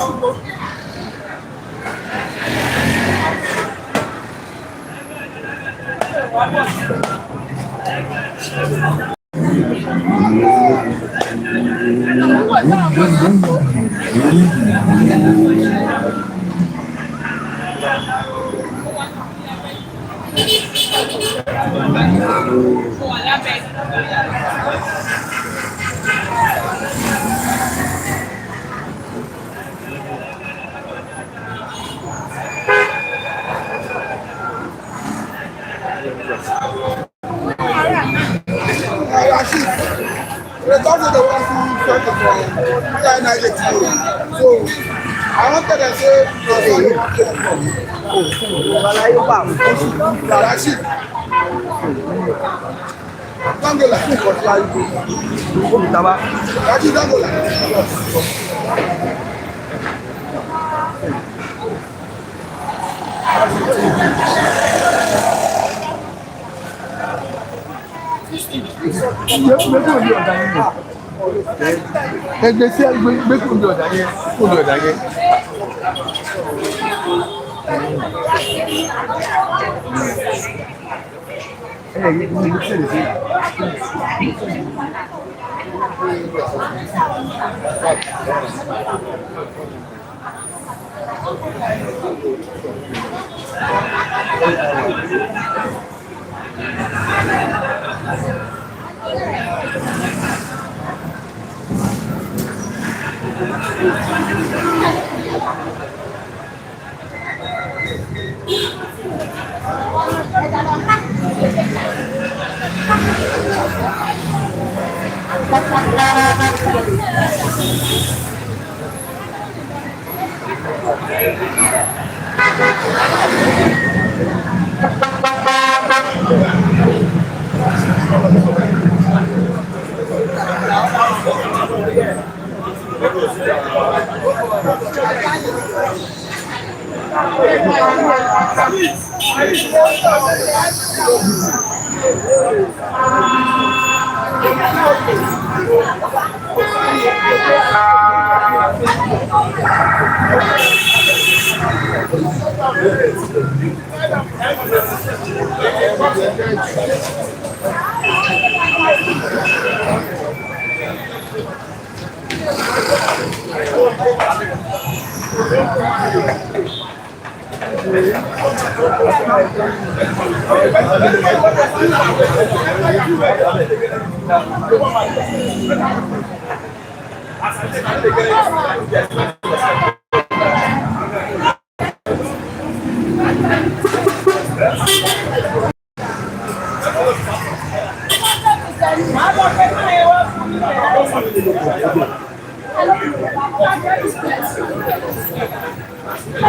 So I wanted to say,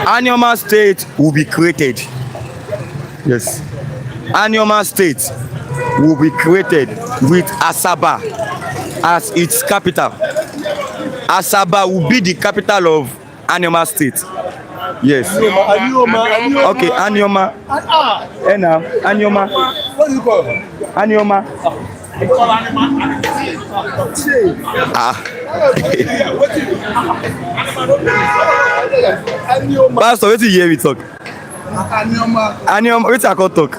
Anioma State will be created. Yes. Anioma State will be created with Asaba as its capital. Asaba will be the capital of Anioma State. Yes. Okay, Anioma. Anioma. What do you call it? Anioma. Pastor, wetin you hear me talk? Anioma, wetin I call talk?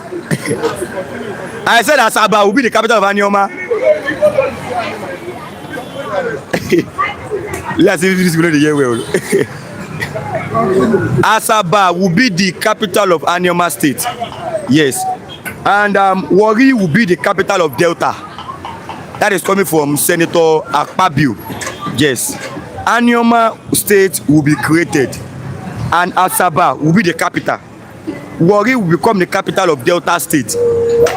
I said Asaba will be the capital of Anioma. Let's see if this people know the year well. Asaba will be the capital of Anioma State. Yes. And Warri will be the capital of Delta. That is coming from Senator Akpabio. Yes. Anioma State will be created and Asaba will be the capital. Warri will become the capital of Delta State.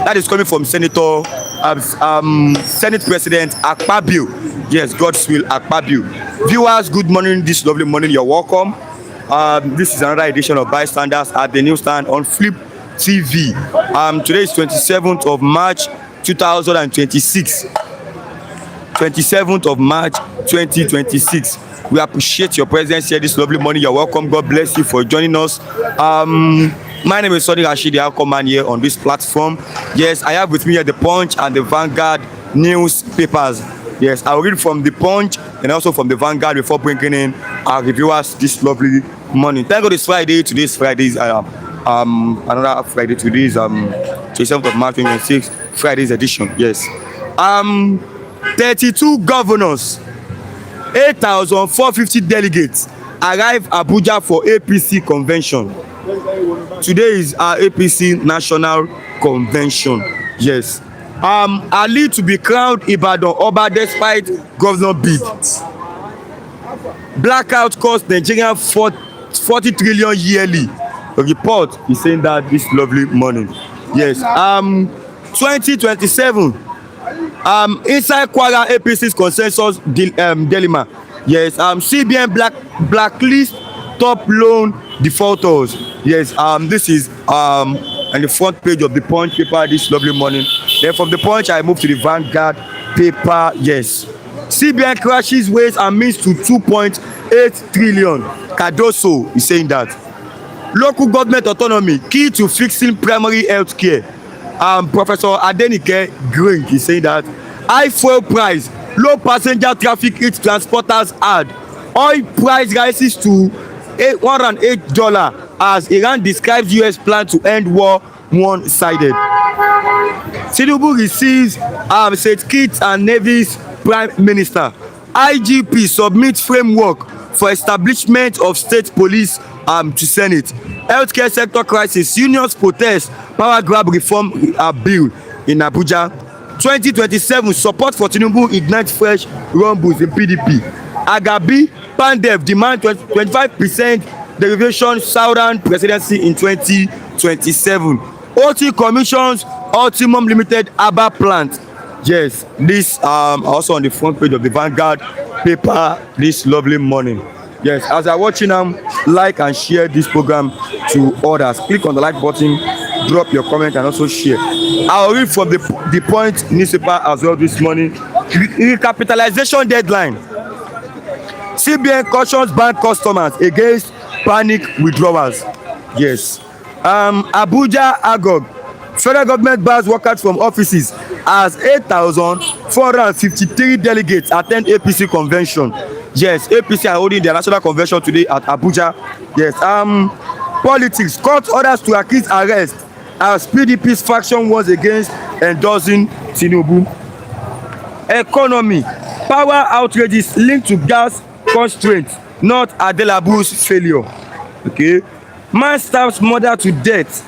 That is coming from Senator Senate President Akpabio. Yes, Godswill Akpabio. Viewers, good morning. This lovely morning, you're welcome. This is another edition of Bystanders at the newsstand on Flip TV. Today is 27th of March 2026. 27th of March 2026. We appreciate your presence here this lovely morning. You're welcome. God bless you for joining us. My name is Sodi Rashidi. I'll come on here on this platform. Yes, I have with me here the Punch and the Vanguard newspapers. Yes, I'll read from the Punch and also from the Vanguard before bringing in our reviewers this lovely morning. Thank God it's Friday. Today's Friday is another Friday. Today is 27th of March 2026, Friday's edition. Yes. 32 governors, 8,450 delegates arrive Abuja for APC convention. Today is our APC national convention. Yes. Ali to be crowned Ibadan Oba despite governor bid. Blackout cost Nigeria 40 trillion yearly. The report is saying that this lovely morning. Yes. 2027. Inside Kwara APC's consensus dilemma. Yes. CBN blacklist top loan defaulters. Yes. This is on the front page of the Punch paper this lovely morning. Then from the Punch, I move to the Vanguard paper. Yes. CBN crashes ways and means to 2.8 trillion. Cardoso is saying that. Local government autonomy key to fixing primary health care. Professor Adenike Green is saying that. High fuel price, low passenger traffic hits transporters hard. Oil price rises to $108 as Iran describes US plan to end war one-sided. Tinubu receives St. Kitts and Nevis Prime Minister. IGP submits framework for establishment of state police to Senate. Healthcare sector crisis, unions protest, power grab reform bill in Abuja. 2027 support for Tinubu ignites fresh rumbles in PDP. Agabi Pandev demand 25% derivation Southern presidency in 2027. OT commissions Ultimum Limited Aba plant. Yes, this also on the front page of the Vanguard paper this lovely morning. Yes, as you're watching like and share this program to others. Click on the like button, drop your comment and also share. I'll read from the Point newspaper as well this morning. Recapitalization deadline. CBN cautions bank customers against panic withdrawals. Yes. Abuja Agog. Federal government bars workers from offices as 8,453 delegates attend APC convention. Yes, APC are holding their national convention today at Abuja. Yes. Politics. Court orders to accuse arrest as PDP's faction was against endorsing Tinubu. Economy. Power outrages linked to gas constraints, not Adelabu's failure. Okay. Man stabs mother to death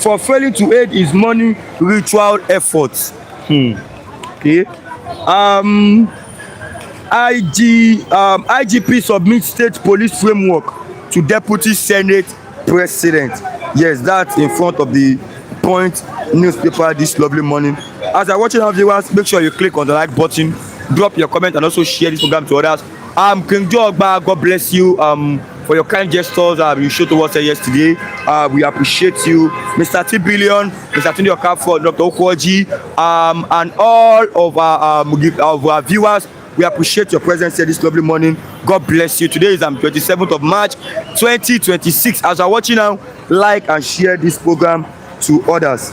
for failing to aid his money ritual efforts. Okay. IGP submits state police framework to deputy senate president. Yes, that's in front of the Point newspaper this lovely morning. As you're watching our viewers, make sure you click on the like button, drop your comment and also share this program to others. King Joe Ogba, God bless you for your kind gestures you showed towards us yesterday. We appreciate you. Mr. T Billion, Mr. Tunde Okafor, Dr. Okwoji, and all of our viewers. We appreciate your presence here this lovely morning. God bless you. Today is 27th of March 2026. As you're watching now, like and share this program to others.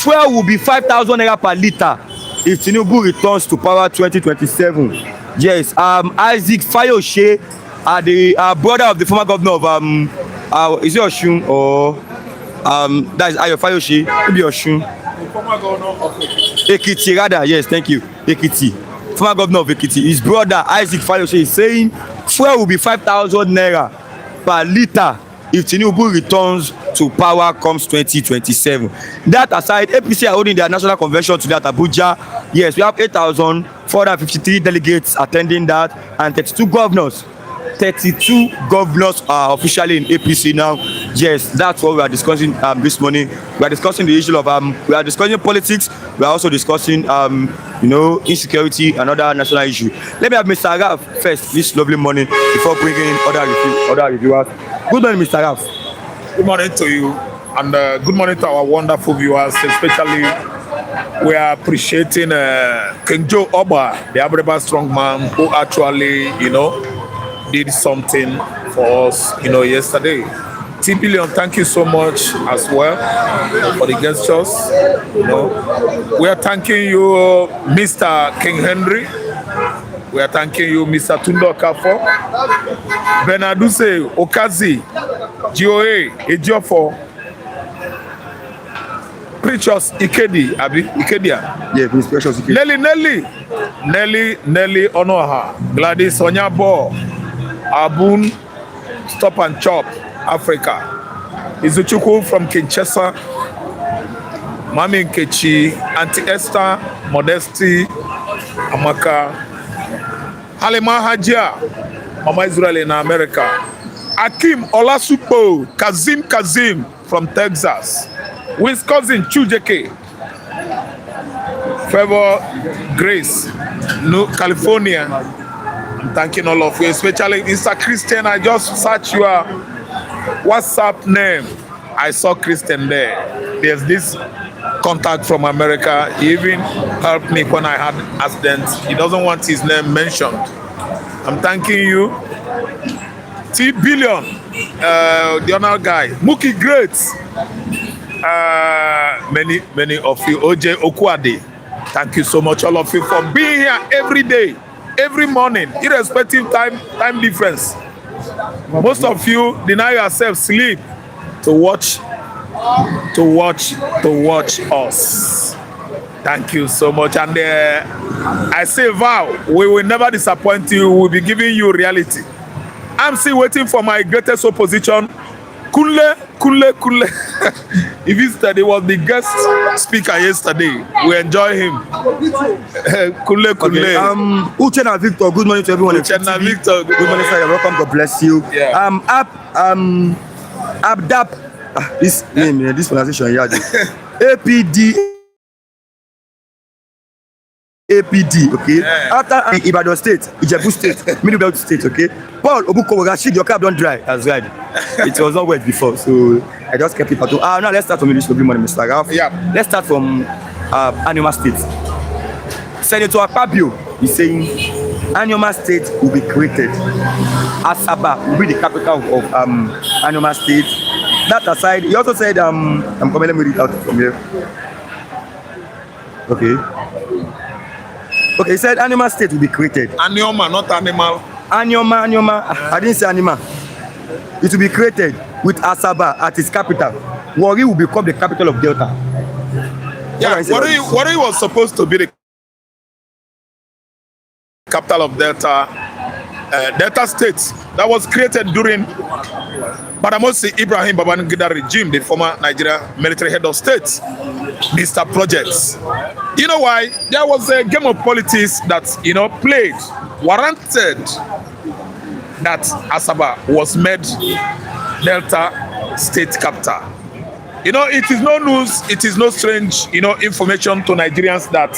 Fuel will be 5,000 naira per litre if Tinubu returns to power 2027. Yes, Isaac Fayose, the brother of the former governor of is it Osun or that is Ayo Fayose, maybe Osun. The former governor of Ekiti rather, yes, thank you. Ekiti. Former governor of Ekiti. His brother Isaac Fayose is saying fuel will be 5,000 naira per litre if Tinubu returns to power comes 2027. That aside, APC are holding their national convention today at Abuja. Yes, we have 8,453 delegates attending that and 32 governors. 32 governors are officially in APC now. Yes, that's what we are discussing this morning. We are discussing the issue of we are discussing politics. We are also discussing insecurity and other national issues. Let me have Mr. Raf first this lovely morning before bringing in other reviewers. Good morning, Mr. Raf. Good morning to you and good morning to our wonderful viewers, especially we are appreciating King Joe Oba, the Ababa strong man who actually, did something for us, yesterday. T Billion, thank you so much as well for the gestures. You know, we are thanking you, Mr. King Henry. We are thanking you, Mr. Tundo Kafo, Benaduse Okazi, GOA Ejiofor, Precious Ikedi, Abi Ikedia. Yeah, Prince Precious Ikedi. Nelly Onoha, Gladys Onyabo, Abun, Stop and Chop, Africa. Izuchukwu from Kinshasa, Mami Nkechi, Auntie Esther, Modesty, Amaka, Halima Hajia, Mama Israel in America, Akim Olasupo, Kazim from Texas, Wisconsin Chujeke, Favor Grace, California. I'm thanking all of you, especially Mr. Christian. I just searched your WhatsApp name. I saw Christian there. There's this contact from America. He even helped me when I had accidents. He doesn't want his name mentioned. I'm thanking you. T Billion, the honor guy. Mookie Great. Many of you. OJ Okwade. Thank you so much, all of you, for being here every day, every morning, irrespective time difference. Most of you deny yourself sleep to watch us. Thank you so much. And I say vow, we will never disappoint you. We will be giving you reality. I'm still waiting for my greatest opposition, Kule. He visited, he was the guest speaker yesterday. We enjoy him. Kule. Okay, Uchenna Victor, good morning to everyone. Uchenna Victor, good morning, sir. You're welcome. God bless you. Yeah. Abdap, this name, this pronunciation, yeah. APD, okay. Yeah. After Ibadan State, Ijebu State, Middle Belt State, okay. Paul Obuko Rashid, your cap don't dry. That's right. It was not wet before, so I just kept it for two. Now let's start from this good morning, Mr. Ralph. Yeah. Let's start from Anioma State. Senator Akpabio is saying Anioma State will be created. Asaba will be the capital of Anioma State. That aside, he also said, I'm coming, let me read it out from here. Okay, he said Anioma State will be created. Anioma, not animal. Anioma. I didn't say Anima. It will be created with Asaba at its capital. Warri will become the capital of Delta. Yeah, Warri was supposed to be the capital of Delta State. That was created during Badamosi Ibrahim Babangida regime, the former Nigeria military head of state. Mr. Projects. You know why? There was a game of politics that, played, warranted that Asaba was made Delta State capital. It is no news, it is no strange, information to Nigerians that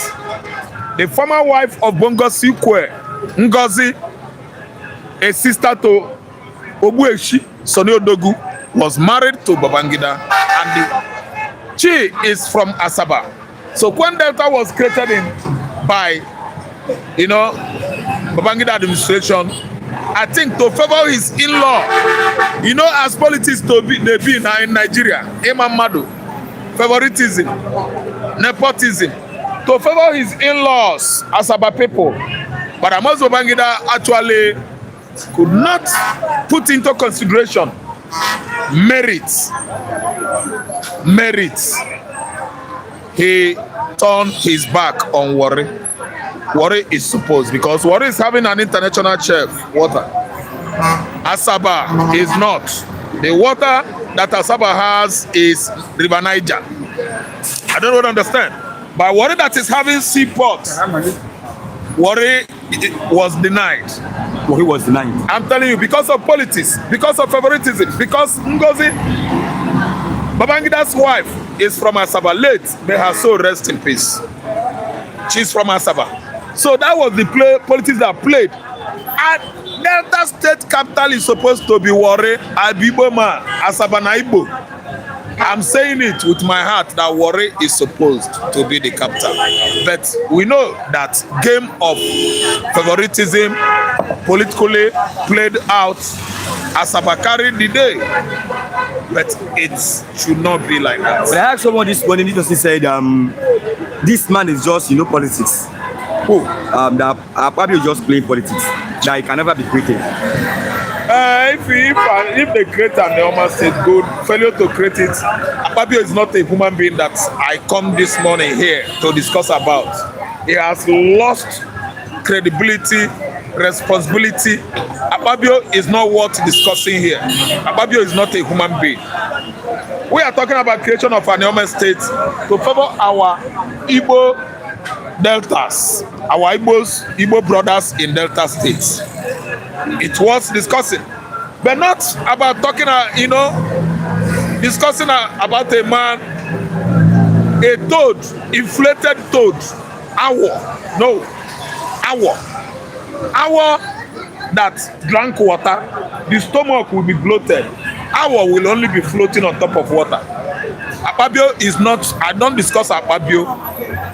the former wife of Bongo Sikwe, Ngozi, a sister to Obueshi, Soni Odogu, was married to Babangida, and she is from Asaba. So when Delta was created by Babangida administration, I think to favor his in-law, as politics they be now in Nigeria, Imam Madu, favoritism, nepotism, to favor his in-laws, Asaba people. But Amos Babangida actually could not put into consideration merits. He turned his back on Warri. Warri is supposed, because Warri is having an international chef, water. Asaba is not. The water that Asaba has is River Niger. I don't really understand. But Warri that is having seaports, Warri was denied. Warri was denied. I'm telling you, because of politics, because of favoritism, because Ngozi, Babangida's wife, is from Asaba. Late, may her soul rest in peace. She's from Asaba. So that was the politics that played. And Delta State capital is supposed to be Warri, Abibo man, Asaba Naibo. I'm saying it with my heart that Warri is supposed to be the capital. But we know that game of favoritism politically played out Asaba carried the day. But it should not be like that. But I asked someone this morning, he just said, this man is just, politics. Who? That Akpabio is just playing politics. That he can never be created. If they create an Anioma State good, failure to create it, Akpabio is not a human being that I come this morning here to discuss about. He has lost credibility, responsibility. Akpabio is not worth discussing here. Akpabio is not a human being. We are talking about creation of an Anioma State to favor our Igbo deltas, our Igbo brothers in Delta states. It was discussing, but not about talking, discussing about a man, a toad, inflated toad, owl that drank water, the stomach will be bloated. Owl will only be floating on top of water. Akpabio is not, I don't discuss Akpabio.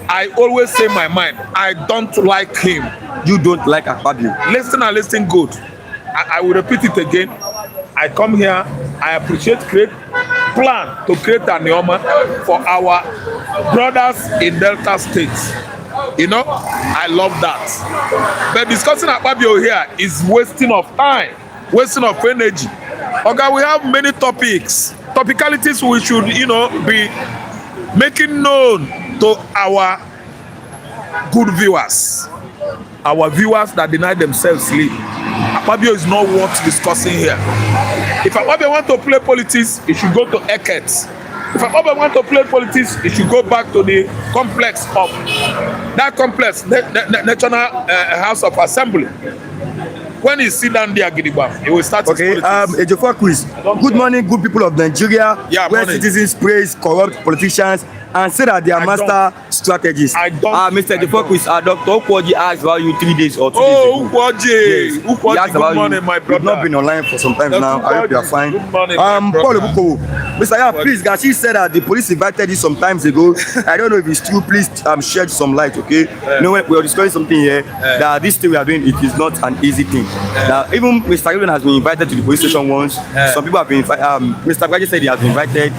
I always say my mind. I don't like him. You don't like Akpabio. Listen good. I will repeat it again. I come here, I appreciate plan to create an Anioma for our brothers in Delta states. I love that. But discussing Akpabio here is wasting of time, wasting of energy. Okay, we have many topicalities we should, be making known to our good viewers. Our viewers that deny themselves sleep. Akpabio is not worth discussing here. If Akpabio want to play politics, he should go to Eket. If Akpabio want to play politics, he should go back to the complex of that complex, the National House of Assembly. When he sit down there, Gidigba, he will start his politics. Ejiofor quiz. Good morning, good people of Nigeria. Yeah, where morning. Citizens praise corrupt politicians and say that they are master strategists. Mr. Ejiofor quiz, Dr. Ukwoji asked about you 3 days or 2 days ago. Ukwoji. Yes. Ukwoji, good morning, my brother. You've not been online for some time now. I hope you are fine. Good morning, Paul Ebuko. Mr. Yeah, please, Gashi said that the police invited you some times ago. I don't know if it's true. Please shed some light, okay? When we are discussing something here, that this thing we are doing, it is not an easy thing. Now, even Mr. Gideon has been invited to the police station once. Some people have been invited. Mr. Gaji said he has been invited.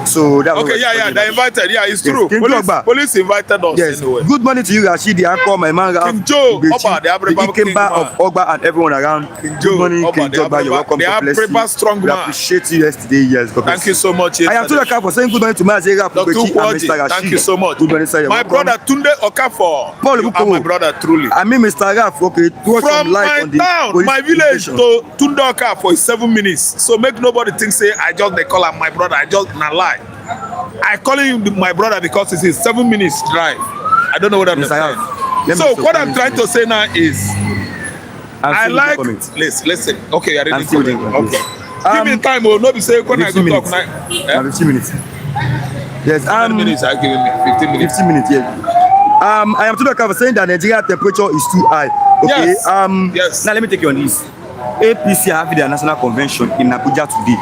So that okay, they invited. Yeah, it's true. Police invited us. Yes. Anyway. Good morning to you, Rashid, the anchor, my man, King Joe, the Ikemba of Ogba, and everyone around. Good morning, King Joe. You're welcome. They are strong man. We appreciate you yesterday. Yes, thank you so much. I am Tunde for saying good morning to my Azera Pubechi and Mr. Rashid. Thank you so much. Good morning, sir. My brother Tunde Okafor. Paul you are my brother truly. I mean, Mr. Raf. Okay, from my town, my village to Tunde Okafor is 7 minutes. So make nobody think say they call him my brother. I just not lie. I call him my brother because it is 7 minutes drive. I don't know what I'm saying. So what I'm trying to say now is, I like. Listen. Okay, I ready to okay. Give me time. Will not be saying when I go talk now. 15 minutes. Yes. 15 minutes. I give me 15 minutes. 15 minutes. Yeah. I am Tunde saying that Nigeria temperature is too high. Okay. Yes. Yes. Now let me take you on this. APC having their national convention in Abuja today.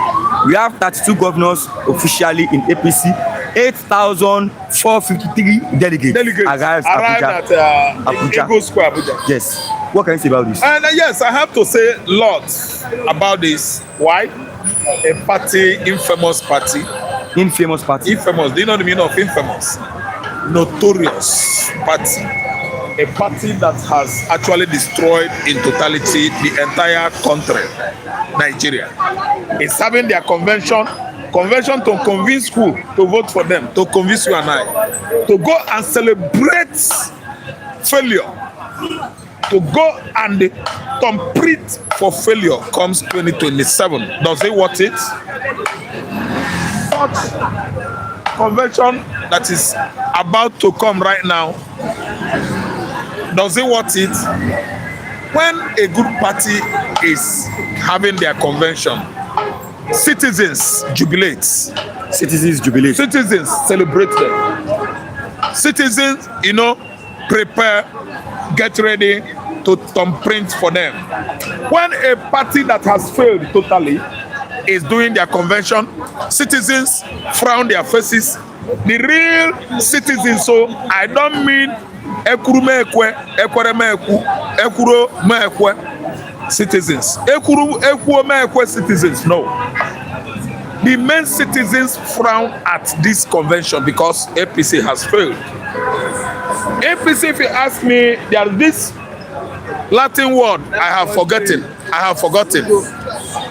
We have 32 governors officially in APC. 8,453 delegates arrived at Abuja. Eagle Square, Abuja. Yes. What can you say about this? And yes, I have to say lots about this. Why? A party, infamous party. Infamous party. Infamous. Do you know the meaning of infamous? Notorious party. A party that has actually destroyed in totality the entire country, Nigeria. It's having their convention to convince who to vote for them, to convince you and I, to go and celebrate failure, to go and compete for failure comes 2027. Does it worth it? Such convention that is about to come right now, does it worth it? When a good party is having their convention, citizens jubilate. Citizens jubilate. Citizens celebrate them. Citizens, prepare, get ready to thumbprint for them. When a party that has failed totally is doing their convention, citizens frown their faces. The real citizens, so I don't mean citizens. Ekwe citizens, no. The main citizens frown at this convention because APC has failed. APC, if you ask me, there is this Latin word I have forgotten.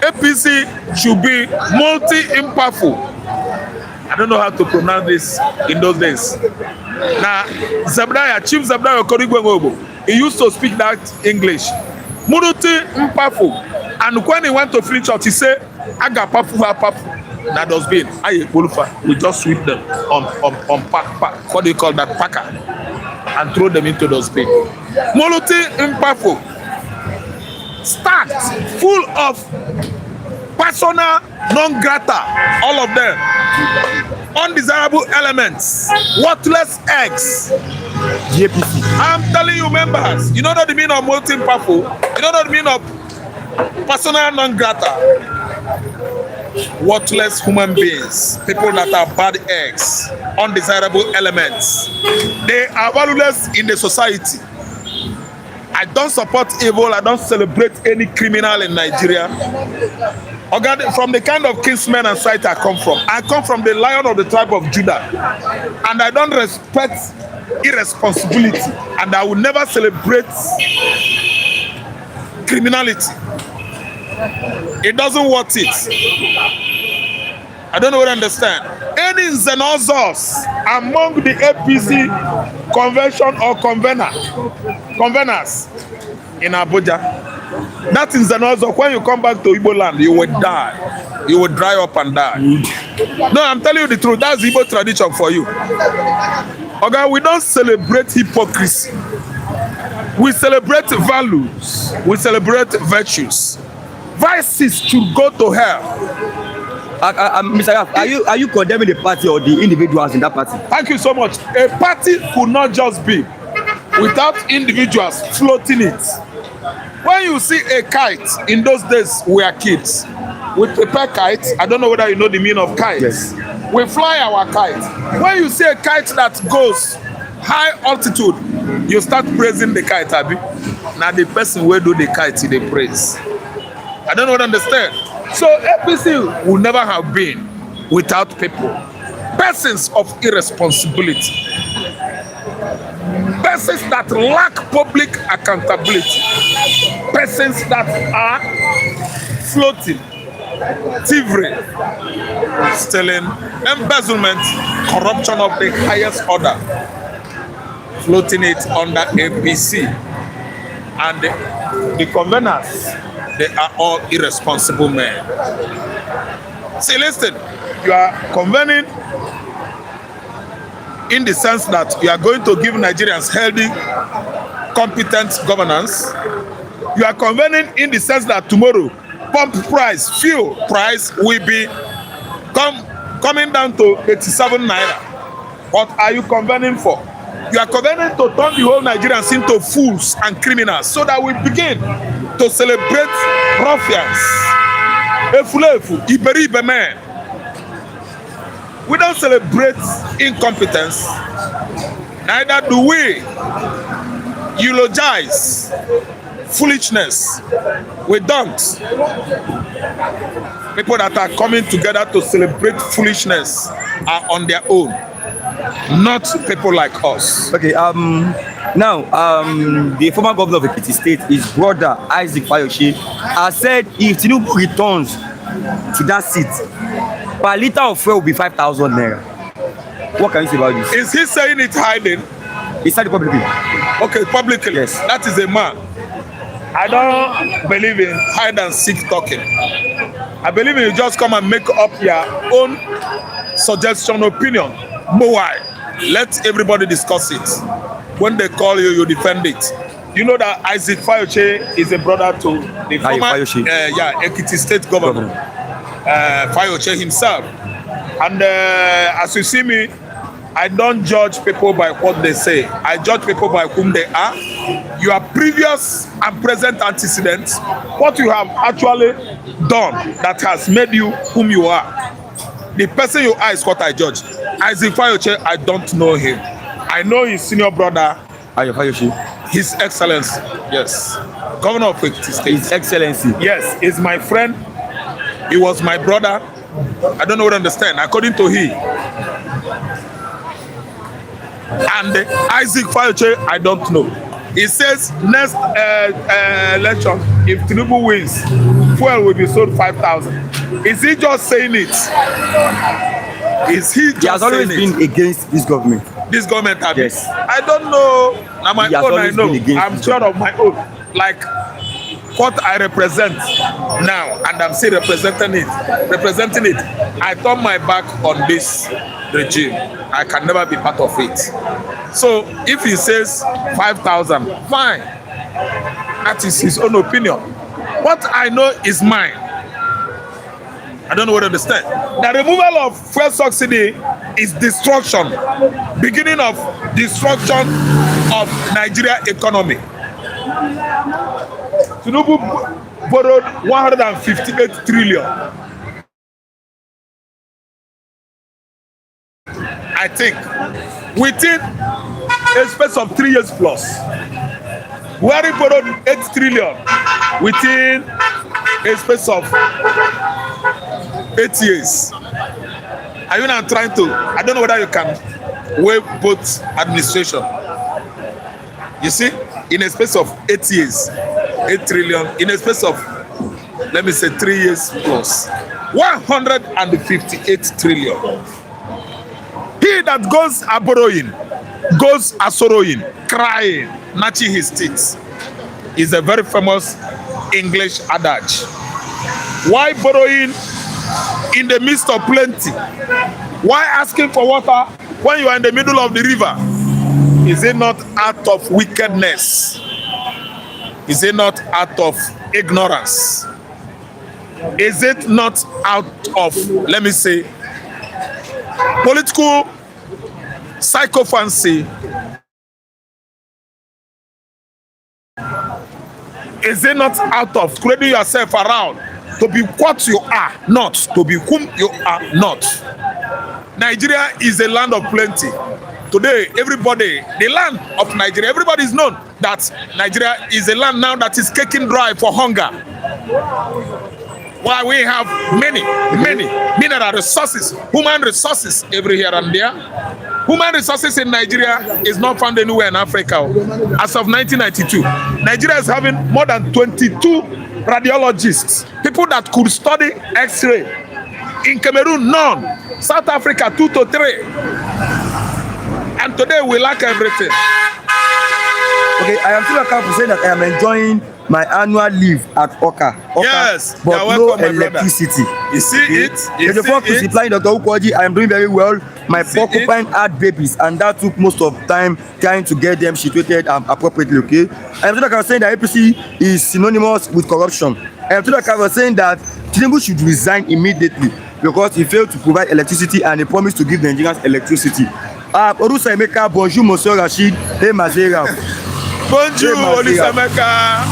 APC should be multi-impactful. I don't know how to pronounce this in those days. Now, Chief Zabdaya Korigwengobo, he used to speak that English. Multi-impactful. And when he went to free church, he said, Aga papu. That does mean we just sweep them on what do you call that, packer, and throw them into those bin. Multi-impactful. Stacked, full of persona non grata, all of them. Undesirable elements, worthless eggs. JPC. I'm telling you, members, you know what the meaning of multi-impactful? You know what the meaning of persona non grata? Worthless human beings, people that are bad eggs, undesirable elements. They are valueless in the society. I don't support evil. I don't celebrate any criminal in Nigeria. From the kind of kinsmen and site I come from the Lion of the tribe of Judah, and I don't respect irresponsibility, and I will never celebrate criminality. It doesn't worth it. I don't know what I understand. Any xenozos among the APC convention or conveners in Abuja, that is xenozo. When you come back to Igbo land, you will die. You will dry up and die. No, I'm telling you the truth. That's Igbo tradition for you. Okay, we don't celebrate hypocrisy. We celebrate values. We celebrate virtues. Vices should go to hell. Mr. Gaf, are you condemning the party or the individuals in that party? Thank you so much. A party could not just be without individuals floating it. When you see a kite, in those days we are kids. We prepare kites. I don't know whether you know the meaning of kites. Yes. We fly our kite. When you see a kite that goes high altitude, you start praising the kite, Abi. Now the person who do the kite, they praise. I don't know what I understand. So APC will never have been without people. Persons of irresponsibility. Persons that lack public accountability. Persons that are floating, thievery, stealing, embezzlement, corruption of the highest order, floating it under APC. And the conveners, they are all irresponsible men. See, listen, you are convening in the sense that you are going to give Nigerians healthy, competent governance. You are convening in the sense that tomorrow, pump price, fuel price will be coming down to 87 naira. What are you convening for? You are convening to turn the whole Nigerians into fools and criminals so that we begin to celebrate ruffians. Efulefu, Iberibe men. We don't celebrate incompetence. Neither do we eulogize foolishness. We don't. People that are coming together to celebrate foolishness are on their own, not people like us. Okay, now the former governor of Ekiti State, his brother Isaac Fayose, has said if Tinubu returns to that seat, per litre of fuel will be 5,000 naira. What can you say about this? Is he saying it hiding? He said it publicly. Okay, publicly. Yes. That is a man. I don't believe in hide and seek talking. I believe in you just come and make up your own suggestion, opinion. But why? Let everybody discuss it. When they call you, you defend it. You know that Isaac Fayose is a brother to the former Ekiti State governor. Fayose himself. And as you see me, I don't judge people by what they say. I judge people by whom they are. Your previous and present antecedents, what you have actually done that has made you whom you are. The person you are is what I judge. Isaac Fayose, I don't know him. I know his senior brother, Ayo Fayose. His Excellency, yes. Governor of Ekiti State. His Excellency. Yes, he's my friend. He was my brother. I don't know what to understand. According to he. And Isaac Fayose, I don't know. He says next election, if Tinubu wins, fuel will be sold 5,000. Is he just saying it? Is he just saying it? He has always been against this government. This government, yes. I don't know. Now my own, I know. I'm sure of my own. Like what I represent now, and I'm still representing it. I turn my back on this regime. I can never be part of it. So if he says 5,000, fine. That is his own opinion. What I know is mine. I don't know what to understand. The removal of fuel subsidy is destruction. Beginning of destruction of Nigeria economy. Tinubu borrowed 158 trillion. I think within a space of 3 years plus. Buhari borrowed 8 trillion within a space of 8 years. Are you now trying to? I don't know whether you can weigh both administration. You see, in a space of 8 years, 8 trillion, in a space of, let me say, 3 years plus, 158 trillion. He that goes a borrowing, goes a sorrowing, crying, gnashing his teeth, is a very famous English adage. Why borrowing in the midst of plenty? Why asking for water when you are in the middle of the river? Is it not out of wickedness? Is it not out of ignorance? Is it not out of, let me say, political psychophancy? Is it not out of spreading yourself around to be what you are not, to be whom you are not? Nigeria is a land of plenty. Today, everybody, the land of Nigeria, everybody is known that Nigeria is a land now that is kicking dry for hunger. While we have many mineral resources, human resources every here and there. Human resources in Nigeria is not found anywhere in Africa. As of 1992, Nigeria is having more than 22 radiologists, people that could study X-ray. In Cameroon, none. South Africa, 2 to 3. And today we lack everything. Okay, I am still account for saying that I am enjoying my annual leave at Oka. Yes, but no electricity. You see it? The phone is supplying Dr. Ukwoji. I am doing very well. My porcupine had babies, and that took most of the time trying to get them situated appropriately. Okay, I am still saying that APC is synonymous with corruption. I am still saying that Tinubu should resign immediately because he failed to provide electricity and he promised to give the Nigerians electricity. Orusa Emeka, bonjour, Monsieur Rashid. Hey, Mazera. Bonjour, Olisameka.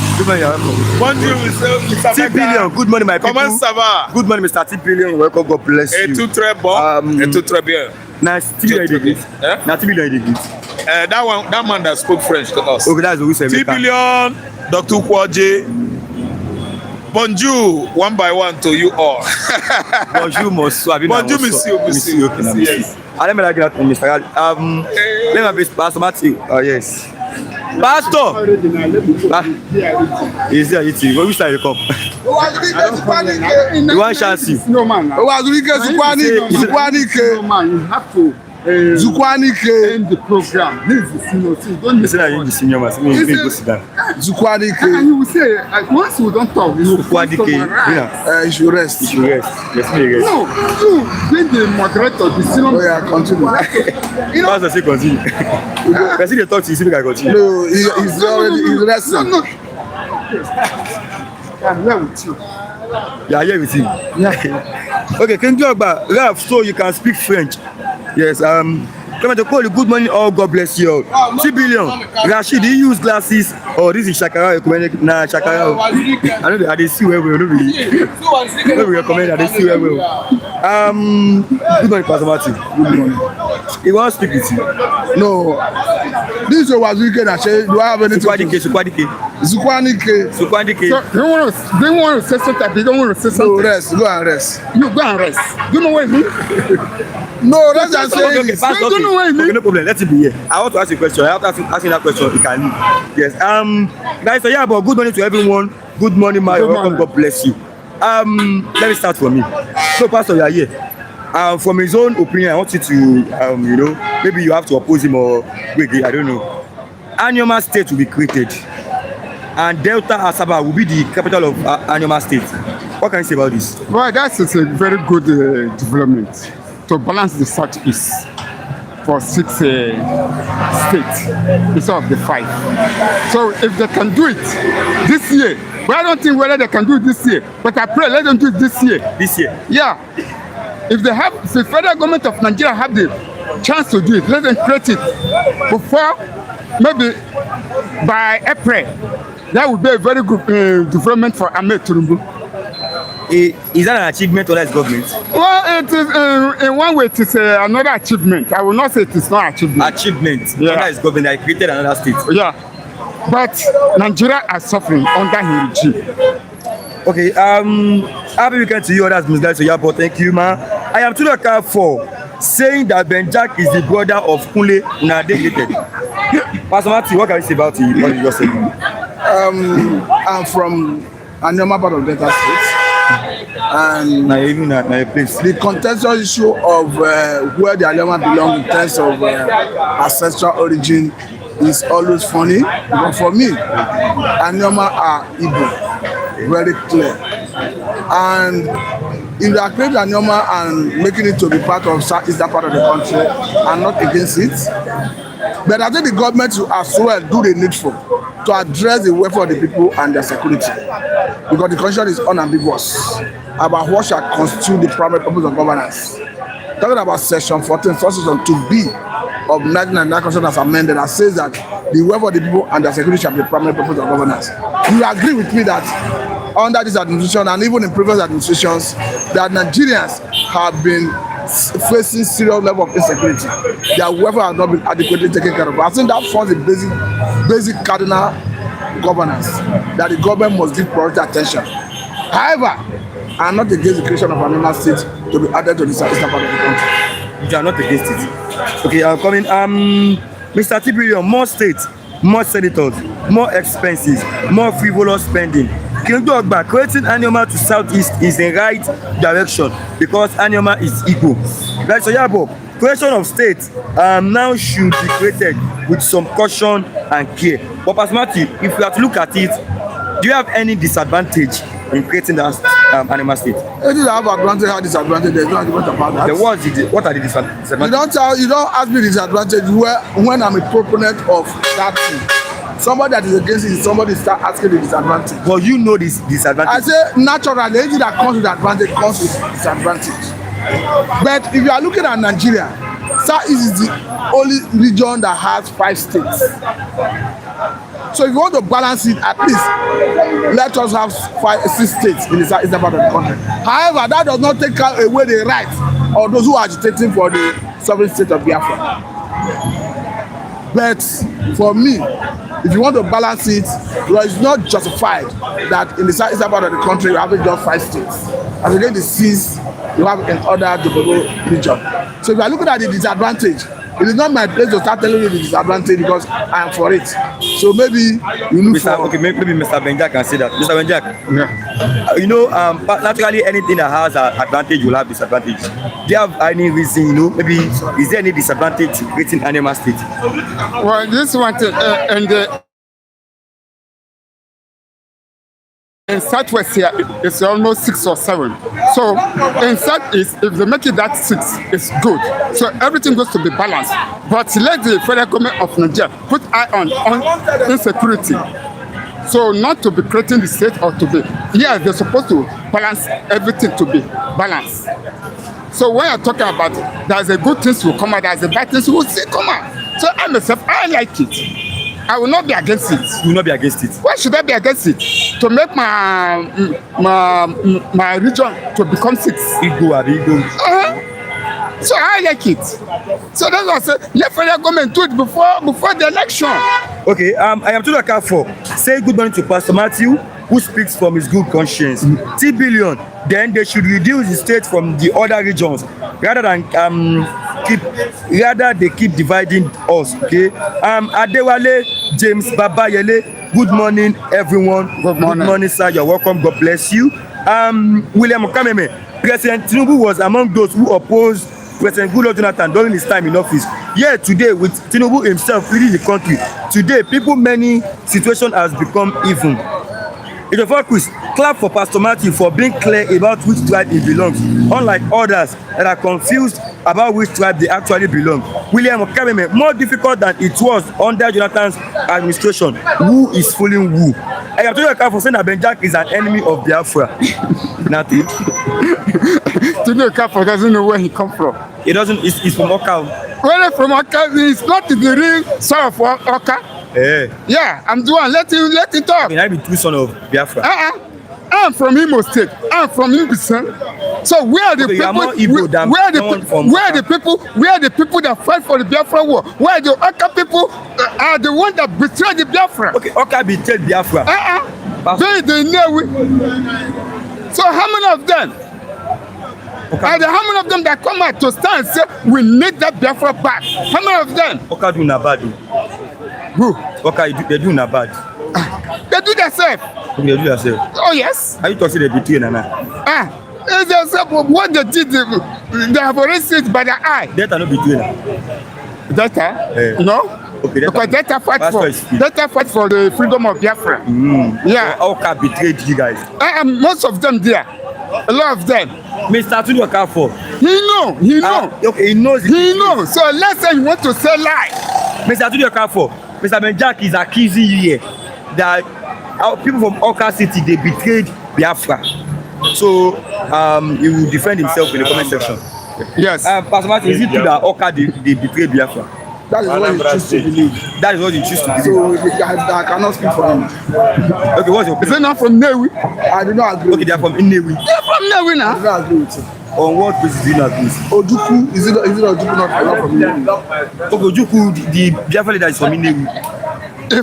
Bonjour, Mr. T Billion. Good morning, my people. Comment ça va? Good morning, Mr. T Billion. Welcome. God bless you. Et tout très bon. Et tout très bien. Nice. T Billion, T Billion, that man that spoke French to us. Okay, that's Orusa Emeka. T Billion, Dr. Ukwoji. Bonjour, one by one to you all. Bonjour, monsieur. Bonjour, monsieur. Yes. Let me like that, Mr. Let me be Pastor Matthew. Oh, yes. Pastor! Is there eating? Which side you come? You want chance? No, man. No, man. You have to Zukwanike in the program. This is the senior. Don't listen to the senior man. Go sit down. Zukwanike. And you will say, once we don't talk, you will Zukwanike. You should rest. You should rest. Yes, me rest. No, you being the moderator, the senior. Oh yeah, continue. You know, Pastor say continue. Person dey talk to you, see me can continue. No, he's already resting. No. I'm here with you. You are here with him. Yeah. Okay, can you talk about Ralph so you can speak French? Yes. Come to call you. Good morning, all. God bless you all. 2 billion. Rashid, do you use glasses or this is Shakara? Nah, Shakara. I know I dey see where we no be recommend. I dey see where we. Good morning, Pastor Martin. Good morning. He wants to speak with you. No, this was weekend. I say, do I have anything? Sukwadike. Zukwanike. So they want to say something. They don't want to say something. No, rest. Go and rest. You go and rest. Do you know what I mean? No, that's just saying. Okay, Pastor, don't know what I mean. Okay, no problem. Let it be here. I want to ask you a question. After asking that question, you can leave. Yes. Guys, so yeah, but good morning to everyone. Good morning, my welcome. God bless you. Let me start from me. So, Pastor, you are here. From his own opinion, I want you to, you know, maybe you have to oppose him or wait, I don't know. Anioma State will be created, and Delta Asaba will be the capital of Anioma State. What can you say about this? Well, that is a very good development to balance the southeast for 6 states instead of the 5. So if they can do it this year, but I don't think whether they can do it this year, but I pray let them do it this year. This year? Yeah. If the federal government of Nigeria have the chance to do it, let them create it before, maybe by April. That would be a very good development for Ahmed Tinubu. Is that an achievement or that's government? Well, it is in one way it is another achievement. I will not say it is not achievement. Achievement. Yeah. That is government that created another state. Yeah. But Nigeria are suffering under his regime. Okay, happy weekend to you, others, Ms. Litre. So, thank you, man. I am to look out for saying that Ben Jack is the brother of Kunle Nade. Pastor Martin, what can you say about it? What you just said? I'm from Anioma part of Delta State. And the contentious issue of where the Anioma belong in terms of ancestral origin is always funny. But for me, Anioma are Igbo, very clear. And if they are creating Anioma and making it to be part of southeastern part of the country, I'm not against it. But I think the government should as well do the needful to address the welfare of the people and their security. Because the constitution is unambiguous about what shall constitute the primary purpose of governance. Talking about section 14, section 2B of 1999 constitution as amended, that says that the welfare of the people and their security shall be the primary purpose of governance. You agree with me that under this administration and even in previous administrations, that Nigerians have been facing serious level of insecurity. Their welfare has not been adequately taken care of. I think that forms the basic cardinal governance that the government must give priority attention. However, I'm not against the creation of Anioma State to be added to the southeastern part of the country. You are not against it. Okay, I'm coming. Mr. Tibillion, more states, more senators, more expenses, more frivolous spending. Kindogba, creating Anioma to southeast is the right direction because Anioma is equal. Right, so yeah, Bob, creation of states now should be created with some caution and care. But Pastor Matthew, if you have to look at it, do you have any disadvantage in creating that Anioma State? It is have advantage and disadvantage. There's no argument about that. What are the disadvantages? You don't ask me the disadvantage when I'm a proponent of that thing. Somebody that is against it, somebody start asking the disadvantage. But you know this disadvantage. I say naturally, anything that comes with advantage comes with disadvantage. But if you are looking at Nigeria, Southeast is the only region that has 5 states. So if you want to balance it, at least let us have 6 states in the southeastern part of the country. However, that does not take away the rights of those who are agitating for the sovereign state of Biafra. But for me, if you want to balance it, well, it's not justified that in the southeastern part of the country you have just 5 states. And again, the 6 you have in other developed region. So if you are looking at the disadvantage, it is not my place to start telling you the disadvantage because I am for it. So maybe you look for... Okay, maybe Mr. Benjak can say that. Mr. Benjak, Yeah. you know, naturally anything that has an advantage will have disadvantage. Do you have any reason, you know, maybe is there any disadvantage to creating Anioma State? Well, this one thing, in Southwest here, it's almost 6 or 7. So in Southeast, if they make it that 6, it's good. So everything goes to be balanced. But let the federal government of Nigeria put eye on insecurity. So not to be creating the state or to be, yeah, they're supposed to balance everything to be balanced. So when you're talking about there's a good things will come out, there's a bad things will still come out. So I myself, I like it. I will not be against it. You will not be against it. Why should I be against it? To make my region to become 6. Ego. So I like it. So that's why I say let federal government do it before the election. Okay, I am to account for. Say good morning to Pastor Matthew, who speaks from his good conscience. 3 billion. Then they should reduce the state from the other regions rather than they keep dividing us. Okay. Adewale James Babayele. Good morning, everyone. Good morning, sir. You're welcome. God bless you. William Kameme. President Tinubu was among those who opposed President Goodluck Jonathan during his time in office. Yeah, today with Tinubu himself leading the country, today many situations has become even. It's a focus. Clap for Pastor Matthew for being clear about which tribe he belongs, unlike others that are confused about which tribe they actually belong. William Okabeme, more difficult than it was under Jonathan's administration. Who is fooling who? I have told you for saying that Benjack is an enemy of Biafra. Nothing. Today Okafor doesn't know where he come from. He doesn't. He's from Oka. Where from Oka? He's not the real son of Oka. Yeah, I'm the one. Let him talk. Can I be true son of Biafra? I'm from Imo State. I'm from Imbisan. So where are the people? Where are the people that fight for the Biafra war? Where are the Oka people are the ones that betrayed the Biafra? Okay, Oka betrayed Biafra. They know. So how many of them? Okay. Are there how many of them that come out to stand and say we need that Biafra back? How many of them? Oka do na bad. Who? Okay, they do na bad. They do themselves. They do themselves. Oh yes. Are you talking they betray Nana? What they did, they have already seen it by the eye. That are not betray. Data? No. Okay, because Data fight for the freedom of Biafra. Yeah. Oka betrayed you guys. Most of them there. A lot of them. Mr. Tudu Okafo. He know. Okay, he knows. He knows. So let's say you want to say lie. Mr. Tudu Okafo, Mr. Benjack is accusing you here that people from Oka City they betrayed Biafra. So he will defend himself in the comment section. Yes. Pastor Martin, is it true that Oka they betrayed Biafra? That is what you choose to believe. That is what you choose to believe. So I cannot speak for him. Okay, what's your opinion? Is it not from Newi? I do not agree. Okay, they are from Nnewi. They are from Newi now. I do not agree with him. On what basis do you not agree? Ojuku, is it Ojuku not from Nnewi? Okay, Ojuku, the Biafra leader is from Nnewi.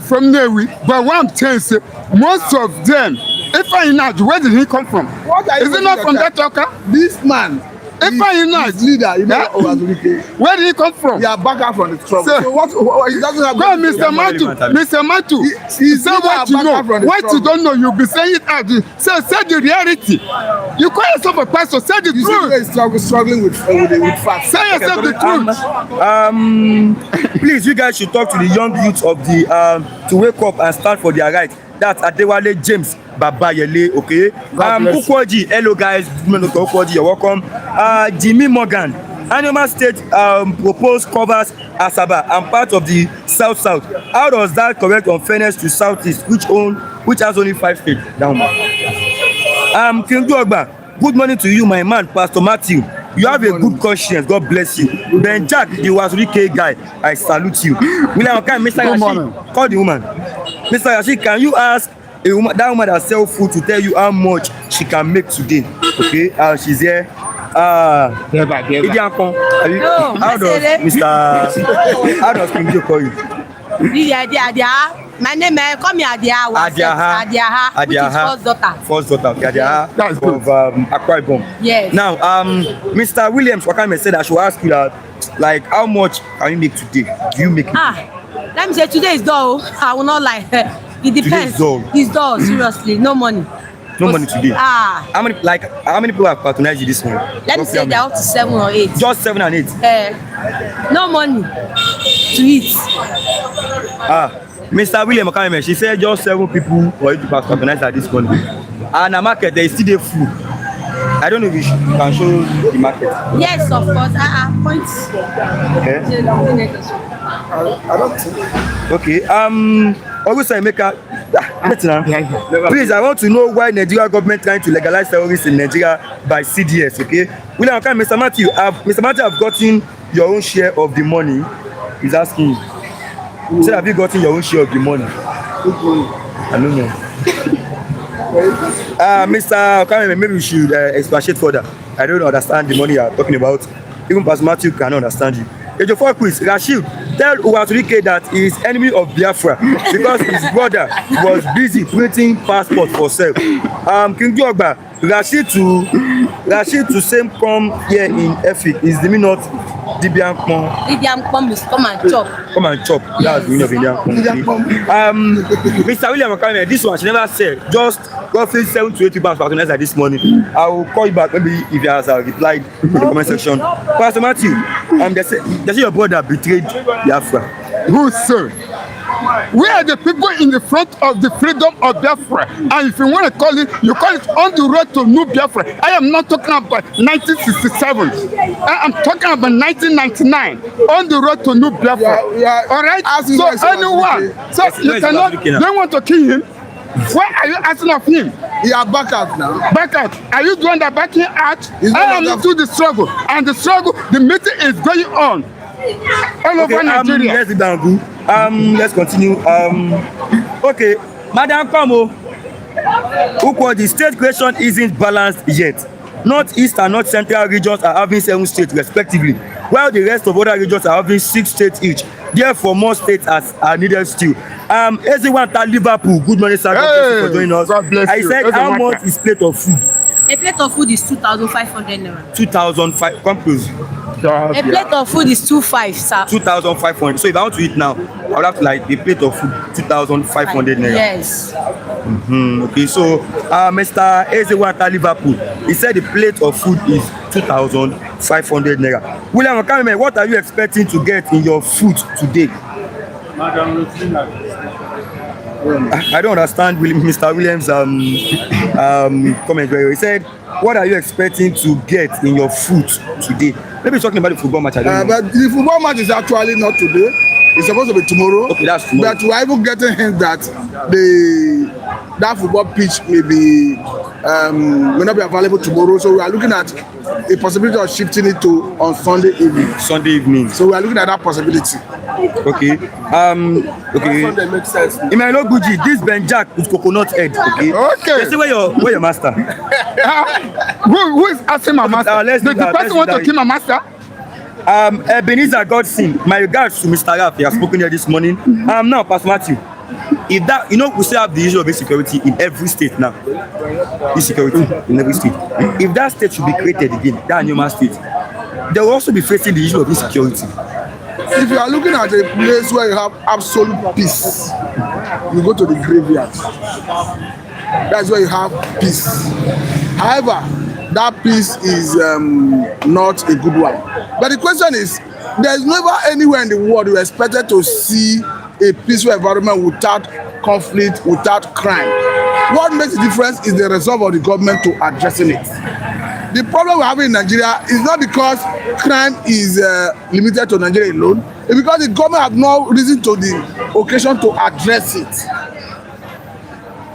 From Newi, but what I'm saying is most of them, if I know, where did he come from? Is it not from that Oka? This man. If I know, leader, you know, where did he come from? Yeah, back out from the trouble. So what he doesn't have. Go, Mr. Matu. He said what you know. What you don't know, you'll be saying it out. Say the reality. You call yourself a pastor. Say the truth. He's struggling with facts. Say yourself the truth. Please, you guys should talk to the young youth of the to wake up and stand for their right. That's Adewale James Babayele, okay? Ukwoji, hello guys, Ukwoji, you're welcome. Jimmy Morgan, Anioma State proposed covers Asaba and part of the South. How does that correct unfairness to Southeast, which has only 5 states? Down. King Ogba, good morning to you, my man, Pastor Matthew. You have a good conscience. God bless you. Benjack, the Wazurike guy, I salute you. William, okay, Mr. Yashi, call the woman. Mr. Yashi, can you ask a woman, that woman that sells food, to tell you how much she can make today? Okay, she's here. How does King Joe call you? My name is call me Adiaha, which is first daughter. First daughter, okay, Adiaha of Akpabio. Yes. Now, Mr. Williams Wakame said I should ask you that, like, how much can you make today? Do you make it? Let me say today is dull. I will not lie. It depends. It's dull, seriously. No money. No money today. How many people have patronized you this morning? Let me say they're up to 7 or 8. Just 7 and 8. No money to eat. Mr. William Okame, she said just 7 people for you to patronize at this morning. And the market, there is still the food. I don't know if you can show the market. Yes, of course. Points. Okay. I don't think. Okay. Always I make a. Please, I want to know why Nigeria government trying to legalize terrorists in Nigeria by CDS. Okay. William Okame, Mr. Matthew have gotten your own share of the money. He's asking. You said, have you gotten your own share of the money? I don't know. Mr. Okame, maybe we should expatiate further. I don't understand the money you are talking about. Even Pastor Matthew cannot understand you. Age 4 quiz. Rashid, tell Uwaturike that he is enemy of Biafra because his brother was busy printing passport for sale. King Jogba, Rashid to same come here in Efik is the not Dibiankpon. Dibiankpon is come and chop. Come and chop. That's the meaning of Dibiankpon. Mr. William Okame, this one she never said. Just roughly 7 to 8 pounds patronized like this morning. I will call you back maybe if you have replied in the comment section. Pastor Matthew, they say your brother betrayed Biafra. Who, sir? We are the people in the front of the freedom of Biafra. And if you want to call it, you call it on the road to New Biafra. I am not talking about 1967. I am talking about 1999 on the road to New Biafra. All right? So anyone, so you cannot, don't want to kill him. Why are you asking of him? He are back out now. Back out. Are you doing the backing out? I am into the struggle. And the struggle, the meeting is going on. All over Nigeria. Let's continue. Okay, Madam Kamo, the state creation isn't balanced yet. Northeast and North Central regions are having 7 states respectively, while the rest of other regions are having 6 states each. Therefore, more states are needed still. Everyone at Liverpool, good morning, sir. Hey, for joining us. God bless I you. said, how much is plate of food? A plate of food is 2,500 naira. 2,500. Come close. A plate of food is 2,500, sir. 2,500. So if I want to eat now, I would have to like a plate of food 2,500 naira. Yes. Okay, so Mr. Ezewata Liverpool, he said the plate of food is 2,500 naira. William Okame, what are you expecting to get in your food today? I don't understand Mr. Williams' comment very. He said, what are you expecting to get in your food today? Maybe he's talking about the football match. I don't know. But the football match is actually not today. It's supposed to be tomorrow. Okay, that's tomorrow. But we're even getting hints that that football pitch may not be available tomorrow. So we are looking at a possibility of shifting it to on Sunday evening. Sunday evening. So we are looking at that possibility. Okay. Okay. Sunday makes sense. Imelo Guji, this Ben Jack with coconut head. Okay. Okay. They say where your master? Who is asking my master? Does the person want to kill my master? Ebenezer Godson, my regards to Mr. Raf, he has spoken here this morning. Now, Pastor Matthew, if that, we still have the issue of insecurity in every state now. Insecurity in every state. If that state should be created again, that Anioma State, they will also be facing the issue of insecurity. If you are looking at a place where you have absolute peace, you go to the graveyard. That's where you have peace. However, that peace is not a good one. But the question is, there's never anywhere in the world you expected to see a peaceful environment without conflict, without crime. What makes the difference is the resolve of the government to addressing it. The problem we're having in Nigeria is not because crime is limited to Nigeria alone, it's because the government has no reason to the occasion to address it.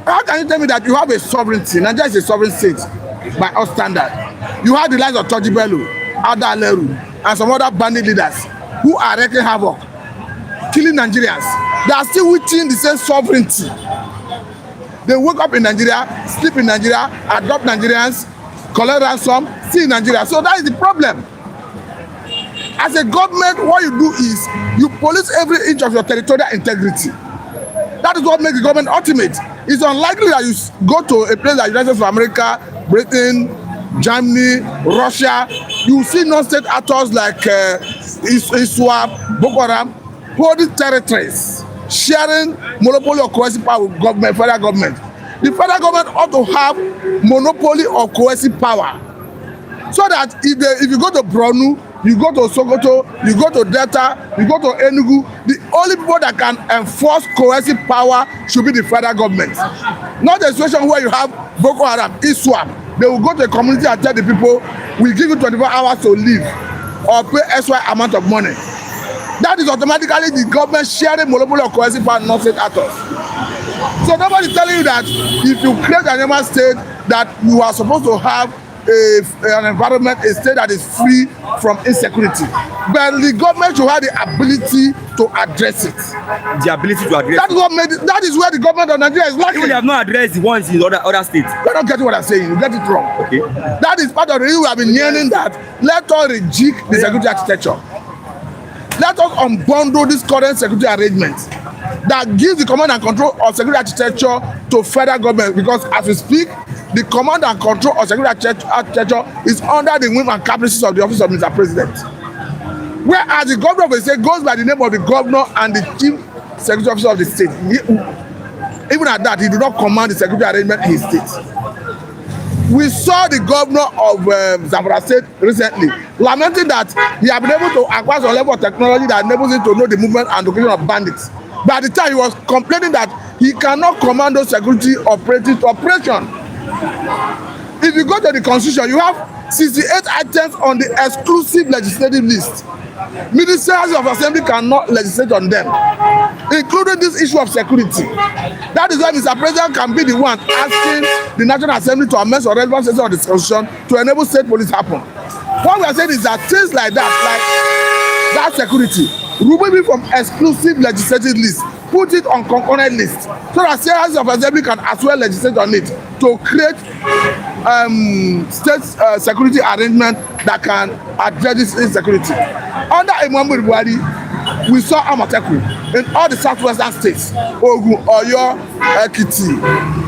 How can you tell me that you have a sovereignty? Nigeria is a sovereign state by our standard. You have the likes of Toji Bello, Ada Aleru, and some other bandit leaders who are wreaking havoc, killing Nigerians. They are still within the same sovereignty. They wake up in Nigeria, sleep in Nigeria, adopt Nigerians, collect ransom, stay in Nigeria. So that is the problem. As a government, what you do is you police every inch of your territorial integrity. That is what makes the government ultimate. It's unlikely that you go to a place like United States of America, Britain, Germany, Russia. You see non-state actors like ISWAP, Boko Haram, holding territories, sharing monopoly or coercive power with government, federal government. The federal government ought to have monopoly or coercive power, so that if you go to Borno, you go to Sokoto, you go to Delta, you go to Enugu, the only people that can enforce coercive power should be the federal government. Not a situation where you have Boko Haram, ISWAP. They will go to a community and tell the people, we give you 24 hours to leave or pay extra amount of money. That is automatically the government sharing monopoly or coercive power, non-state actors. So nobody is telling you that if you create an Anioma State, that you are supposed to have an environment, a state that is free from insecurity. But the government should have the ability to address it. The ability to address That is where the government of Nigeria is lacking. Even they have not addressed the ones in other states. You're not getting what I'm saying. You get it wrong. Okay. That is part of the reason we have been hearing that let us rejig the security architecture. Let us unbundle this current security arrangement that gives the command and control of security architecture to federal government, because as we speak, the command and control of security architecture is under the whim and caprices of the office of Mr. President. Whereas the governor of the state goes by the name of the governor and the chief security officer of the state. Even at that, he did not command the security arrangement in his state. We saw the governor of Zamfara State recently lamenting that he had been able to acquire some level of technology that enables him to know the movement and location of bandits. But at the time, he was complaining that he cannot command those security operation. If you go to the constitution, you have 68 items on the exclusive legislative list. Ministers of Assembly cannot legislate on them, including this issue of security. That is why Mr. President can be the one asking the National Assembly to amend some relevant sections of the constitution to enable state police happen. What we are saying is that things like that, security, remove it from exclusive legislative list, put it on concurrent list, so that Senators of Assembly can as well legislate on it to create state security arrangement that can address this insecurity. Under Muhammadu Buhari, we saw Amateku in all the southwestern states, Ogun, Oyo, Ekiti.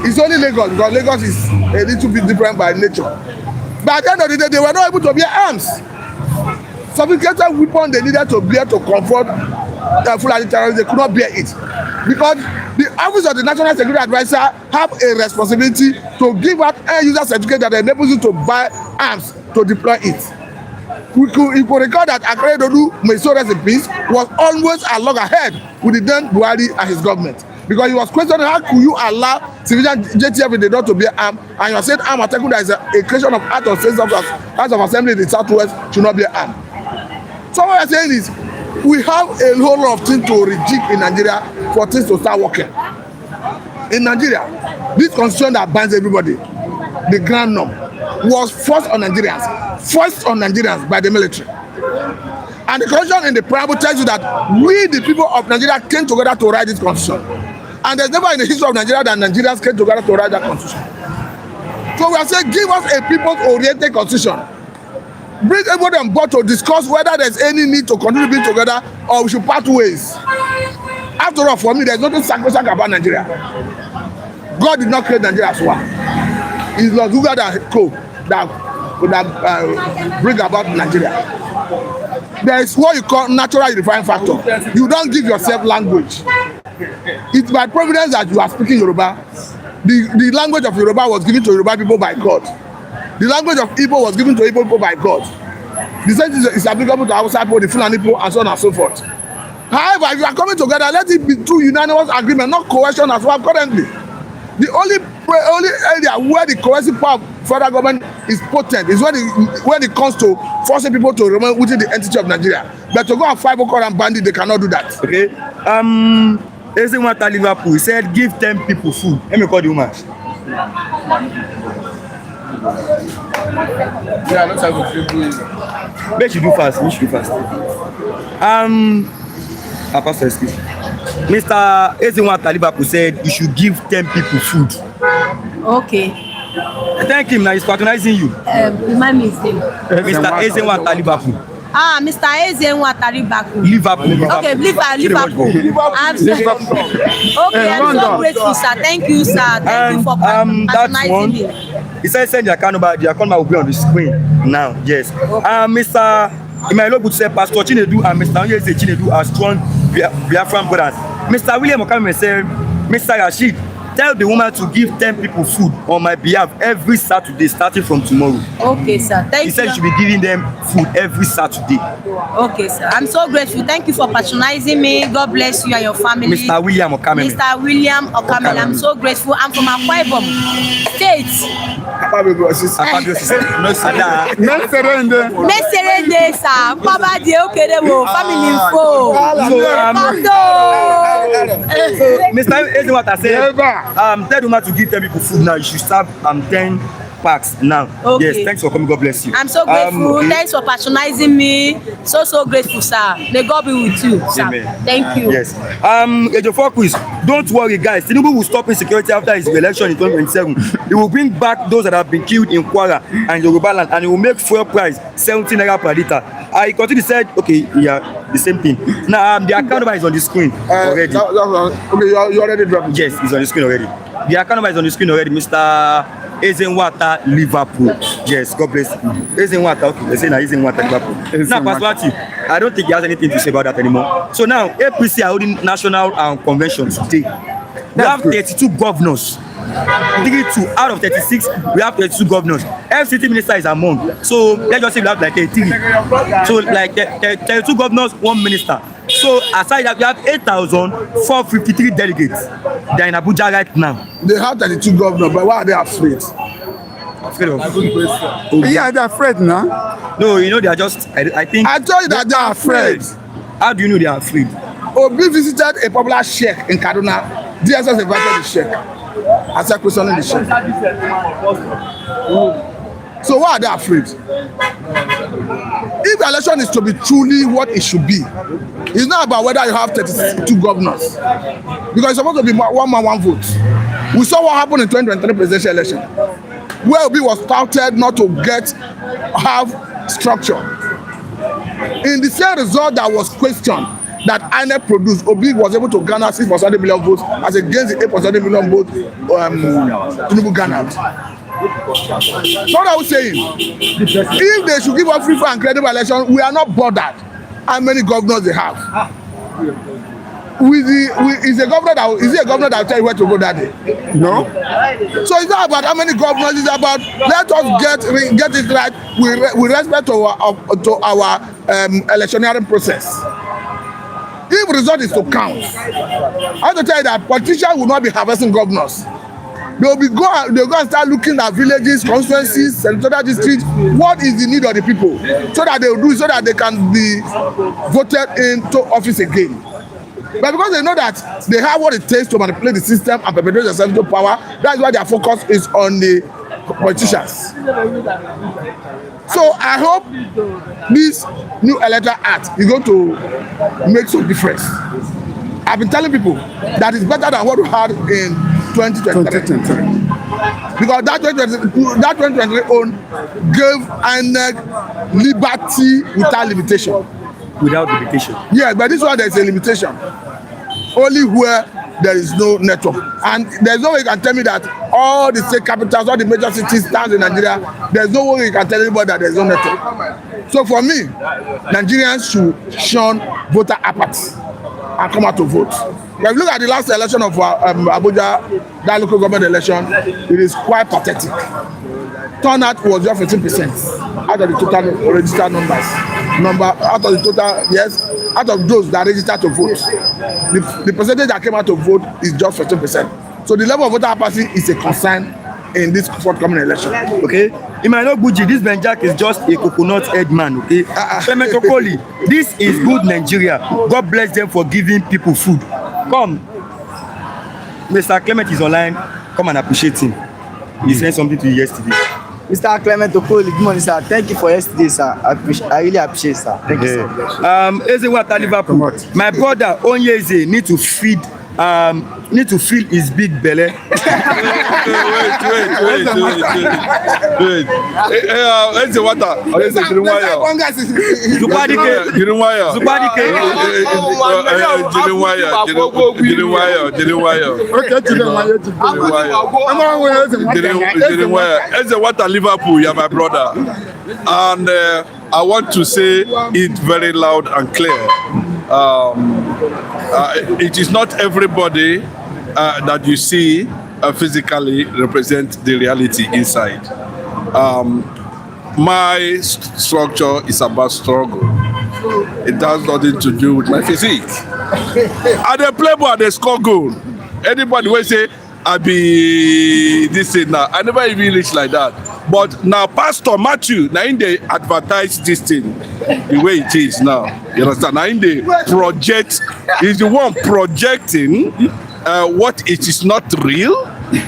It's only Lagos, because Lagos is a little bit different by nature. But at the end of the day, they were not able to bear arms. Sophisticated weapons they needed to bear to confront Fulani terrorists, they could not bear it. Because the office of the National Security Advisor have a responsibility to give out a user certificate that enables you to buy arms to deploy it. You could recall that Akere Dodu, may so rest in peace, was always a loggerhead with the then Buhari and his government. Because he was questioning how could you allow civilian JTF in the north to bear arms, and you are saying Amateku that is a creation of House of Assembly in the southwest should not bear arms. So what we are saying is, we have a whole lot of things to rejig in Nigeria for things to start working. In Nigeria, this constitution that binds everybody, the grand norm, was forced on Nigerians by the military. And the constitution in the preamble tells you that we, the people of Nigeria, came together to write this constitution. And there's never in the history of Nigeria that Nigerians came together to write that constitution. So we are saying, give us a people's-oriented constitution. Bring everybody on board to discuss whether there's any need to continue being together or we should part ways. After all, for me, there's nothing sacrosanct about Nigeria. God did not create Nigeria as one. It's Lord Google that bring about Nigeria. There is what you call natural unifying factor. You don't give yourself language. It's by providence that you are speaking Yoruba. The language of Yoruba was given to Yoruba people by God. The language of Igbo was given to Igbo people by God. The same is applicable to Hausa people, the Fulani people, and so on and so forth. However, if you are coming together, let it be through unanimous agreement, not coercion as well currently. The only area where the coercive power of federal government is potent is when it comes to forcing people to remain within the entity of Nigeria. But to go and fight Boko Haram bandit, they cannot do that. Okay. Ezenwata Liverpool, he said, give 10 people food. Let me call the woman. Yeah, let's have a few. Make you do fast. Pastor, excuse me. Mr. Ezenwata Liverpool said you should give 10 people food. Okay. Thank him. Now he's patronizing you. Remind me his name. Mr. Ezenwata Liverpool. Mr. Ezenwata Liverpool. Okay, Liverpool. Okay, I'm so grateful, sir. Thank you, sir. Thank you for patronizing me. He said send the account number. The account number will be on the screen now. Yes. Okay. Mr. Imailogu said Pastor Chinedu and Mr. Onyeze Chinedu are strong Biafran brothers. Mr. William Okame said, Mr. Rashid, tell the woman to give 10 people food on my behalf every Saturday starting from tomorrow. Okay, sir. Thank you. He said you should be giving them food every Saturday. Okay, sir. I'm so grateful. Thank you for patronizing me. God bless you and your family. Mr. William Okame. Mr. William Okame. I'm so grateful. I'm from Akwa Ibom State. Akpabio sister. Meserende, sir. Papa de Okedewo. Family info. So, Mr. Ezenwata said, tell the woman to give 10 people food now. You should serve 10 parks now. Okay. Yes, thanks for coming. God bless you. I'm so grateful. Okay. Thanks for patronizing me. So grateful, sir. May God be with you, sir. Amen. Thank you. Yes. Ejiofor quiz. Don't worry, guys. Tinubu will stop insecurity after his election in 2027. He will bring back those that have been killed in Kwara and Yoruba land, and he will make fuel price 17 naira per litre. I continue said, okay, yeah, the same thing. Now, the account number is on the screen already. Okay, you already dropped it. Yes, it's on the screen already. The account number is on the screen already, Mr. Ezenwata Liverpool. Yes, God bless you. Ezenwata, okay, they say now Ezenwata Liverpool. Now, Pastor Ati, I don't think he has anything to say about that anymore. So now, APC are holding national conventions today. We have 32 governors. 32 out of 36, we have 32 governors. FCT minister is among. So let's just say we have like 33. So like 32 governors, 1 minister. So aside that, we have 8,453 delegates. They are in Abuja right now. They have 32 governors, but why are they afraid? Afraid of? Yeah, they're afraid now. No, you know they are just. I think. I told you that they are afraid. How do you know they are afraid? Obi visited a popular sheikh in Kaduna. DSS invited the sheikh. I said questioning the sheikh. So why are they afraid? If the election is to be truly what it should be, it's not about whether you have 32 governors, because it's supposed to be one man, one vote. We saw what happened in 2023 presidential election, where Obi was touted not to have structure. In the same result that was questioned, that INEC produced, Obi was able to garner 6.7 million votes as against the 8.7 million votes Tinubu garnered. So what I was saying, if they should give us free, fair and credible election, we are not bothered how many governors they have. Is it a governor that will tell you where to go that day? No. So it's not about how many governors, it's about let us get it right with respect to our electioneering process. If result is to count, I have to tell you that politicians will not be harvesting governors. They'll go and start looking at villages, constituencies, senatorial districts. What is the need of the people, so that they will do it, so that they can be voted into office again. But because they know that they have what it takes to manipulate the system and perpetuate themselves to power, that's why their focus is on the politicians. So I hope this new electoral act is going to make some difference. I've been telling people that it's better than what we had in 2023. Because that 2023 own gave INEC liberty without limitation. Without limitation. Yeah, but this one there's a limitation. Only where there is no network. And there's no way you can tell me that all the state capitals, all the major cities, towns in Nigeria, there's no way you can tell anybody that there's no network. So for me, Nigerians should shun voter apathy and come out to vote. But if you look at the last election of Abuja, that local government election, it is quite pathetic. Turnout was just 15% out of the total registered numbers. Out of the total, yes, out of those that registered to vote, the percentage that came out to vote is just 15%. So the level of voter apathy is a concern in this forthcoming election. Okay, Imano Buji, this Benjak is just a coconut head man. Okay, Femetokoli, this is good Nigeria. God bless them for giving people food. Come, Mr. Clement is online. Come and appreciate him. He sent something to you yesterday. Mr. Clement Okoli, good morning, sir. Thank you for yesterday, sir. I really appreciate, sir. Thank you, sir. Ezenwata Liverpool. My brother Onyeze need to feel his big belly. Wait. Ezenwata. Ezenwata Liverpool, you're my brother. And I want to say it very loud and clear. It is not everybody that you see physically represent the reality inside. My structure is about struggle. It has nothing to do with my physique. I dey play ball, I dey score goal. Anybody will say I be this thing now. I never even reach like that. But now Pastor Matthew, now in they advertise this thing the way it is now. You understand? Now in they project, is the one projecting what it is not real.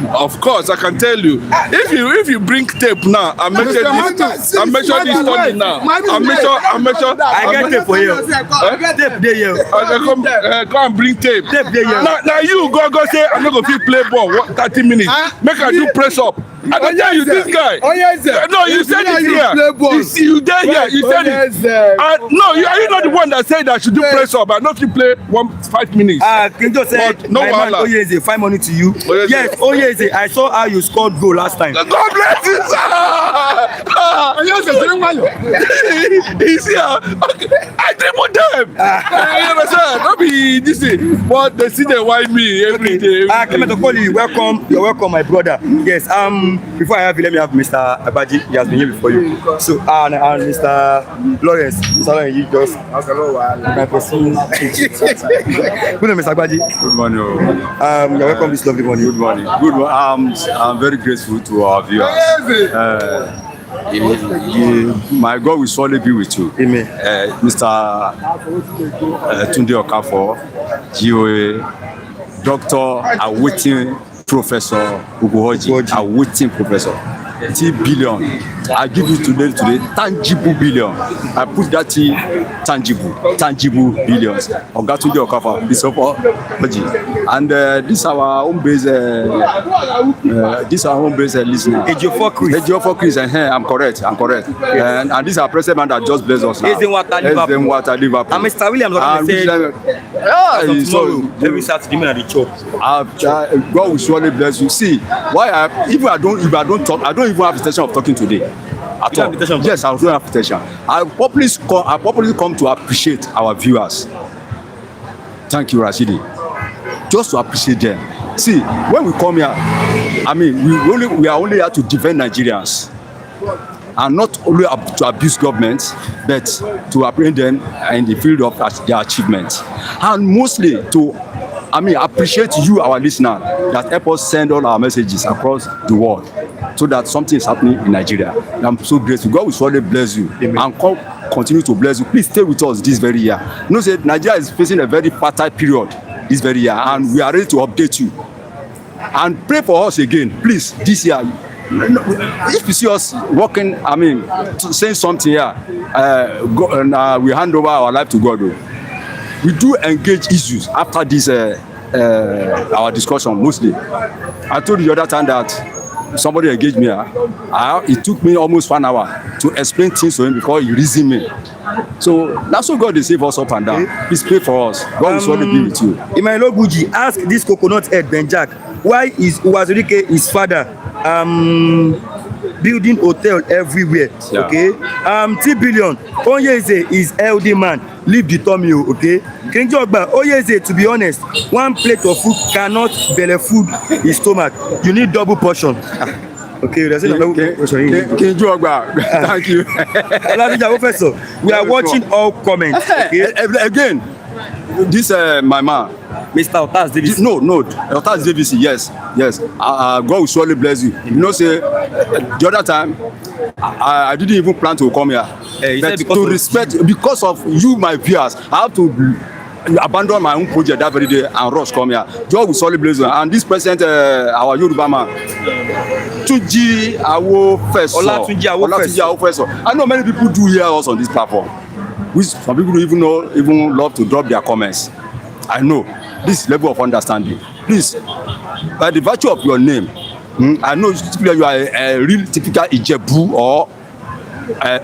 Of course, I can tell you. If you bring tape now, I measure this study now. I measure. I get tape for you. Tape there, yeah. Come and bring tape. Tape there, yeah. Now you go say I'm not gonna play ball. What 30 minutes? Make I do press up. I can tell you this guy. Oh yes, sir. No, you said it here. You there here. You said it. No, are you not the one that said that I should do press up? I not you play 5 minutes. Can you just say no my man Oyeze, 5 money to you? Yes, Oyeze, I saw how you scored goal last time. God bless you, sir. He's here. I dribble them. You understand? Not be this thing, but they see they wipe me every day. Kemetokoli, welcome. You're welcome, my brother. Yes. Before I have you, let me have Mr. Abaji. He has been here before you. So, and Mr. Lawrence. Mr. Lawrence, you just. My person. Good morning, Mr. Abaji. Good morning. You're welcome this lovely morning. Good morning. Good morning. I'm very grateful to our viewers. My God will surely be with you. Amen. Mr. Tunde Okafor, GOA, Doctor, awaiting Professor Ugohoji, awaiting Professor. T billion. I give you today tangible billion. I put that T tangible billions. Ogatunde Okafor, Bishop Oji. And this our home base. This our home base listener. Ejiofor Chris. I'm correct. And this is our president that just blessed us now. Liverpool. Liverpool. And Mr. Williams said, every Saturday at the church. God will surely bless you. See, if I don't talk, I don't even have intention of talking today. At all. Yes, I don't have intention. I probably come to appreciate our viewers. Thank you, Rashidi. Just to appreciate them. See, when we come here, I mean, we are only here to defend Nigerians, and not only to abuse government, but to apprehend them in the field of their achievements, and mostly to appreciate you, our listener, that help us send all our messages across the world, so that something is happening in Nigeria. I'm so grateful. God will surely bless you. Amen. And continue to bless you. Please stay with us this very year. You know, say Nigeria is facing a very fertile period this very year, and we are ready to update you. And pray for us again, please, this year. If you see us working, saying something here, we hand over our life to God. We do engage issues after this our discussion mostly. I told you the other time that somebody engaged me. It took me almost 1 hour to explain things to him because he reasoned me. So that's what God will save us up and down. Please pray for us. God will surely be with you. Imelo Guji, ask this coconut head Benjak, why is Uwazurike his father building hotel everywhere? Yeah. Okay. T billion. Oyeze is healthy man. Leave the tummy, okay? King Jogba, Oyeze, to be honest, one plate of food cannot belly food his stomach. You need double portion. Okay, that's double portion. King Jogba, thank you. Professor, we are watching all comments. Okay? Again, this my man. Mr. Otas Davis. No, Otas Davis, yes. God will surely bless you. You know, say, the other time, I didn't even plan to come here. But to respect, because of you, my peers, I have to abandon my own project that very day and rush come here. God will surely bless you. And this president, our Yoruba man, Tunji Awofeso. I know many people do hear us on this platform. Which some people don't even love to drop their comments. I know this level of understanding. Please, by the virtue of your name, I know you are a real typical Ijebu or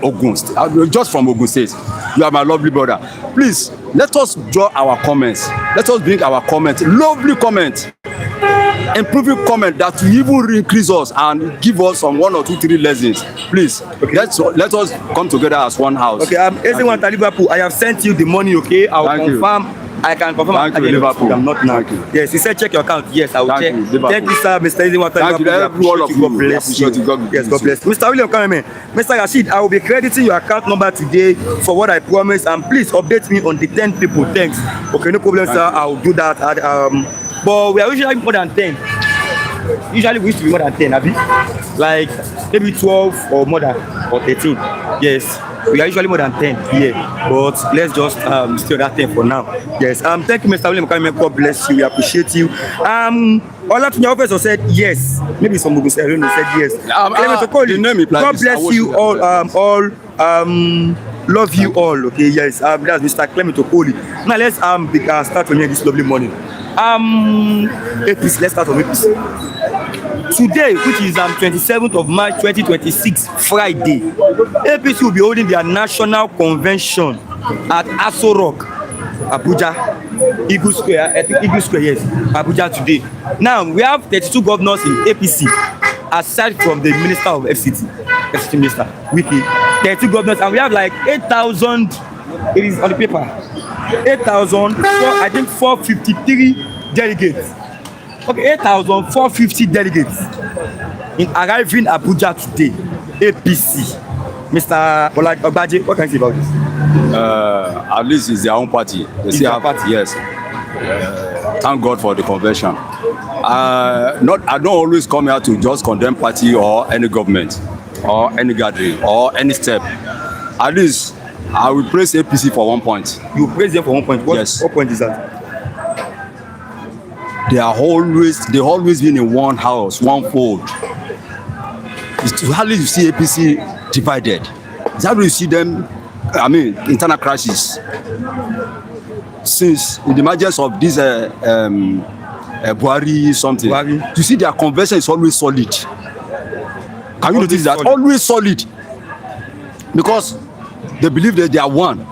Ogun State, just from Ogun State. You are my lovely brother. Please, let us draw our comments. Let us bring our comments, lovely comments, improving comment that will even increase us and give us some 1 or 2, 3 lessons. Please, okay. Let us come together as one house. Okay, everyone at Liverpool, I have sent you the money. Okay, I will confirm. I can confirm. Thank you, Liverpool. I'm not now. Yes, he said check your account. Yes, I will check. Thank you, sir. Mr. Easy Water. Thank you, all of you. God bless you. Yes, God bless. Mr. William Kameme, Mr. Rashid, I will be crediting your account number today for what I promised, and please update me on the 10 people. Thanks. Okay, no problem, sir. I will do that. But we are usually more than 10. Usually we used to be more than 10, Abi. Like maybe 12 or more than or 13. Yes. We are usually more than 10 here, but let's just stay on that 10 for now. Yes. Thank you, Mr. William Kamime. God bless you. We appreciate you. Olatunji also said yes. Maybe some people said yes. God bless you all. Love you all. Okay, yes. That's Mr. Clement Okoli. Now let's start from here this lovely morning. APC, let's start from APC. Today, which is 27th of March 2026, Friday, APC will be holding their national convention at Aso Rock, Abuja, Eagle Square, yes, Abuja today. Now, we have 32 governors in APC, aside from the Minister of FCT Minister, Wiki, 32 governors, and we have like 8,000, it is on the paper, 8,000, I think 453 delegates. Okay, 8,450 delegates in arriving Abuja today, APC. Mr. Bola Ahmed, what can you say about this? At least it's their own party. It's their party. Yes. Thank God for the convention. I don't always come here to just condemn party or any government or any gathering or any step. At least I will praise APC for one point. You praise them for one point? Yes. What point is that? They always been in one house, one fold. It's hardly you see APC divided. It's hardly you see them, internal crisis. Since in the emergence of this Buhari something, you see their convention is always solid. Can you notice that? Always solid. Because they believe that they are one.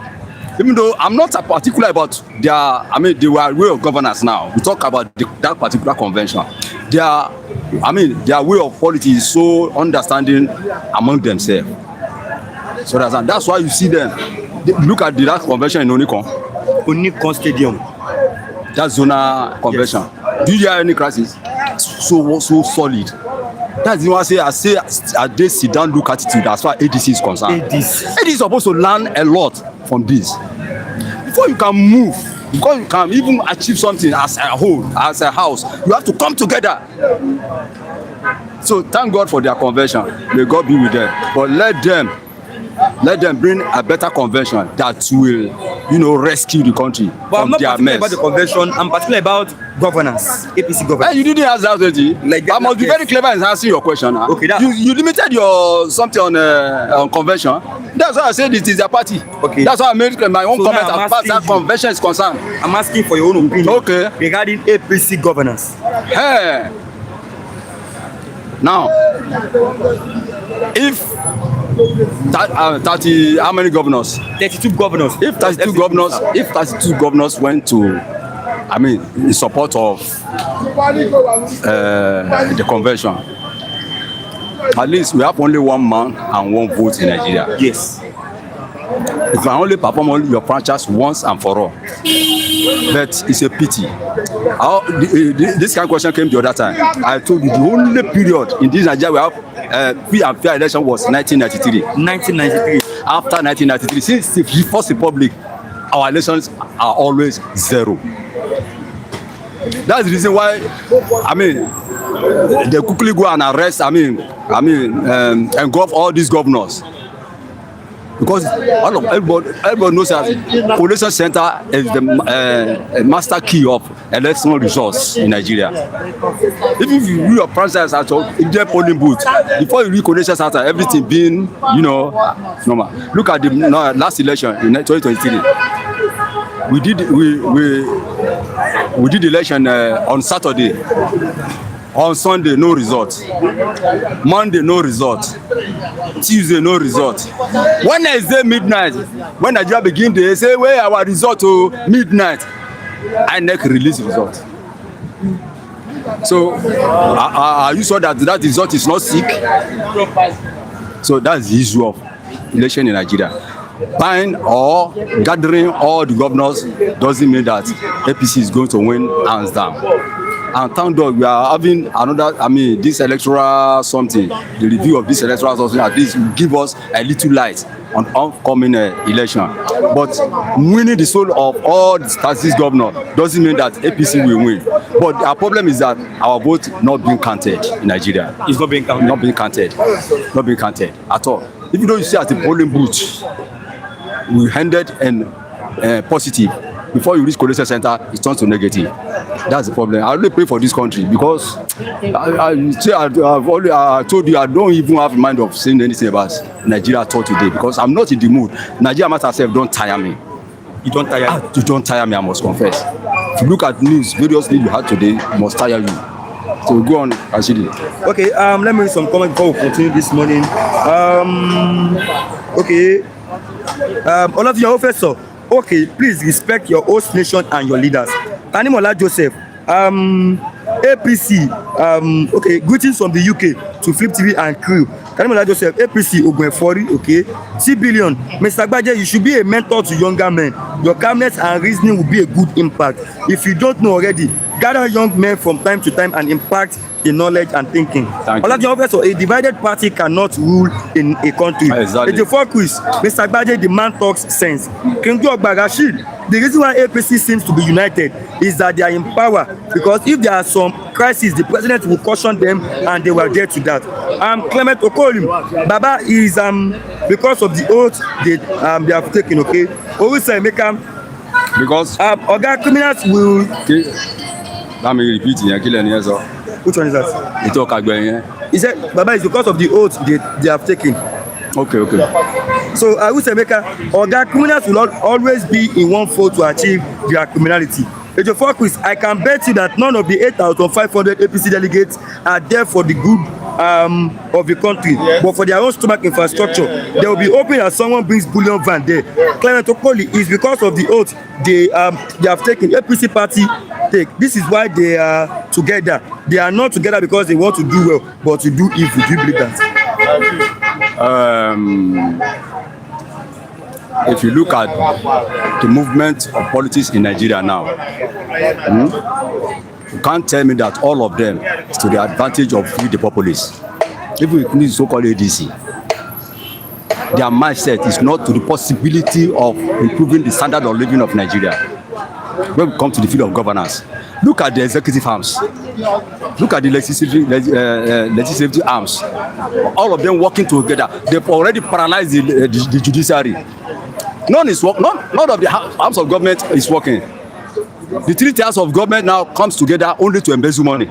Even though I'm not particular about their way of governance now. We talk about that particular convention. Their way of polity is so understanding among themselves. So that's why you see them. Look at the last convention in Onikon Stadium. That zonal convention. Yes. Do you hear any crisis? So solid. That's why I say they sit down, look attitude as far as ADC is concerned. ADC is supposed to learn a lot from this. Before you can move, before you can even achieve something as a whole, as a house, you have to come together. So thank God for their convention. May God be with them. But let them bring a better convention that will, rescue the country from their mess. About the convention, I'm particular about governance, APC governance. Hey, you didn't answer that, like I must be very clever in answering your question. Huh? Okay, you limited your something on convention. That's why I said it is a party. Okay. That's why I made my own comment as far as that convention is concerned. I'm asking for your own opinion. Okay. Regarding APC governance. Hey. Now, if 30, how many governors? 32 governors. If 32 governors went to, in support of the convention, at least we have only one man and one vote in Nigeria. Yes. You can only perform all your franchise once and for all. But it's a pity. This kind of question came the other time. I told you the only period in this Nigeria we have free and fair election was 1993. 1993. After 1993, since the First Republic, our elections are always zero. That's the reason why, they quickly go and arrest, engulf all these governors. Because everybody knows that collation center is the master key of electoral results in Nigeria. If you read your franchise at all, in their polling booth, before you read collation center, everything being, normal. Look at the last election in 2023. We did election on Saturday. On Sunday, no result. Monday, no result. Tuesday, no result. Wednesday, midnight. When Nigeria begin, they say, where our result to midnight. INEC release result. So, are you sure that result is not sick? So that's the issue of election in Nigeria. Buying or gathering all the governors doesn't mean that APC is going to win hands down. And thank God we are having another, this electoral something, the review of this electoral something at least will give us a little light on upcoming election. But winning the soul of all the status governors doesn't mean that APC will win. But our problem is that our vote not being counted in Nigeria. It's not being counted. Not being counted at all. If you don't see at the polling booth, we handed in positive. Before you reach collation center, it turns to negative. That's the problem. I only pray for this country because I told you I don't even have mind of saying anything about Nigeria at all today because I'm not in the mood. Nigeria matter herself don't tire me. You don't tire me? You don't tire me, I must confess. If you look at news, various news you had today, it must tire you. So go on, Ashidi. Okay, let me read some comments before we continue this morning. Okay. All of your officers, okay, please respect your host nation and your leaders. Animola Joseph, APC, okay, greetings from the UK to Flip TV and crew. Animola Joseph, APC, Ogunefori, okay. C Billion, Mr. Agbaje, you should be a mentor to younger men. Your calmness and reasoning will be a good impact. If you don't know already, gather young men from time to time and impact the knowledge and thinking. All of your officers, a divided party cannot rule in a country. Exactly. 84 quiz, Mr. Agbaje, the man talks sense. King Ogba Rashid, the reason why APC seems to be united is that they are in power, because if there are some crises, the president will caution them and they will get to that. Clement Okolim, Baba is because of the oath they have taken, okay. Always say make because Oga criminals will. Let me repeat it. Which one is that? He said Baba is because of the oath they have taken. Okay. So I would say Oga criminals will always be in one fold to achieve their criminality. Ejiofor quiz, I can bet you that none of the 8,500 APC delegates are there for the good of the country, but for their own stomach infrastructure. They will be open as someone brings bullion van there. Clement Okoli is because of the oath they have taken. APC party take. This is why they are together. They are not together because they want to do well, but to do evil. Do you believe that? If you look at the movement of politics in Nigeria now, you can't tell me that all of them is to the advantage of the populace. Even if it is so-called ADC, their mindset is not to the possibility of improving the standard of living of Nigeria. When we come to the field of governance, look at the executive arms, look at the legislative arms, all of them working together. They've already paralyzed the judiciary. None of the arms of government is working. The three tiers of government now comes together only to embezzle money.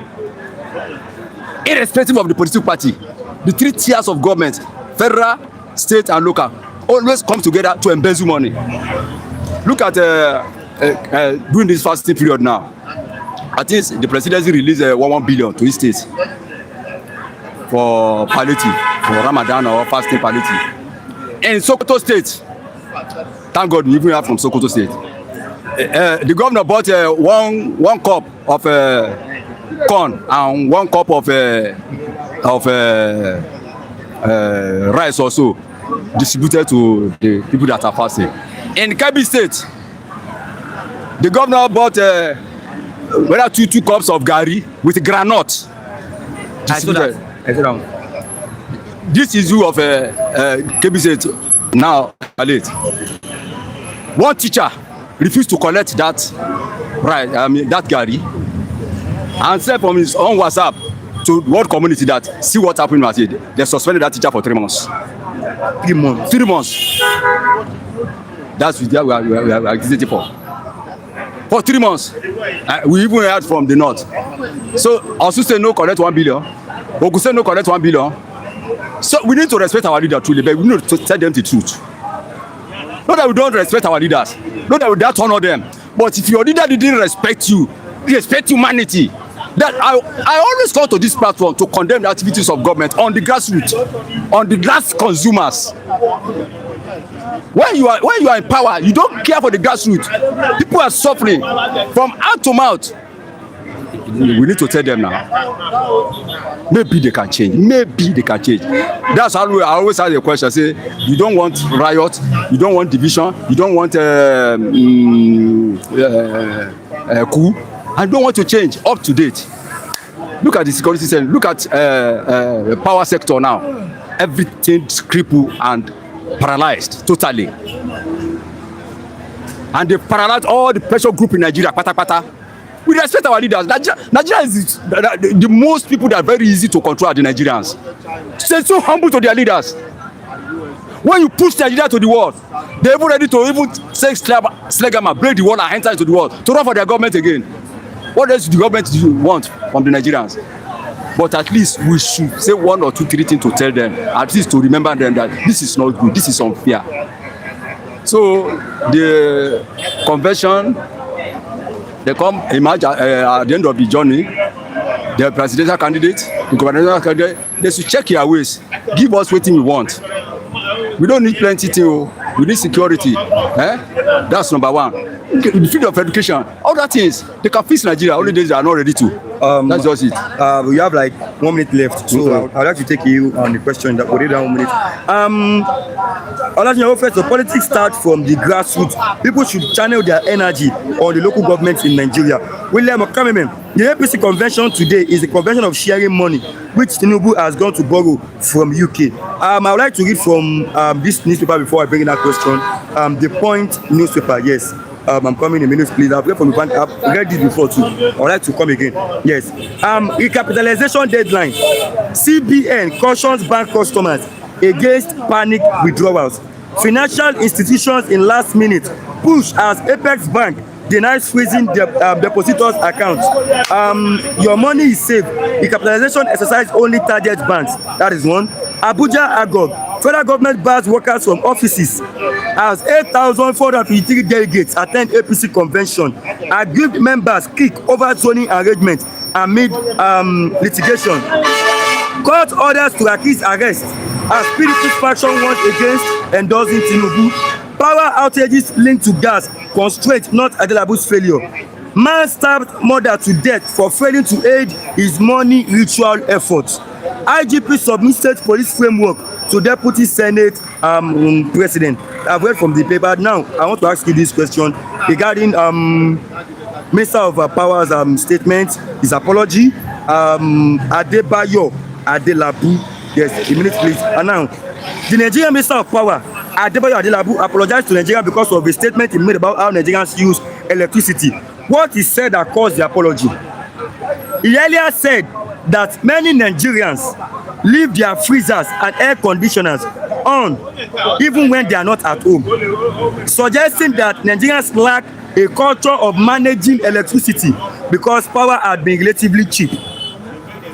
Irrespective of the political party, the three tiers of government, federal, state, and local, always come together to embezzle money. Look at during this fasting period now, I think the presidency released 1 billion to each state for palliative, for Ramadan or fasting palliative. In Sokoto State, thank God we even have from Sokoto State. The governor bought one cup of corn and 1 cup of rice also distributed to the people that are fasting. In Kebbi State, the governor bought two cups of garri with groundnut. This issue of Kebbi State now late. One teacher refused to collect that that garri and said from his own WhatsApp to the world community that see what happened last year. They suspended that teacher for 3 months. 3 months. 3 months. That's what we are agitating for. For 3 months. We even heard from the north. So Osun say no collect 1 billion. Ogun say no collect 1 billion. So we need to respect our leader truly, but we need to tell them the truth. Not that we don't respect our leaders, not that we don't honor them, but if your leader didn't respect you, respect humanity. That I always come to this platform to condemn the activities of government on the grassroots, on the grass consumers. When you are in power, you don't care for the grassroots. People are suffering from hand to mouth. We need to tell them now. Maybe they can change. That's how I always ask the question. Say you don't want riot, you don't want division, you don't want coup, and don't want to change. Up to date. Look at the security system. Look at the power sector now. Everything crippled and paralyzed totally. And they paralyzed all the pressure group in Nigeria. Pata. We respect our leaders. Nigeria is the most people that are very easy to control are the Nigerians. They're so humble to their leaders. When you push Nigeria to the wall, they're even ready to even say Slegama, break the wall and enter into the wall to run for their government again. What else do the government want from the Nigerians? But at least we should say 1 or 2, 3 things to tell them, at least to remember them that this is not good, this is unfair. So the convention, they come emerge at the end of the journey, the presidential candidate, the gubernatorial candidate, they should check their ways, give us what we want. We don't need plenty things, we need security. That's number one. The field of education, all that things, they can fix Nigeria, only they are not ready to. That's just it. We have like 1 minute left, so I'd like to take you on the question that we did 1 minute. First, the politics start from the grassroots. People should channel their energy on the local governments in Nigeria. William Okamemen, the APC convention today is a convention of sharing money, which Tinubu has gone to borrow from UK. I would like to read from this newspaper before I bring in that question. The Point newspaper, yes. I'm coming in a minute, please. I've read from the bank. I've read this before too. I would like to come again. Yes. Recapitalization deadline. CBN cautions bank customers against panic withdrawals. Financial institutions in last minute push as Apex Bank denies freezing depositors' accounts. Your money is safe. Recapitalization exercise only targets banks. That is one. Abuja Agog. Federal government bars workers from offices as 8,453 delegates attend APC convention. Aggrieved members kick over zoning arrangement amid litigation. Court orders to accuse arrest as PDP faction once against endorsing Tinubu. Power outages linked to gas constraint not Adelabu's failure. Man stabbed mother to death for failing to aid his money ritual efforts. IGP submitted police framework to Deputy Senate President. I've read from the paper. Now, I want to ask you this question regarding Minister of Power's statement, his apology. Adebayo Adelabu, yes, a minute please. And now, the Nigerian Minister of Power, Adebayo Adelabu, apologized to Nigeria because of a statement he made about how Nigerians use electricity. What he said that caused the apology? He earlier said that many Nigerians leave their freezers and air conditioners on even when they are not at home, suggesting that Nigerians lack a culture of managing electricity because power had been relatively cheap.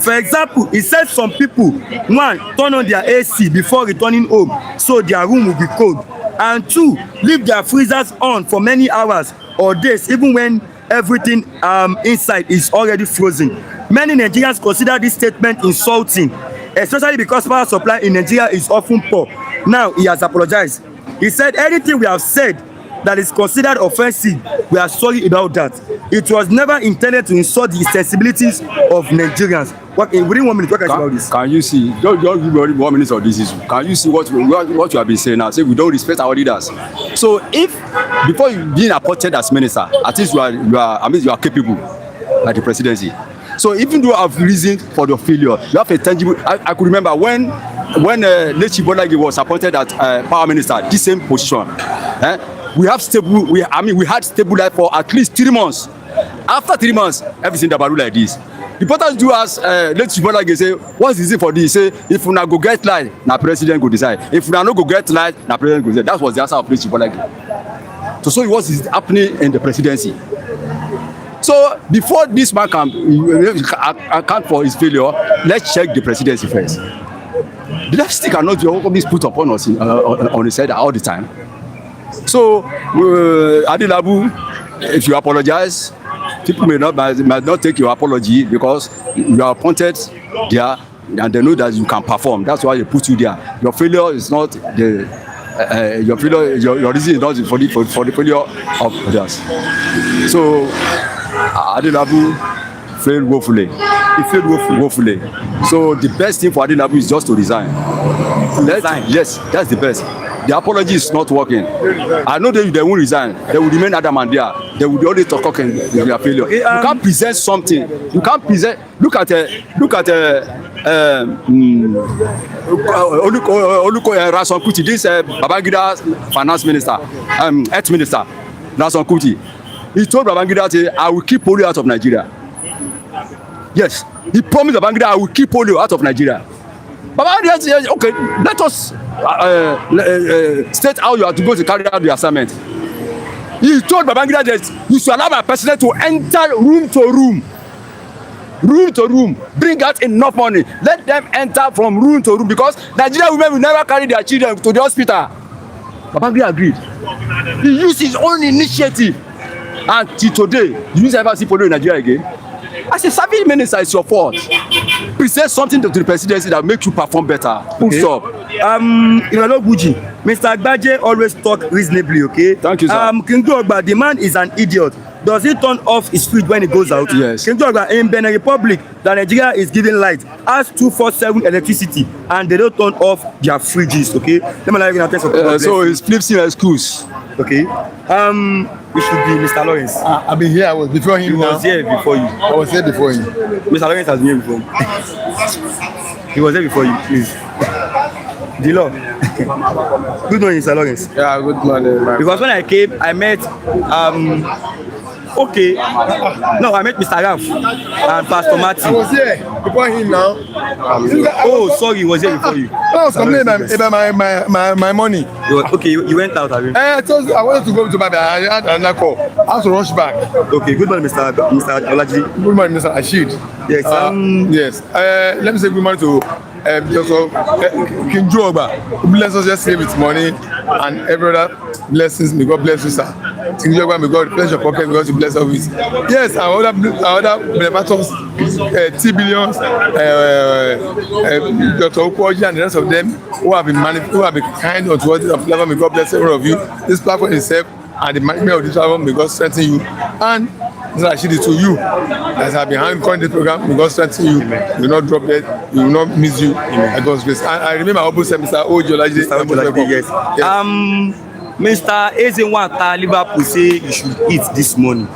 For example, he said some people, one, turn on their AC before returning home so their room will be cold, and two, leave their freezers on for many hours or days even when everything inside is already frozen. Many Nigerians consider this statement insulting, especially because power supply in Nigeria is often poor. Now he has apologized. He said anything we have said that is considered offensive, we are sorry about that. It was never intended to insult the sensibilities of Nigerians. Within 1 minute, what can you say about this? Can you see? Don't give me 1 minute of this issue. Can you see what you have been saying now? Say we don't respect our leaders. So if before you being appointed as minister, at least you are capable, like the presidency. So even though you have reason for the failure, you have a tangible. I could remember when Litre Bola Ahmed was appointed as power minister, this same position. We had stable life for at least 3 months. After 3 months, everything dabaru like this. The reporters do ask Litre Bola Ahmed say, what's the reason for this? Say, if una go get light, na president go decide. If una no go get light, na president go decide. That was the answer of Litre Bola Ahmed. So what is happening in the presidency? So before this man can account for his failure, let's check the presidency first. The left cannot be put upon us on his head all the time. So Adelabu, if you apologize, people might not take your apology because you are appointed there and they know that you can perform. That's why they put you there. Your failure is not your reason is not for the failure of others. So Adelabu failed woefully. He failed woefully. So the best thing for Adelabu is just to resign. Yes, that's the best. The apology is not working. I know they won't resign. They will remain adamant there. They will only talk in their failure. You can't present something. You can't present. Look at Rason Kuti, this Babangida finance minister, health minister, Rason Kuti. He told Babangida, I will keep polio out of Nigeria. Yes, he promised Babangida, I will keep polio out of Nigeria. Babangida said, okay, let us state how you are supposed to carry out the assignment. He told Babangida that you should allow my president to enter room to room, bring out enough money, let them enter from room to room, because Nigerian women will never carry their children to the hospital. Babangida agreed. He used his own initiative, and till today you didn't ever see polio in Nigeria again. As a service minister, it's your fault. Present something to the presidency that makes you perform better. Full stop. Mr. Agbaje always talk reasonably, okay? Thank you, sir. King Ogba, the man is an idiot. Does he turn off his fridge when he goes out? Yes. King Ogba, in Benin Republic, that Nigeria is giving light, has 247 electricity, and they don't turn off their fridges, okay? Let me so it's flips in excuse. Okay. We should be Mr. Lawrence. I've been here. I was before him. He was here before you. I was here before him. Mr. Lawrence has been here before. He was here before you, please. The law. Good morning, Mr. Lawrence. Yeah, good morning, man. Because when I came, I met I met Mr. Ralph and Pastor Martin. I was here before him now. Oh, sorry, he was here before you. I was complaining about my money. You went out, have you? I wanted to go to Baba. I had another call. I had to rush back. Okay, good morning, Mr. Olaji. Good morning, Mr. Ashid. Yes. Yes. Let me say good morning to King Ogba, who bless us yesterday with money and every other blessings. May God bless you, sir. King Ogba, may God bless your pocket because you bless us with. Yes, our other benefactors, T billions, Dr. Okwoji and the rest of them who have been kind unto us of love. May God bless every one of you. This platform itself and the management of this platform, may God strengthen you. And Mr. Rashidi, to you as I have been handling this program, may God strengthen you. You will not drop dead. You will not miss you. By God's grace. And I remember I almost said Mr. Ojolaji. Yes. Mr. Ezenwata Liverpool say you should eat this morning.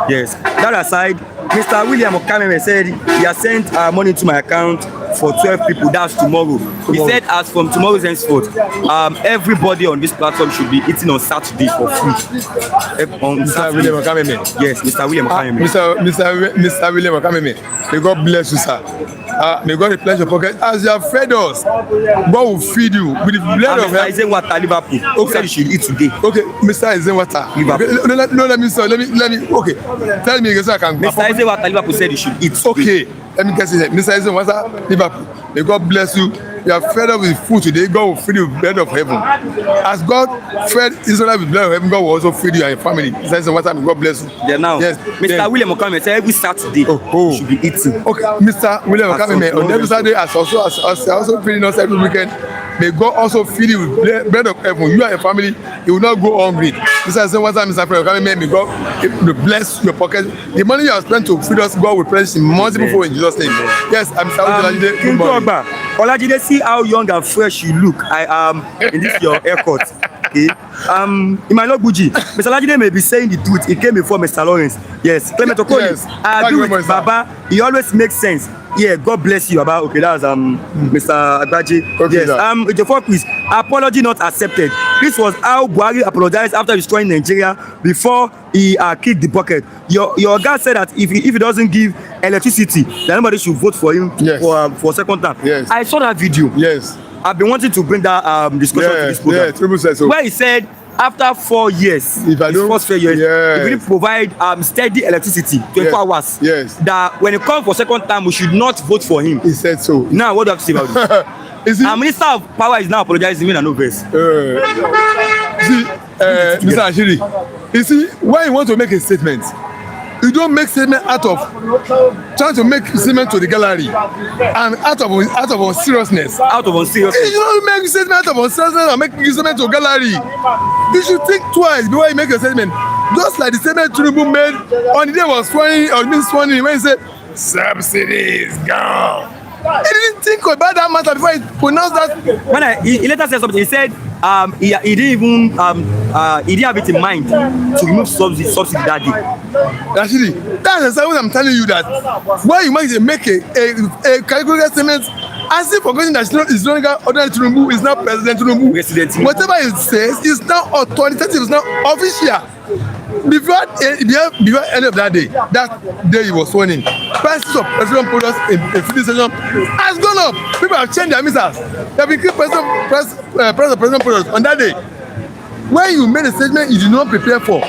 Yes. That aside, Mr. William Okameme said he has sent money to my account for 12 people. That's tomorrow. He said as from tomorrow's henceforth, everybody on this platform should be eating on Saturday for free. Mr. William Okameme. Yes, Mr. William Okameme. Mr. William Okameme. May God bless you, sir. May God replenish your pocket. As you have fed us, God will feed you with the blood of Mr. Ezenwata Liverpool. Okay, said you should eat today. Okay, Mr. Ezenwata. Liverpool. Okay, let me. Okay, tell me again so I can. Mr. Ezenwata Liverpool said you should eat today. Okay, let me guess it. Mr. Ezenwata Liverpool. May God bless you. You are fed up with food today. God will feed you with bread of heaven. As God fed Israel with bread of heaven, God will also feed you and your family. Mr. Ezenwata, may God bless you. Yeah, now, yes. Mr. William Okameme said every Saturday you should be eating. Okay, Mr. William Okameme, on every Saturday, as also feeding us every weekend. May God also feed you with bread of heaven. You and your family, you will not go hungry. Mr. Ezenwata, Mr. Okameme, may God bless your pocket. The money you have spent to feed us, God will bless in multiple folds in Jesus' name. Yes, I'm Mr. Olajide. Good morning. Olajide, see how young and fresh you look. I am in this your haircut. Okay. Emmanuel Buji, Mr. Olajide may be saying the truth. He came before Mr. Lawrence. Yes. Clement Okoli. Yes. I agree with Baba. He always makes sense. Yeah, God bless you, Baba. Okay, that's Mr. Agbaje. Okay, yes. The fourth quiz. Apology not accepted. This was how Buhari apologized after destroying Nigeria before he kicked the bucket. Your guy said that if he doesn't give electricity, then nobody should vote for him for second time. Yes. I saw that video. Yes. I've been wanting to bring that discussion to this program. Yeah, Tinubu said so. Where he said after 4 years, if I don't, first 4 years, if we didn't provide steady electricity 24 hours, that when it comes for second time, we should not vote for him. He said so. Now, what do I have to say about this? Our Minister of Power is now apologizing me and no verse. Mr. Ashiri, you see, why you want to make a statement? You don't make statement out of trying to make statement to the gallery and out of seriousness. Out of seriousness. You don't make statement out of seriousness and make statement to gallery. You should think twice before you make a statement. Just like the statement Tinubu made on the day was swearing or being sworn in when he said subsidy is gone. He didn't think about that matter before he pronounced that. When he later said something, he said he didn't have it in mind to remove subsidy that day. Actually, that's what I'm telling you, that why you might make a calculated statement as if forgetting that it's no longer ordinary Tinubu, it's now President Tinubu. Whatever he says is now authoritative, it's now official. before end of that day he was sworn in, prices of petroleum products in filling station has gone up. People have changed their meters. They have increased price of petroleum products on that day. When you made a statement you did not prepare for,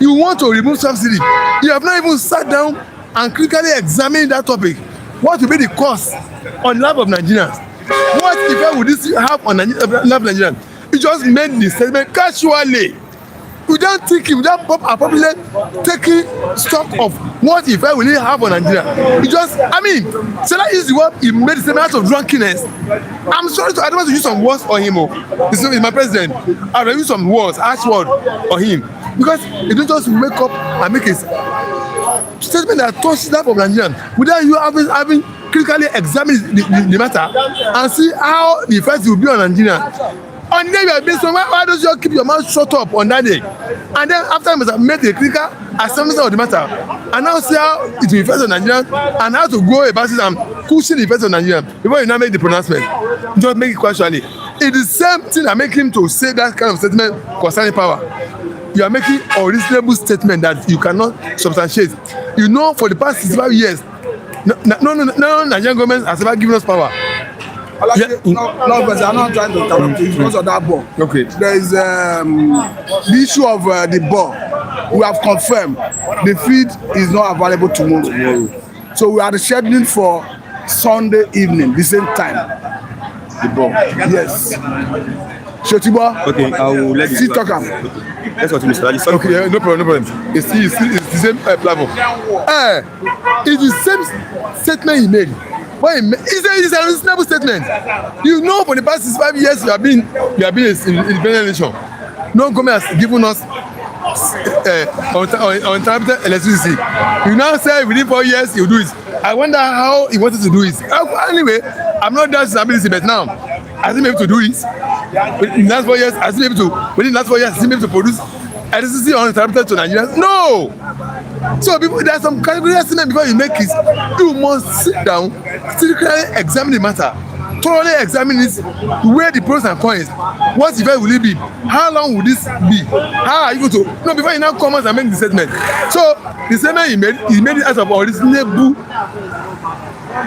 you want to remove subsidy, you have not even sat down and critically examined that topic. What will be the cost on life of Nigerians? What effect would this have on life of Nigerians? You just made the statement casually, without thinking, without appropriately taking stock of what effect will it have on Nigeria. You just, I mean, so that is the word he made the statement out of drunkenness. I'm sorry, I don't want to use some words on him. He's my president. I will use some words, harsh words on him, because he don't just wake up and make a statement that touches that of Nigerians without you having critically examined the matter and see how the effects will be on Nigeria. On the day you have been so why don't you keep your mouth shut up on that day, and then after you must have made a critical assessment of the matter and now see how it will affect on Nigerians and how to go about it and cushion the effects on Nigerians before you now make the pronouncement. Just make it casually. It is the same thing that make him to say that kind of statement concerning power. You are making a reasonable statement that you cannot substantiate. You know, for the past 65 years, no Nigerian government has ever given us power. No, but I'm not trying to interrupt you because of that ball. Okay. There is the issue of the ball. We have confirmed the feed is not available tomorrow. So we are scheduling for Sunday evening, the same time. The ball. Yes. Shotiba. Okay, I will let you talk. Let's go to Mr. Ali. Okay, no problem. It's the same platform. It's the same statement he made. It's a reasonable statement. You know, for the past 65 years you have been an independent nation. No government has given us uninterrupted electricity. You now say within 4 years you do it. I wonder how he wanted to do it. Anyway, I'm not doubting his ability, but now has he been able to do it? Within the last 4 years, has he been able to produce electricity uninterrupted to Nigerians? No. So there's some category estimate before you make it. You must sit down, critically examine the matter, thoroughly examine it, where the pros and cons, what effect will it be, how long will this be, how are you going to, no, before you now come out and make the statement. So the statement he made it out of unreasonable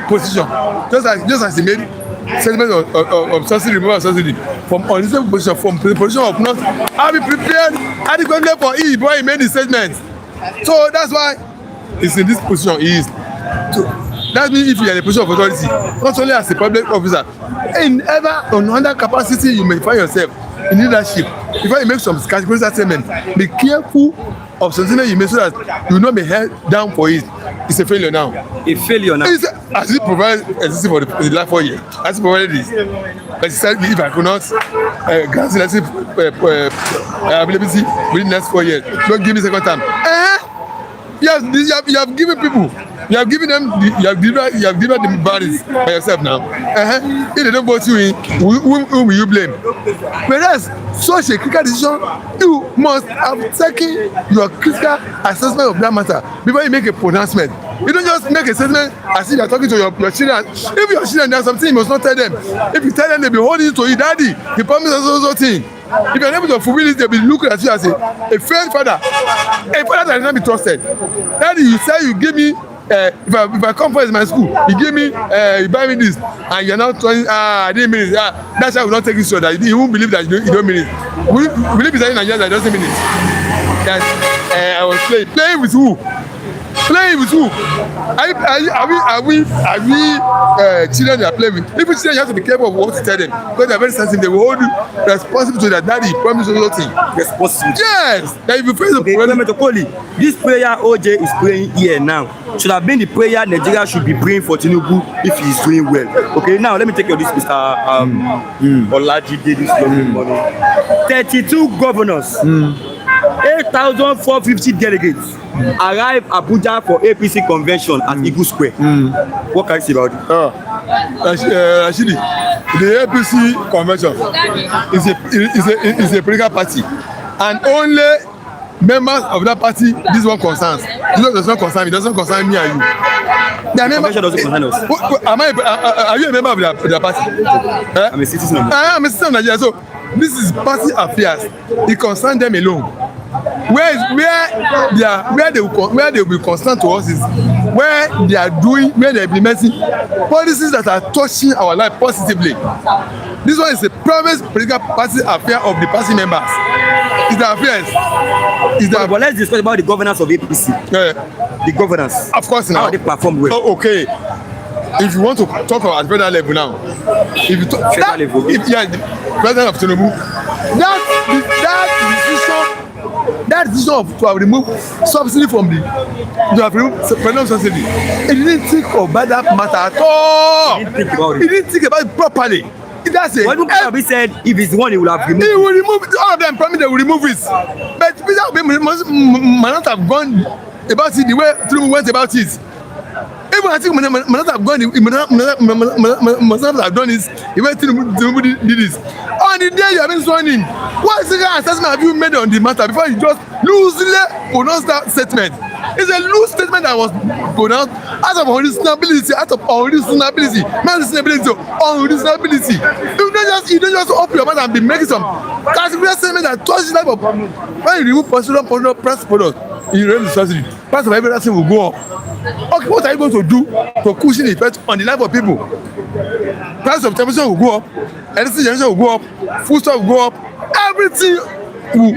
position, just as he made statement of subsidy, removal of subsidy from unreasonable position, from the position of not having prepared adequately for it before he made the statement. So that's why he's in this position he is. So that means if you are in a position of authority, not only as a public officer, in under capacity you may find yourself in leadership, before you make some categorical statement, be careful of something that you make so that you will not be held down for it. It's a failure now. A failure now. As it provides existing for the last 4 years, as it provided this, but he said if I could not grant availability within the next 4 years, don't give me second time. You have given people, you have given them the bodies by yourself now. If they don't vote you in, whom will you blame? Whereas such a critical decision, you must have taken your critical assessment of that matter before you make a pronouncement. You don't just make a statement as if you are talking to your children. If your children, there's something you must not tell them. If you tell them, they'll be holding you to you, daddy, you promised us also thing. If you're able to fulfill it, they'll be looking at you as a failed father. A father that cannot be trusted. Daddy, you say you give me, if I come first in my school, you give me, you buy me this, and you're not telling, I didn't mean it. That's why I will not take it so that you won't believe that you don't mean it. Will you be saying Nigerians that doesn't mean it? That I was playing with who? Playing with who? Are we children that are playing with? Even children, you have to be careful of what to tell them because they are very sensitive. They will hold you responsible to that daddy promise or something. Responsible. Yes. That if you face the problem. This prayer OJ is praying here now should have been the prayer Nigeria should be praying for Tinubu if he is doing well. Okay, now let me take your this, Mr. Olaji did this morning. 32 governors. 8,450 delegates arrive Abuja for APC convention at Eagle Square. What can you say about it? Rashidi, the APC convention is a political party, and only members of that party this one concerns. This one does not concern me. It doesn't concern me and you. The convention doesn't concern us. Are you a member of their party? I'm a citizen of Nigeria. I'm a citizen of Nigeria. So this is party affairs. It concerns them alone. where they will be constant to us is where they are implementing policies that are touching our life positively. This one is a private political party affair of the party members. It's the affairs. But let's discuss about the governance of APC. The governance. Of course, now. How they perform well. Oh, okay. If you want to talk about federal level now, if you talk federal level, the president of Tinubu, that decision of to have removed subsidy from the president subsidy, he didn't think about that matter at all. He didn't think about it properly. That's it. What Obi said, if it's the one he will have removed. He will remove it. All of them promise they will remove it. But Peter Obi must not have gone about it the way Tinubu went about it. Even I think must not have gone. Must not have done this the way Tinubu did this. On the day you have been sworn in, what second assessment have you made on the matter before you just loosely pronounce that statement? It's a loose statement that was pronounced out of unreasonability, unreasonability. You don't just open your mouth and be making some category statement that touches the life of when you remove personal press product, you remove the subsidy. Price of everything will go up. Okay, what are you going to do to cushion the effect on the life of people? Price of temperature will go up, electricity generation will go up, food stuff will go up, everything will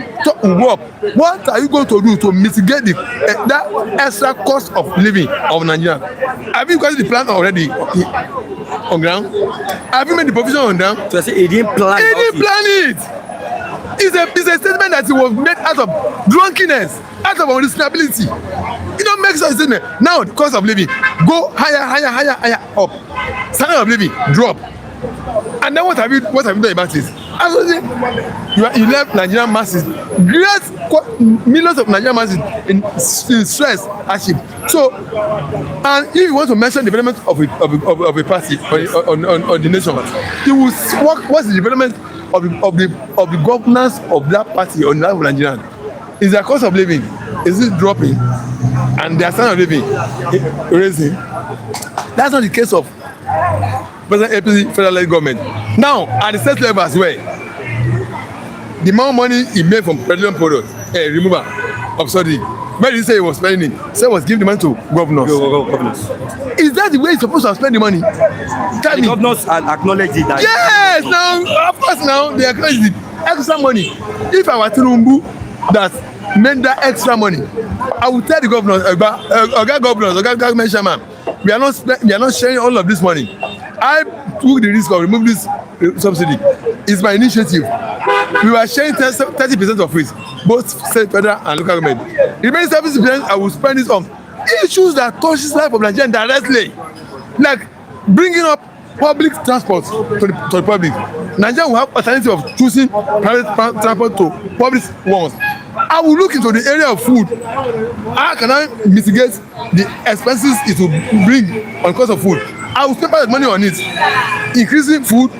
go up. What are you going to do to mitigate that extra cost of living of Nigeria? Have you got the plan already on ground? Have you made the provision on ground? So I say he didn't plan it. It's a statement that it was made out of drunkenness, out of unreasonability. You don't make such a statement. Now the cost of living go higher up. Standard of living drop. And then what have you done about this? Absolutely, you left Nigerian masses, millions of Nigerian masses in stress, hardship. So, and if you want to mention development of a party or the nation, you will work. What's the development of the governance of that party on the life of Nigerian? Is their cost of living, is it dropping, and their standard of living raising? That's not the case of present APC federal government. Now, at the state level as well, the more money he made from petroleum products, removal of subsidy, where did he say he was spending it? Say he was giving the money to governors. Is that the way he's supposed to spend the money? The governors acknowledge it. Yes, now, of course, now they acknowledge the extra money. If I were Tinubu that made that extra money, I would tell the governors, government chairman, we are not sharing all of this money. I took the risk of removing this subsidy. It's my initiative. We were sharing 30% of it, both state, federal, and local government. The remaining 70% I will spend it on issues that touches the life of Nigerians directly, like bringing up public transport to the public. Nigeria will have alternative of choosing private transport to public ones. I will look into the area of food. How can I mitigate the expenses it will bring on cost of food? I will spend part of money on it, increasing food,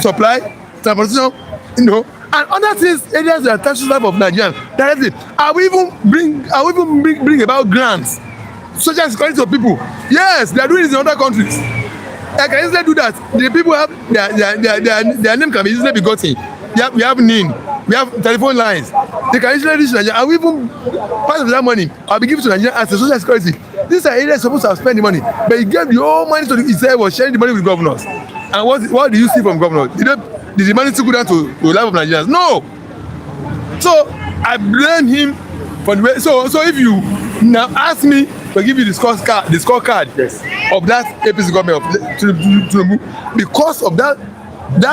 supply, transportation, and other things, areas that touch the life of Nigerians directly. I will even bring about grants, social security of people. Yes, they are doing it in other countries. I can easily do that. The people have their name can be easily be gotten. We have NIN, we have telephone lines. They can easily reach Nigeria. I will even part of that money I'll be giving to Nigeria as a social security. These are areas supposed to have spent the money, but he gave the whole money to he said was sharing the money with governors. And what do you see from governors? Did the money to go down to the life of Nigerians? No. So I blame him for the way. So if you now ask me to give you the scorecard of that APC government of Tinubu, because of that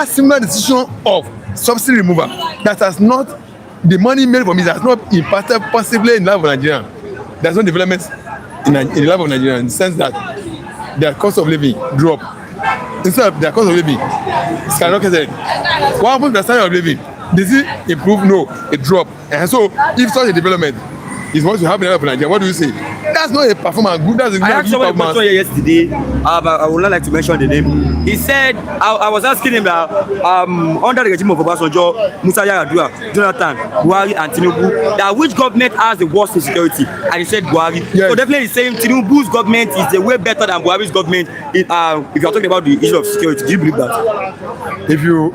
similar decision of subsidy removal, that has not the money made from it has not impacted possibly in the life of Nigeria. There's no development in the life of Nigeria in the sense that their cost of living drop. Instead of their cost of living skyrocketed. What happened to the standard of living? Does it improve? No, it dropped. And so if such a development is what you have in the life of Nigeria, what do you say? That's not a performance. Good. That's a good I asked someone a performance. question here yesterday, but I would not like to mention the name. He said, I was asking him that under the regime of Obasanjo, Musa Yar'Adua, Jonathan, Buhari, and Tinubu, that which government has the worst insecurity? And he said Buhari. Yes. So definitely he's saying Tinubu's government is way better than Buhari's government. If you are talking about the issue of security, do you believe that? If you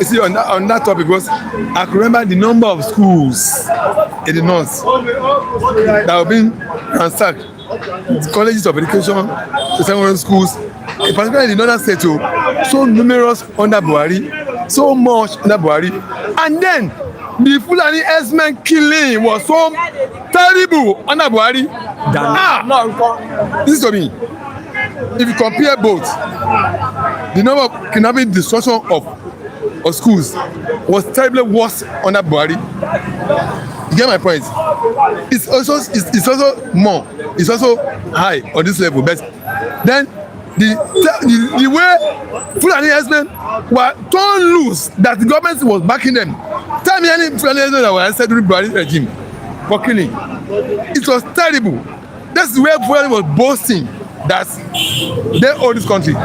see on that topic, because I can remember the number of schools in the north that have been ransacked, colleges of education, secondary schools, particularly in the northern state, so numerous under Buhari, so much under Buhari, and then the Fulani herdsmen killing was so terrible under Buhari. This is to me. If you compare both, the number of kidnapping, destruction of schools was terribly worse under Buhari. You get my point? It's also more. It's also high on this level. But then the way Fulani herdsmen were torn loose, that the government was backing them. Tell me any Fulani herdsmen that were arrested during Buhari's regime for killing. It was terrible. That's where Fulani was boasting that they own this country.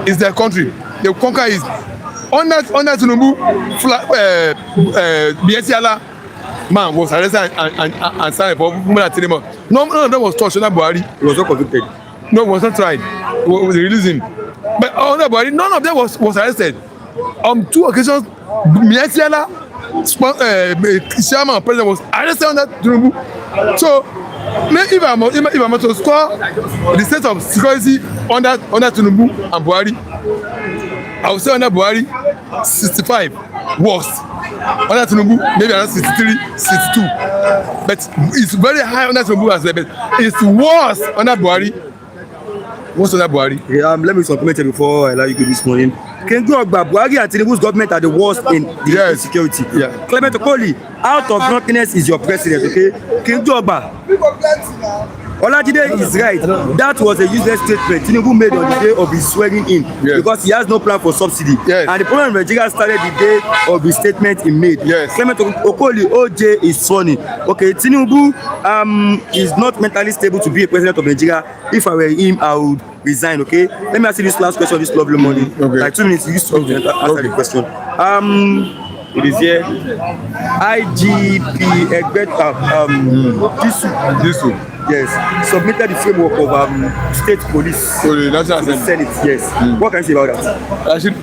It's their country. They conquer it. Under Tinubu, Biesiala man was arrested and signed for more than 3 months. None of them was touched under Buhari. He was not convicted. No, was not tried. Was released him. But under Buhari, none of them was arrested. On 2 occasions, Biesiala, chairman and president, was arrested under Tinubu. So, if I'm to score the state of security under Tinubu and Buhari, I would say under Buhari 65 worst, under Tinubu maybe around 63, 62, but it's very high under Tinubu as well, but it's worse under Buhari. What's under Buhari? Yeah, let me supplement it before I allow you to this morning. Buhari and Tinubu's government are the worst in the insecurity. Yeah. Clement Okoli, out of nothingness is your president, okay? King Ogba. Olajide is right. That was a useless statement Tinubu made on the day of his swearing in, because he has no plan for subsidy. Yes. And the problem in Nigeria started the day of the statement he made. Yes. Clement Okoli, OJ is funny. Okay, Tinubu is not mentally stable to be a president of Nigeria. If I were him, I would resign. Okay, let me ask you this last question this lovely morning. Okay. Like 2 minutes, you used to answer the question. It is here. IGP Egbeta Disu. Yes, submitted the framework of state police So the National to the Assembly. Senate. Yes. What can you say about that? Actually,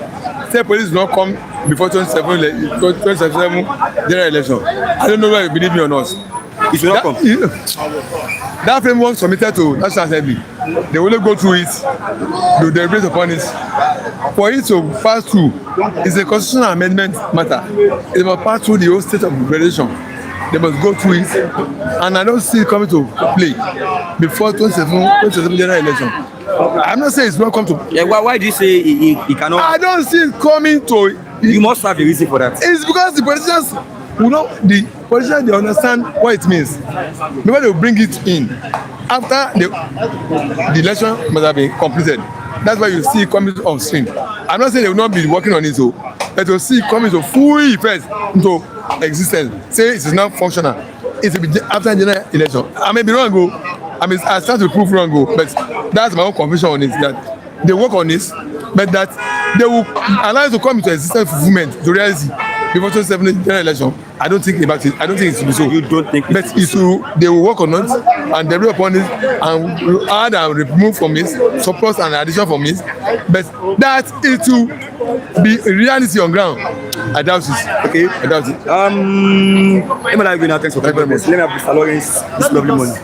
state police will not come before 2027 general election. I don't know whether you believe me or not. It will not come. That framework submitted to National Assembly, they will go through it, they will deliberate upon it. For it to pass through, it's a constitutional amendment matter. It must pass through the whole state of liberation. They must go through it, and I don't see it coming to play before 2027 general election. I'm not saying it's not come to. Yeah, why do you say he cannot? I don't see it coming to. You must have a reason for that. It's because the politicians will know, the politicians, they understand what it means. Maybe they will bring it in after the election must have been completed. That's why you see it coming on stream. I'm not saying they will not be working on it, so, but you'll see it coming to full effect into existence. Say it is not functional. It will be after general election. I may be wrong, I start to prove wrong, but that's my own conviction on it, that they work on this, but that they will allow it to come into existence fulfillment to reality before 2027 general election. I don't think about it. I don't think it will be so. You don't think? But it will, they will work on it and deliver upon it and will add and remove from it, surplus and addition from it. But that it will be reality on ground. I doubt it. Okay. I doubt it. Thanks for coming. Let me have Mr. Lawrence this lovely morning.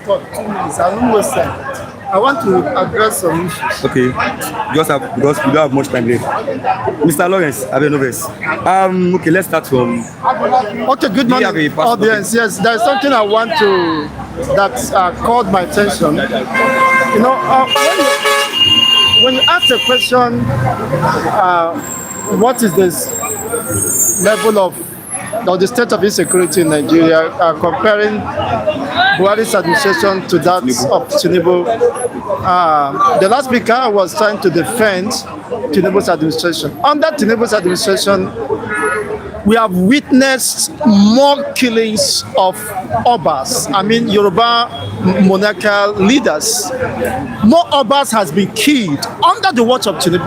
I want to address some issues. Okay, because we don't have much time left. Mr. Lawrence, I have no verse. Okay, let's start from. Okay, good morning, audience. Yes, there is something I want to that called my attention. You know, when you ask a question, what is this level of the state of insecurity in Nigeria, comparing Buhari's administration to that of Tinubu. The last speaker was trying to defend Tinubu's administration. Under Tinubu's administration, we have witnessed more killings of Obas, I mean Yoruba monarchical leaders. More Obas has been killed under the watch of Tinubu.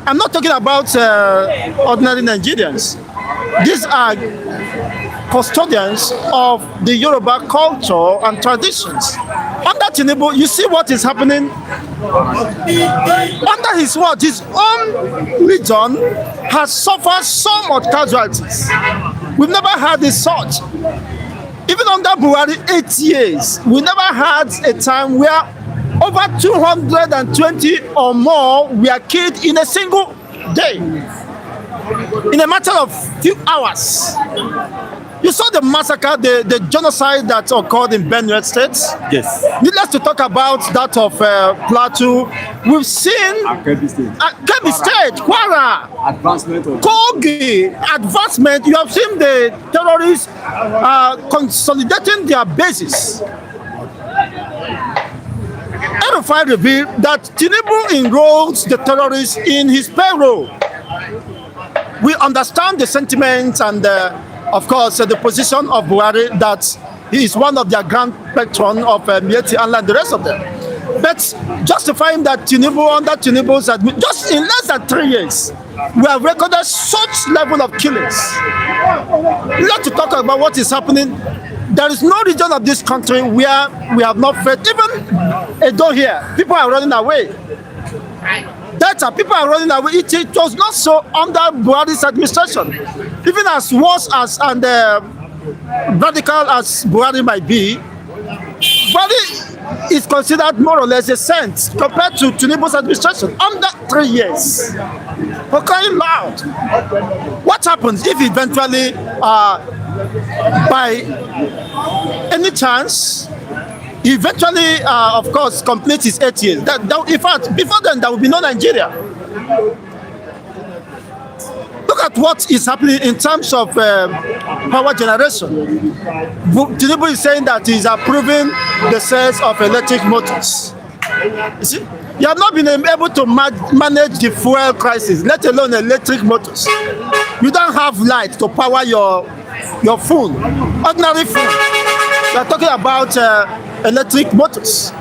I'm not talking about ordinary Nigerians. These are custodians of the Yoruba culture and traditions. Under Tinubu, you see what is happening. Under his watch, his own region has suffered so much casualties. We've never had this such. Even under Buhari, 8 years, we never had a time where over 220 or more were killed in a single day, in a matter of few hours. You saw the massacre, the genocide that occurred in Benue State. Yes. Needless to talk about that of Plateau. We've seen Kebbi State, Kwara, Kogi, advancement. You have seen the terrorists consolidating their bases. El-Rufai revealed that Tinubu enrolls the terrorists in his payroll. We understand the sentiments and of course, the position of Buhari that he is one of their grand patron of Mieti and the rest of them. But justifying that Tinubu, under Tinubu's just in less than 3 years, we have recorded such level of killings. Not to talk about what is happening. There is no region of this country where we have not felt, even Edo here, people are running away. Data, people are running away. It was not so under Buhari's administration. Even as worse as and radical as Buhari might be, Buhari is considered more or less a saint compared to Tinubu's administration under 3 years. For crying loud. What happens if eventually, by any chance, eventually, of course, completes his 8 years? In fact, before then, there will be no Nigeria. Look at what is happening in terms of power generation. Tinubu is saying that he's approving the sales of electric motors. You see, you have not been able to manage the fuel crisis, let alone electric motors. You don't have light to power your phone, ordinary phone. We are talking about electric motors.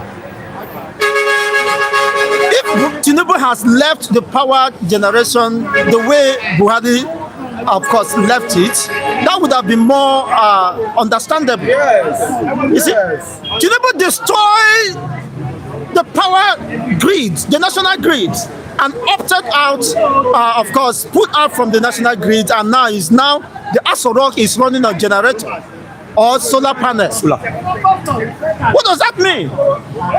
If Tinubu has left the power generation the way Buhari, of course, left it, that would have been more understandable. Yes. You see, Tinubu destroyed the power grid, the national grid, and opted out, of course, put out from the national grid, and now the Aso Rock is running on generator or solar panels. What does that mean?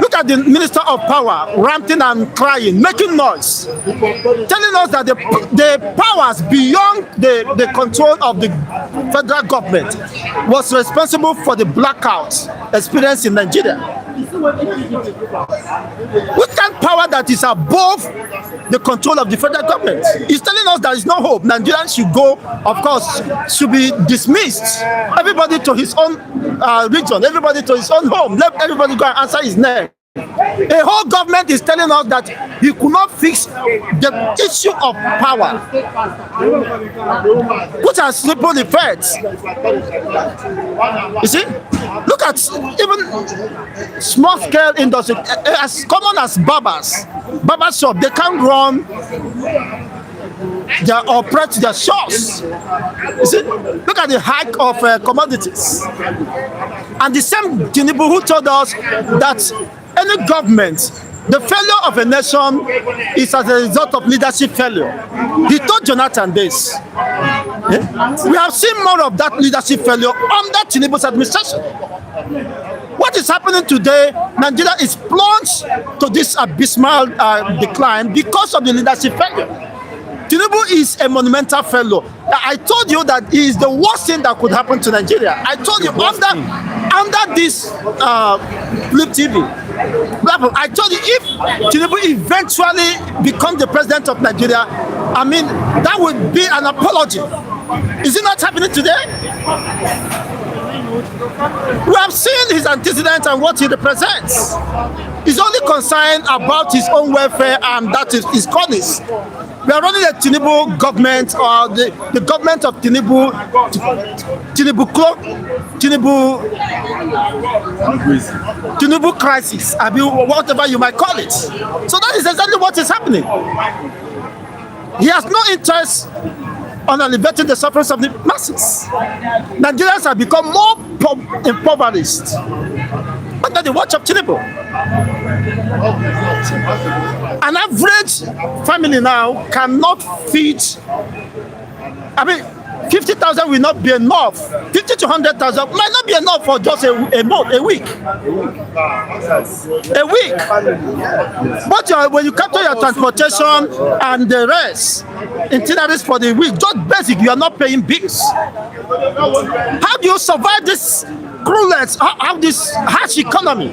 Look at the Minister of Power ranting and crying, making noise, telling us that the powers beyond the control of the federal government was responsible for the blackout experience in Nigeria. What kind of power that is above the control of the federal government? He's telling us there is no hope. Nigerians should go, of course, should be dismissed. Everybody to his own region, everybody to his own home. Let everybody go and answer his name. A whole government is telling us that he could not fix the issue of power, which has ripple effects. You see, look at even small-scale industry, as common as barber shop. They can't run they operate their shops. You see, look at the hike of commodities. And the same Tinubu who told us that any government, the failure of a nation is as a result of leadership failure. He told Jonathan this. We have seen more of that leadership failure under Tinubu's administration. What is happening today? Nigeria is plunged to this abysmal decline because of the leadership failure. Tinubu is a monumental failure. I told you that he is the worst thing that could happen to Nigeria. I told you under this Flip TV. I told you if Tinubu eventually becomes the president of Nigeria, I mean, that would be an apology. Is it not happening today? We have seen his antecedents and what he represents. He's only concerned about his own welfare, and that is his colleagues. We are running a Tinubu government, or the government of Tinubu crisis, I mean, whatever you might call it. So that is exactly what is happening. He has no interest on alleviating the sufferings of the masses. Nigerians have become more impoverished under the watch of Tinubu. An average family now cannot feed, 50,000 will not be enough. 50 to 100,000 might not be enough for just a week. A week. But when you capture your transportation and the rest, itineraries for the week, just basic, you are not paying bills. How do you survive this cruelness, how this harsh economy?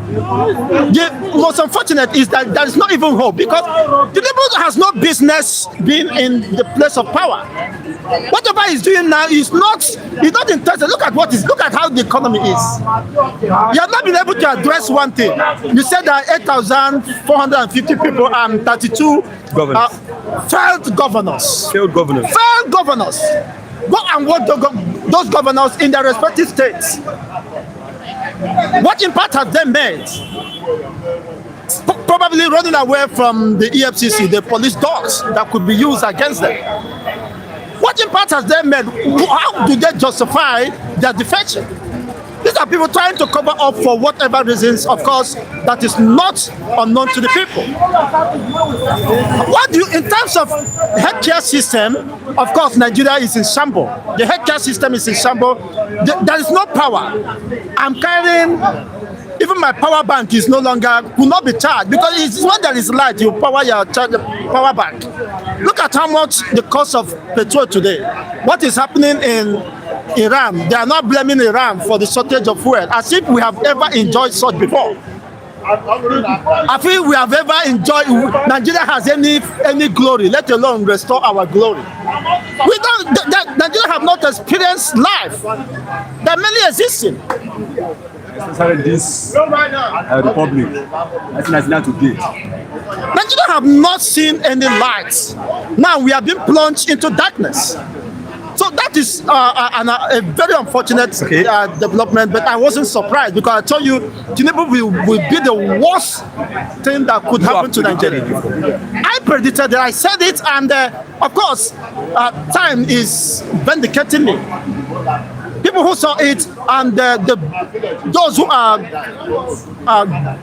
The most unfortunate is that there is not even hope, because Tinubu has no business being in the place of power. Whatever he's doing now is not interested. Look at how the economy is. You have not been able to address one thing. You said that 8,450 people and 32 failed governors. Failed governors. Go and work those governors in their respective states. What impact have they made? Probably running away from the EFCC, the police dogs that could be used against them. What impact has they made? How do they justify their defection? These are people trying to cover up for whatever reasons, of course, that is not unknown to the people. What do you, in terms of healthcare system, of course, Nigeria is in shambles. The healthcare system is in shambles. There is no power. I'm carrying, even my power bank is no longer, will not be charged, because it's when there is light, you power your power bank. Look at how much the cost of petrol today. What is happening in Iran? They are not blaming Iran for the shortage of fuel, as if we have ever enjoyed such before. I feel we have ever enjoyed, Nigeria has any glory, let alone restore our glory. Nigeria have not experienced life. They are merely existing. Especially this republic, Nigeria today. Nigeria have not seen any light. Now we have been plunged into darkness. So that is a very unfortunate development, but I wasn't surprised, because I told you Tinubu will be the worst thing that could happen to Nigeria. I predicted that, I said it, and of course, time is vindicating me. People who saw it, and those who are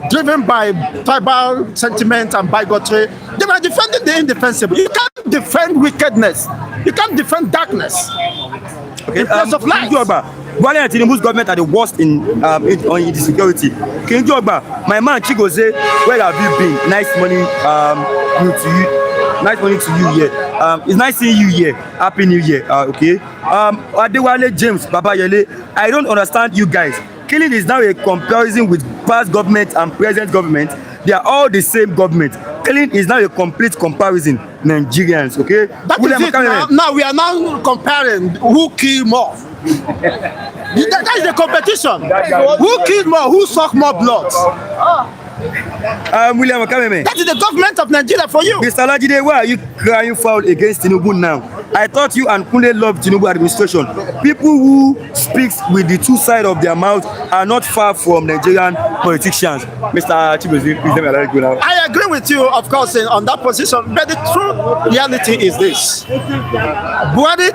driven by tribal sentiment and bigotry, they were defending the indefensible. You can't defend wickedness. You can't defend darkness. Okay, in place of light. Bola Ahmed Tinubu's government are the worst in insecurity. King Joba, my man Chigoze, where have you been? Nice morning to you. Nice morning to you here. It's nice seeing you here. Happy New Year. Okay. Adewale James Babayele, I don't understand you guys. Killing is now a comparison with past government and present government. They are all the same government. Killing is now a complete comparison. Nigerians, okay? That is it. Now we are now comparing who killed more. That is the competition. Who killed more? Who sucked more blood? William Okameme. That is the government of Nigeria for you. Mr. Lajide, why are you crying foul against Tinubu now? I thought you and Kunle loved Tinubu administration. People who speak with the two sides of their mouth are not far from Nigerian politicians. Mr. Chigozie, please let me allow you go now. I agree with you, of course, on that position. But the true reality is this: Buhari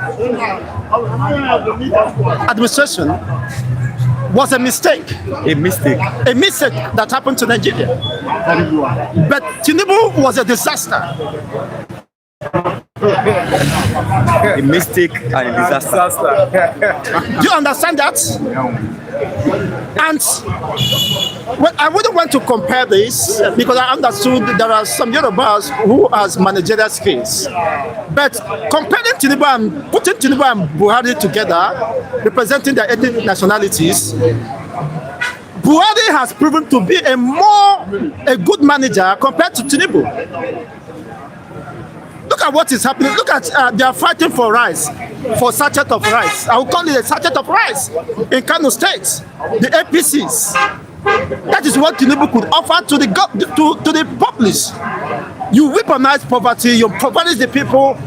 administration was a mistake. A mistake that happened to Nigeria. But Tinubu was a disaster. A mistake and a disaster. Do you understand that? And well, I wouldn't want to compare this, because I understood there are some Yorubas who has managerial skills. But comparing Tinubu and putting Tinubu and Buhari together, representing their ethnic nationalities, Buhari has proven to be a good manager compared to Tinubu. Look at what is happening. Look at they are fighting for rice, for sachet of rice. I will call it a sachet of rice in Kano State. The APCs. That is what Tinubu could offer to the populace. You weaponize poverty, you impoverish the people,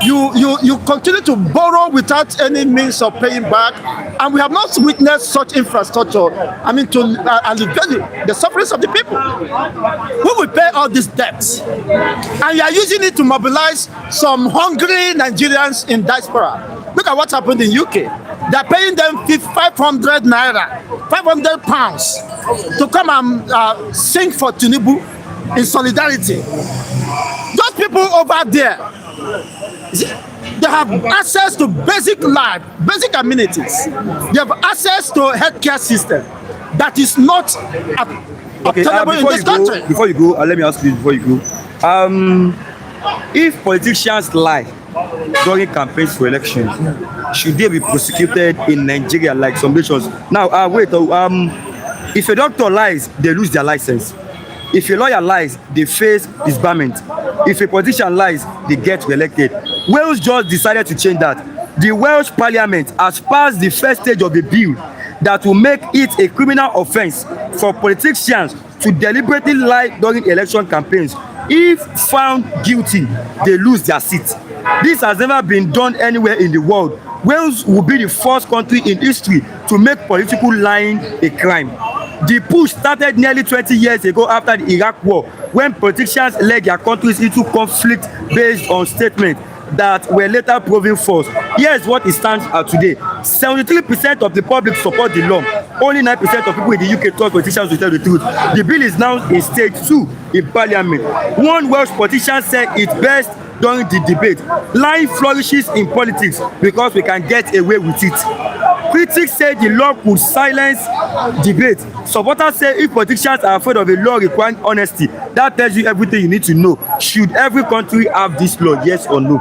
you continue to borrow without any means of paying back, and we have not witnessed such infrastructure. I mean, to alleviate the sufferings of the people. Who will pay all these debts? And you are using it to mobilize some hungry Nigerians in diaspora. Look at what happened in UK. They are paying them 500 naira, 500 pounds to come and sing for Tinubu in solidarity. Those people over there, they have access to basic life, basic amenities. They have access to a healthcare system that is not obtainable in this country. Before you go, let me ask you before you go. If politicians lie during campaigns for elections, should they be prosecuted in Nigeria like some nations? Now, if a doctor lies, they lose their license. If a lawyer lies, they face disbarment. If a politician lies, they get re-elected. Wales just decided to change that. The Welsh Parliament has passed the first stage of a bill that will make it a criminal offence for politicians to deliberately lie during election campaigns. If found guilty, they lose their seat. This has never been done anywhere in the world. Wales will be the first country in history to make political lying a crime. The push started nearly 20 years ago after the Iraq War, when politicians led their countries into conflict based on statements that were later proven false. Here's what it stands at today. 73% of the public support the law. Only 9% of people in the UK thought politicians will tell the truth. The bill is now in stage 2 in Parliament. One Welsh politician said it best during the debate. Lying flourishes in politics because we can get away with it. Critics say the law could silence debate. Supporters say if politicians are afraid of a law requiring honesty, that tells you everything you need to know. Should every country have this law, yes or no?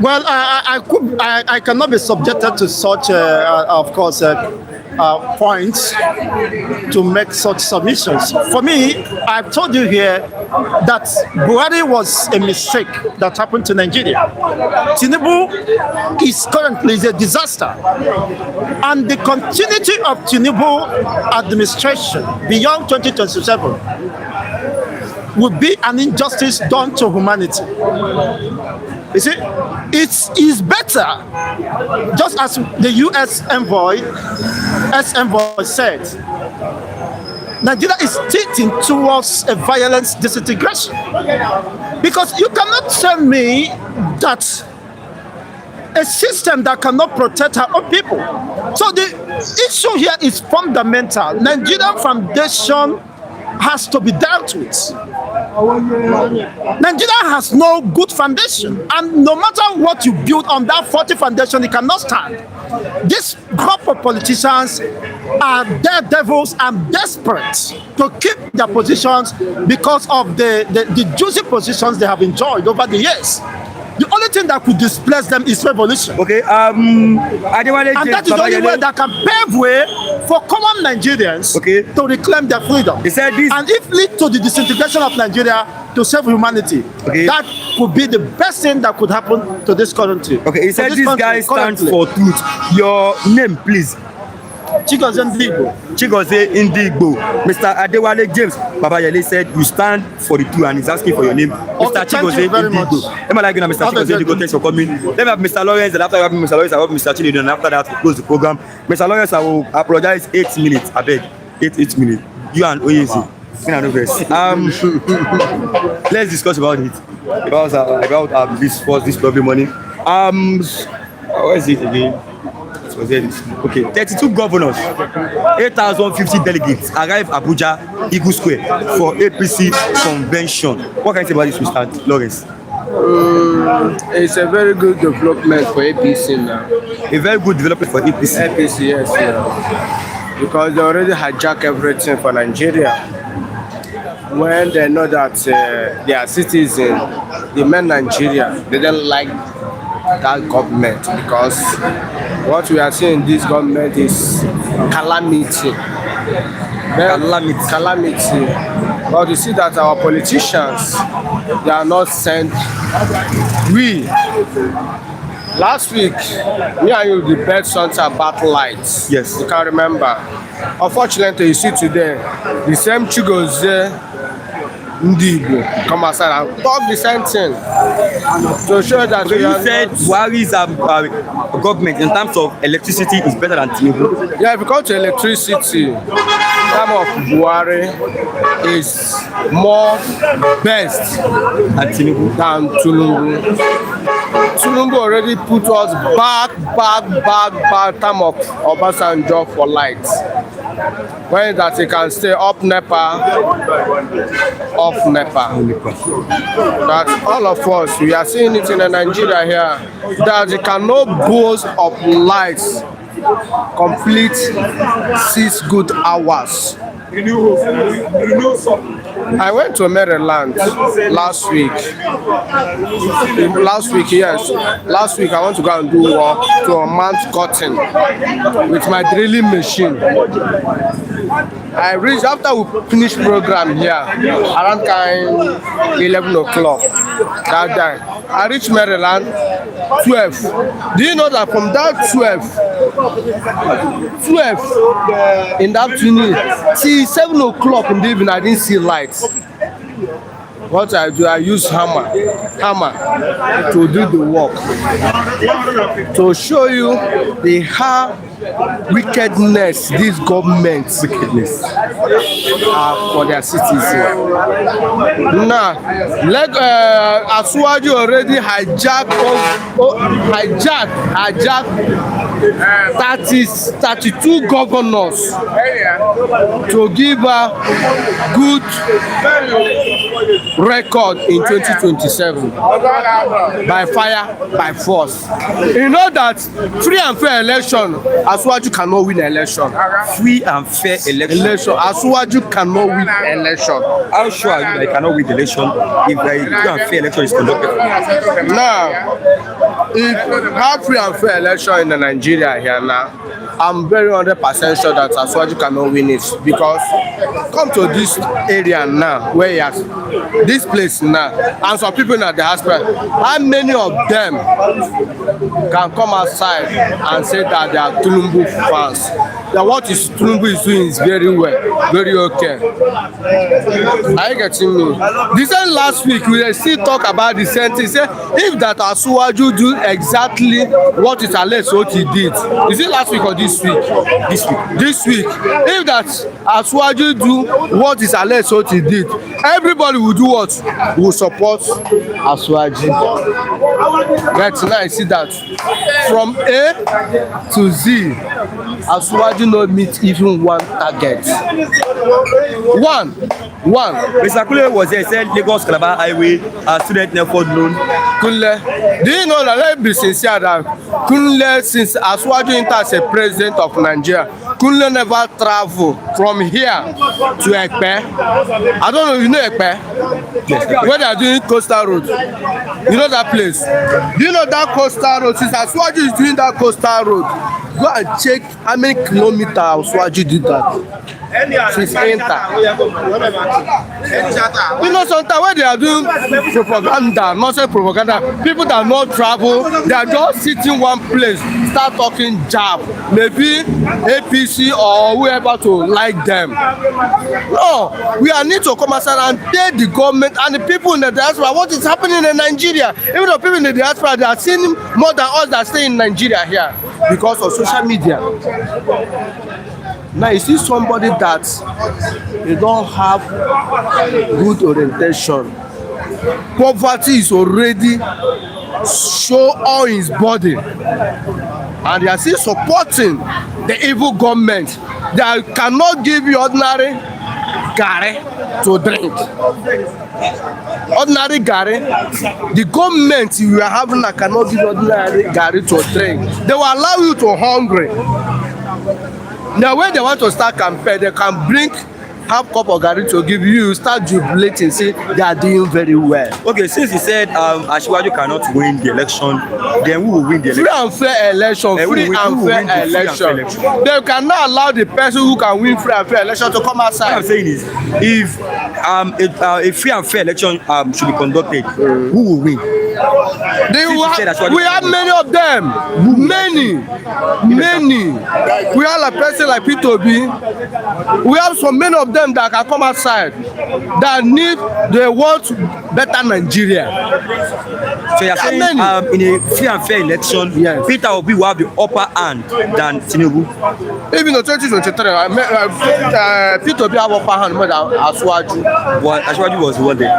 Well, I cannot be subjected to such, of course, points to make such submissions. For me, I've told you here that Buhari was a mistake that happened to Nigeria. Tinubu is currently a disaster. And the continuity of Tinubu administration beyond 2027 would be an injustice done to humanity. You see, it is better, just as the U.S. envoy said, Nigeria is tilting towards a violent disintegration. Because you cannot tell me that a system that cannot protect her own people. So the issue here is fundamental. Nigerian foundation has to be dealt with. Nigeria has no good foundation, and no matter what you build on that faulty foundation, it cannot stand. This group of politicians are daredevils and desperate to keep their positions because of the juicy positions they have enjoyed over the years. The only thing that could displace them is revolution. Okay, and that is the only way that can pave way for common Nigerians to reclaim their freedom. He said this, and if lead to the disintegration of Nigeria to save humanity, that could be the best thing that could happen to this country. Okay, he said this guy stands for truth. Your name, please. Chigozie Ndigbo. Chigozie Ndigbo. Mr. Adewale James Babayele said you stand for the truth and he's asking for your name. Mr. Chigozie Ndigbo. Am I like Mr. Chigozie Ndigbo? Thanks for coming. Let me have Mr. Lawrence, and after having Mr. Lawrence, I have Mr. Chinedu, and after that, we close the program. Mr. Lawrence, I will apologize 8 minutes. I beg. 8 minutes. You and Oyezi. Let's discuss about it. About this lovely morning. Where is it again? Okay, 32 governors, 8,050 delegates arrive Abuja, Eagle Square for APC convention. What can you say about this, Mr. Lawrence? It's a very good development for APC now. A very good development for APC? APC, yes. Yeah. Because they already hijack everything for Nigeria. When they know that their citizens, the men Nigeria, they don't like that government, because what we are seeing in this government is calamity. Calamity. But you see that our politicians, they are not sent. Last week, me and you debated something about lights. Yes. You can remember. Unfortunately, you see today, the same Chigozie Ndi Igbo come outside and talk the same thing to show that So you said Buhari's government in terms of electricity is better than Tinubu. Yeah, if you come to electricity, time of Buhari is more best And Tinubu. than Tinubu. Tinubu already put us back time of Obasanjo for light. When that he can stay up NEPA, off NEPA. That all of us, we are seeing it in Nigeria here, that he cannot boast of lights complete 6 good hours. I went to Maryland last week. Yes. Last week I want to go and do work to Mount Cotton with my drilling machine. I reached after we finished program here around kind 11 o'clock that day. I reached Maryland 12. Do you know that from that 12 in the afternoon till 7 o'clock in the evening I didn't see lights? What I do, I use hammer to do the work, to show you the how wickedness this government for their citizens. Now, like Asuwaju already hijacked 32 governors to give a good record in 2027 by fire, by force. You know that free and fair election, Asuwaju cannot win election. Free and fair election. Asuwaju cannot win election. How sure are you that he cannot win the election if a free and fair election is conducted? Now, if have free and fair election in Nigeria here now, I'm very 100% sure that Asuwaju cannot win it, because come to this area now where he has this place now, and some people in the hospital, how many of them can come outside and say that they are Tinubu fans? That what is Tinubu is doing is very well, very okay. Are you getting me? This time last week we still talk about the same thing. Say if that Asuwaju do exactly what is alleged what he did. Is it last week or this week? This week. If that Asuwaju do what is alleged what he did, everybody will do what? Will support Asuwaju. But now I see that from A to Z, Asuwaju not meet even one target. One. Mr. Kule was there, said Lagos Calabar Highway, student network loan. Kule, do you know that, let's be sincere, that Kule, since Asuwaju entered as a president of Nigeria, Kule never travel from here to Ekpe. I don't know if you know Ekpe? Yes. Where they are doing coastal road. You know that place? Do you know that coastal road? Since Asuwaju is doing that coastal road, go and check how many kilometers Asuwaju did that. Since enter. You know, sometimes when they are doing propaganda, not say propaganda, people that not travel, they are just sitting one place, start talking jab, maybe APC or whoever to like them. No, we are need to come outside and tell the government and the people in the diaspora what is happening in Nigeria. Even the people in the diaspora, they are seeing more than us that stay in Nigeria here because of social media. Now you see somebody that they don't have good orientation. Poverty is already show all his body, and they are still supporting the evil government that cannot give you ordinary garri to drink. Ordinary garri, the government you are having that cannot give ordinary garri to drink. They will allow you to hungry. Now when they want to start campaign, they can bring half cup of garri to give you, start jubilating, say they are doing very well. Okay, since you said Asuwaju cannot win the election, then who will win the election? Free and fair election, free and fair election. They cannot allow the person who can win free and fair election to come outside. What I'm saying is, if a free and fair election should be conducted, who will win? We have many of them. Many. We have a person like P2B. We have so many of them that can come outside that they want better Nigeria. So you're saying in a free and fair election, yes, Peter Obi will have the upper hand than Tinubu? Even in 2023, Peter Obi have upper hand more than Asiwaju. Well, Asiwaju was one day.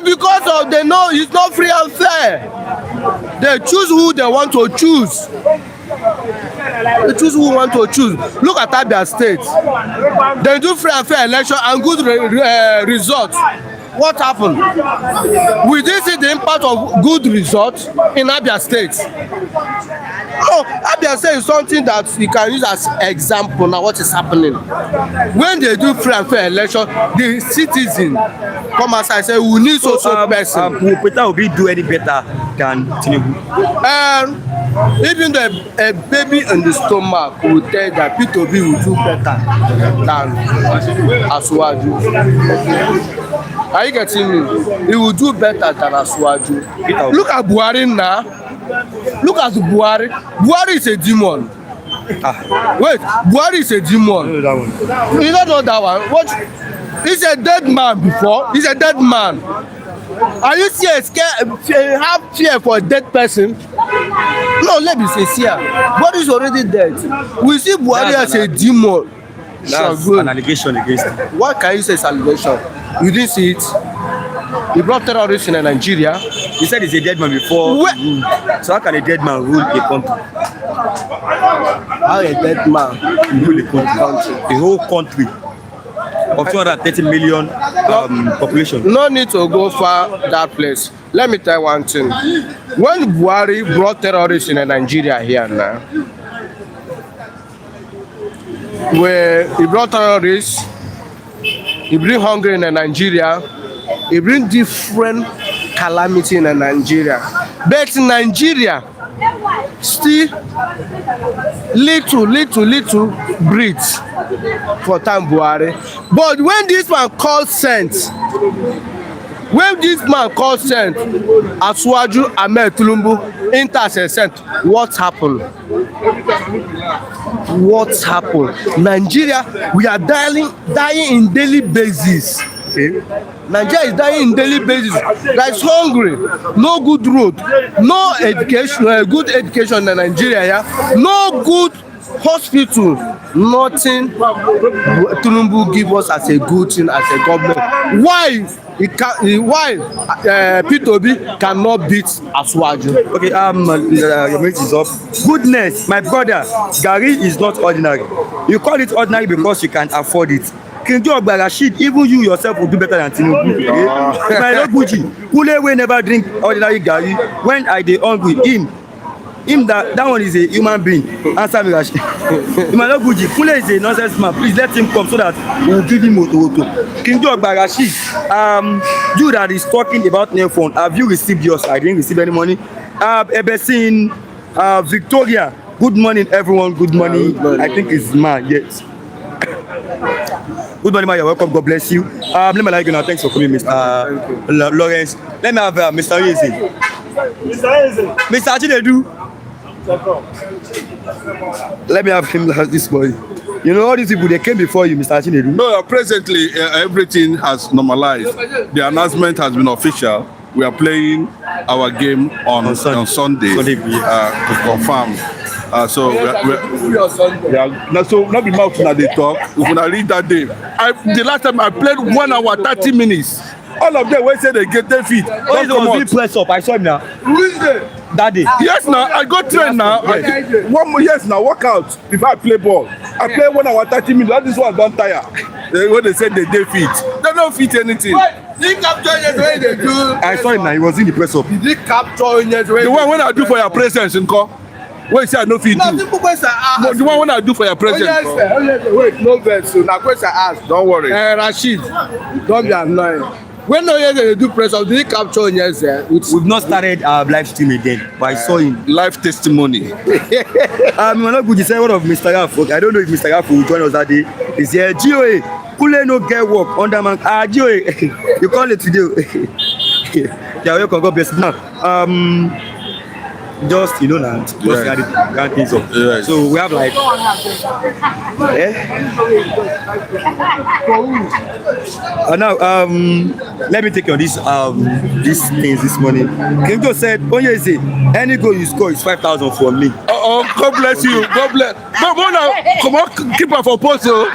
Because of they know it's not free and fair. They choose who they want to choose. They choose who want to choose. Look at Abia State. They do free and fair election and good results. What happened? We did see the impact of good results in Abia State. Oh, Abia State is something that you can use as example now what is happening. When they do free and fair election, the citizen come outside and say we need so person. Will Peter Obi do any better than Tinubu? Even a baby in the stomach will tell that Peter Obi will do better than Asiwaju. Are you getting me? He will do better than Asiwaju. Look at Buhari now. Look at Buhari. Buhari is a demon. Wait, Buhari is a demon. You don't know that one. What? He's a dead man before. He's a dead man. Are you scared? Have fear for a dead person? No, let me say sincere. Buhari is already dead. We see Buhari as a demon. That's an allegation against him. What can you say is allegation? You didn't see it. He brought terrorists in Nigeria. He said he's a dead man before. So how can a dead man rule a country? How a dead man rule a country? A whole country of 230 million population. No need to go far that place. Let me tell you one thing. When Buhari brought terrorists in Nigeria here now, where he brought terrorists, he bring hunger in Nigeria, he bring different calamity in Nigeria. But in Nigeria, still little breeds for time Buhari. But when this man calls sense, Godswill Ahmed Tinubu intercession, what happened? What happened? Nigeria, we are dying in daily basis. Okay? Nigeria is dying in daily basis. There is hungry, no good road, no education, good education in Nigeria. Yeah? No good hospital, nothing. Tinubu give us as a good thing as a government. Why P2B cannot beat Asiwaju? Okay, your mate is up. Goodness, my brother, Gary is not ordinary. You call it ordinary because you can afford it. King Rashid, even you yourself will do better than Tinubu. If I don't Gucci, Kule will never drink ordinary Gary. When I dey hungry, him that one is a human being. Answer me, Rashid. Imano Guji, Kule is a nonsense man. Please let him come so that we will give him Moto. King Rashid, you that is talking about nail phone, have you received yours? I didn't receive any money. Ebesin, Victoria, good morning, everyone. Good morning. I think it's man, yes. Good morning, man. You're welcome. God bless you. Let me like you now. Thanks for coming, Mr. Lawrence. Let me have Mr. Yeze. Mr. Achinedu. Let me have him this boy. You know all these people, they came before you, Mr. Achinedu. No, presently everything has normalized. The announcement has been official. We are playing our game on Sunday to confirm. So not be mouth na dey talk. If una read that day, the last time I played 1 hour 30 minutes. All of them wey say they get 10 feet. Oh, he was really press up. I saw him now. That day. Yes, now I go train now. Yes, now workout before I play ball. I play 1 hour 30 minutes. That is one don tire. When they say they fit, they don't fit anything. Did he capture the way they do? I saw him now. He was in the press up. Did he capture the one when I do for your presence, Nko? Wait, say I no fit do. No, people question ask. No, the one when I do for your presence. Oh yes, wait, no vex. So now question ask. Don't worry. Rashid, don't be annoying. When they do press up, did he capture yes? We've not started live streaming then, but I saw him. Live testimony. Not good. You said one of Mr. Gaff. I don't know if Mr. Gaff will join us that day. He said, GOA, Kule no get work under man. GOA, you call it today. Yeah, welcome. God bless you. Now, just now, just add things up. Yes. So we have like, now let me take on these things this morning. Kingo said, Onye say any goal you score is 5,000 for me. Oh, God bless you. God bless. No, now, come on, keep her for post. See, bro.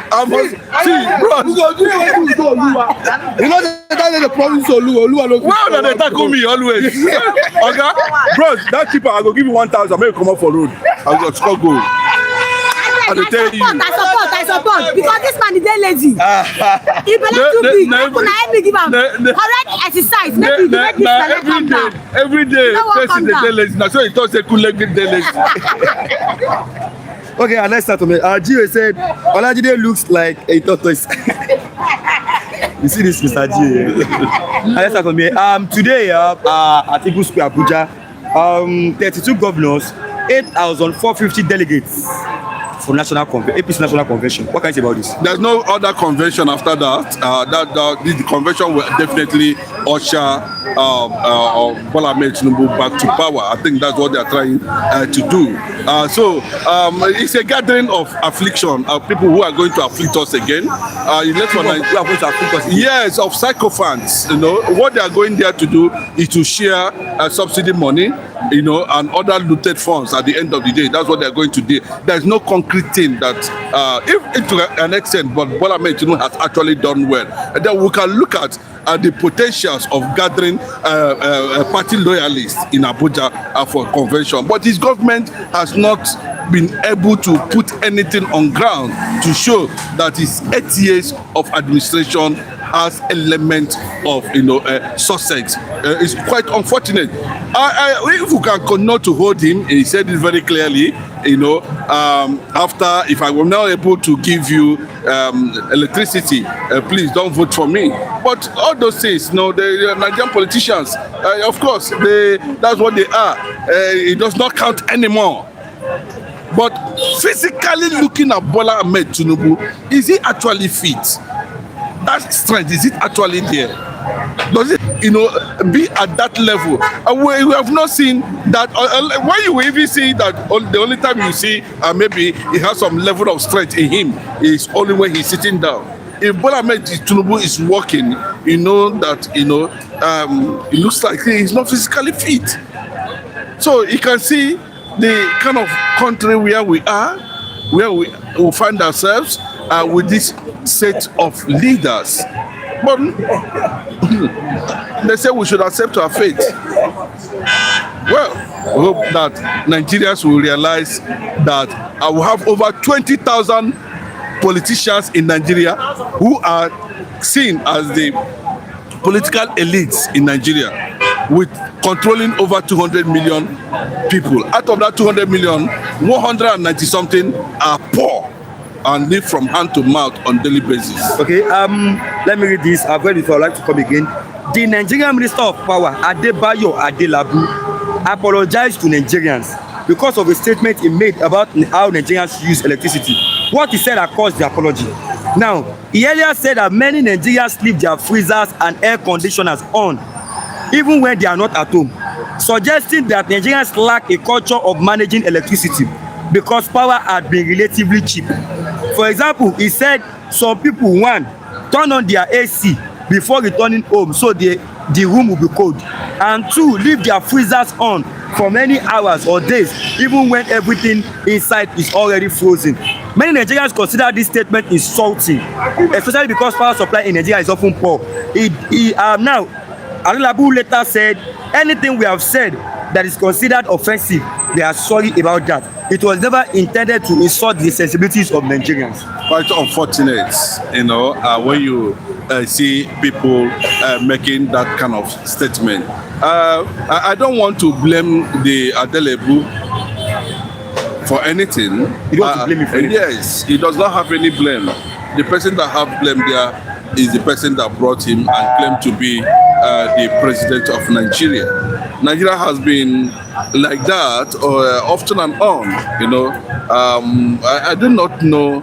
You know that is the promise of Oluwa. Why would they tackle me always? Okay, bro, that keeper, I go give you 1,000. Make you come up for road. I go score goal. I support because this man is very lazy. He better too big. How can I help me give him correct exercise? Maybe make this man calm down. Every day, person is very lazy. Now so he thought they could let me lazy. Okay, let's start with me. Gio said, Olajide looks like a tortoise. You see this, Mr. G. Let's start with me. Today, at Ibu Square, Abuja, 32 governors, 8,450 delegates for APC National Convention. What can you say about this? There's no other convention after that. The convention will definitely usher Bola Ahmed Tinubu back to power. I think that's what they're trying to do. So it's a gathering of affliction, people who are going to afflict us again. Yes, of sycophants. What they are going there to do is to share subsidy money, and other looted funds at the end of the day. That's what they're going to do. There's no concrete thing that, if to an extent, but Bola Ahmed Tinubu has actually done well. And then we can look at the potentials of gathering party loyalists in Abuja for convention. But his government has not been able to put anything on ground to show that his 8 years of administration has element of success. It's quite unfortunate. If we can continue to hold him, he said it very clearly. After, if I were not able to give you electricity, please don't vote for me. But all those things, the Nigerian politicians, of course, that's what they are. It does not count anymore. But physically looking at Bola Ahmed Tinubu, is he actually fit? That strength, is it actually there? Does it, be at that level? We have not seen that. When you even see that, the only time you see maybe he has some level of strength in him is only when he's sitting down. If Bola Ahmed Tinubu is walking, you know that it looks like he's not physically fit. So you can see the kind of country where we are, where we find ourselves with this set of leaders. But they say we should accept our fate. Well, we hope that Nigerians will realize that I will have over 20,000 politicians in Nigeria who are seen as the political elites in Nigeria, with controlling over 200 million people. Out of that 200 million, 190 something are poor and live from hand to mouth on daily basis. Okay, let me read this. I've read it, I'd like to come again. The Nigerian Minister of Power, Adebayo Adelabu, apologized to Nigerians because of a statement he made about how Nigerians use electricity. What he said caused the apology. Now, he earlier said that many Nigerians leave their freezers and air conditioners on, even when they are not at home, suggesting that Nigerians lack a culture of managing electricity because power had been relatively cheap. For example, he said some people, one, turn on their AC before returning home so the room will be cold, and two, leave their freezers on for many hours or days even when everything inside is already frozen. Many Nigerians consider this statement insulting, especially because power supply in Nigeria is often poor. Now, Adelabu later said, anything we have said that is considered offensive, they are sorry about that. It was never intended to insult the sensibilities of Nigerians. Quite unfortunate, when you see people making that kind of statement. I don't want to blame the Adelebu for anything. You don't want to blame him for anything? Yes, he does not have any blame. The person that have blame there is the person that brought him and claimed to be the president of Nigeria. Nigeria has been like that often and on. I do not know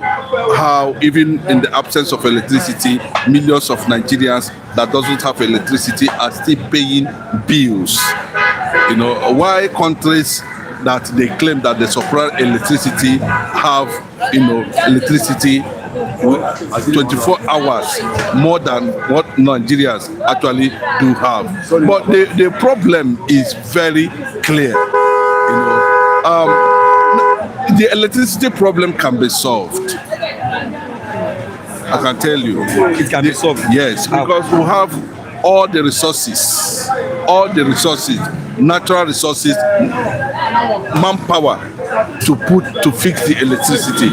how even in the absence of electricity, millions of Nigerians that doesn't have electricity are still paying bills. You know, why countries that they claim that they supply electricity have, you know, electricity 24 hours more than what Nigerians actually do have. But the problem is very clear. You know, the electricity problem can be solved. I can tell you. It can be solved. Yes, because we have all the resources, natural resources, manpower to fix the electricity.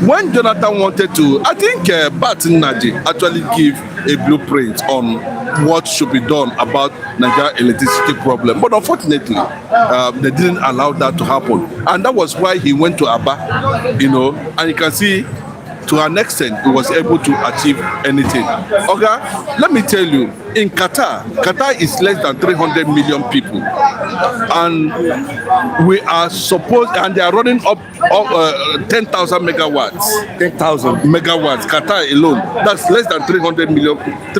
When Jonathan wanted to, I think Batin Nadi actually gave a blueprint on what should be done about Nigeria electricity problem. But unfortunately, they didn't allow that to happen. And that was why he went to Aba, you know, and you can see to an extent he was able to achieve anything. Okay, let me tell you, in Qatar is less than 300 million people, and we are supposed, and they are running up 10,000 megawatts. 10,000 megawatts. Qatar alone, that's less than 3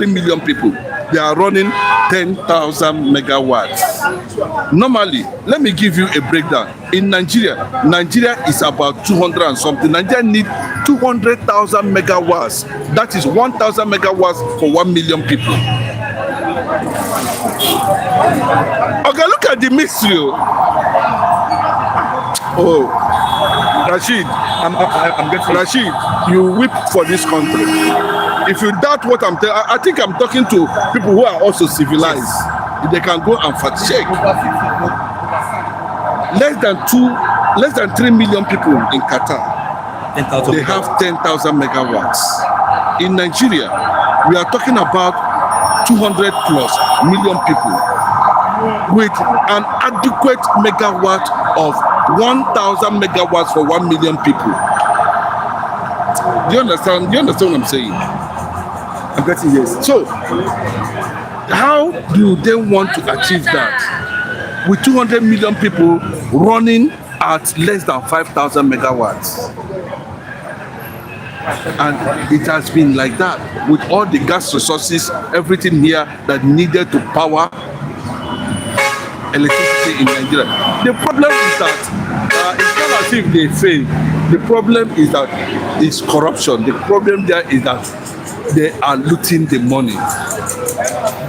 million people. They are running 10,000 megawatts. Normally, let me give you a breakdown. In Nigeria is about 200 and something. Nigeria needs 200,000 megawatts. That is 1,000 megawatts for 1 million people. Okay, look at the mystery. Oh, Rashid, I'm getting Rashid. You weep for this country. If you doubt what I'm telling, I think I'm talking to people who are also civilized. Yes. They can go and fact check. Less than 3 million people in Qatar. 10,000. They have 10,000 megawatts. In Nigeria, we are talking about 200 plus million people with an adequate megawatt of 1,000 megawatts for 1 million people. Do you understand? Do you understand what I'm saying? I'm getting yes. So, how do they want to achieve that with 200 million people running at less than 5,000 megawatts? And it has been like that with all the gas resources, everything here that needed to power electricity in Nigeria. The problem is that it's not as if they fail. The problem is that it's corruption. The problem there is that they are looting the money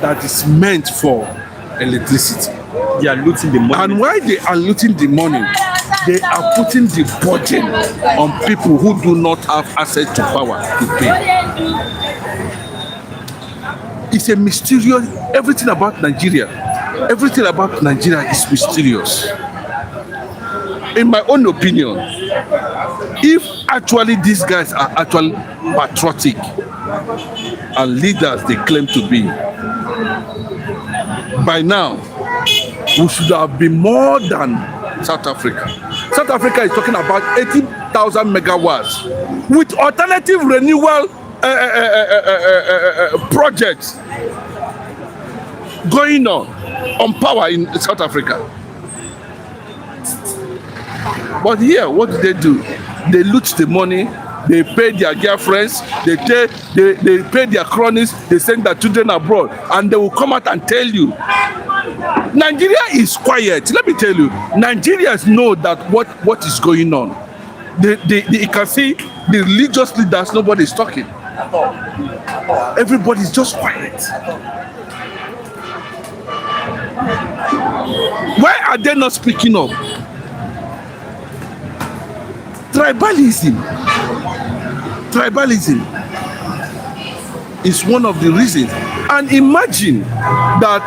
that is meant for electricity. They are looting the money. And why they are looting the money, they are putting the burden on people who do not have access to power to pay. It's a mysterious, everything about Nigeria is mysterious. In my own opinion, if actually these guys are actually patriotic and leaders they claim to be, by now we should have been more than South Africa. South Africa is talking about 80,000 megawatts with alternative renewal projects going on power in South Africa. But here, what do? They loot the money, they pay their girlfriends, they pay their cronies, they send their children abroad, and they will come out and tell you, Nigeria is quiet. Let me tell you, Nigerians know that what is going on. You can see the religious leaders, nobody is talking. Everybody is just quiet. Why are they not speaking up? Tribalism is one of the reasons. And imagine that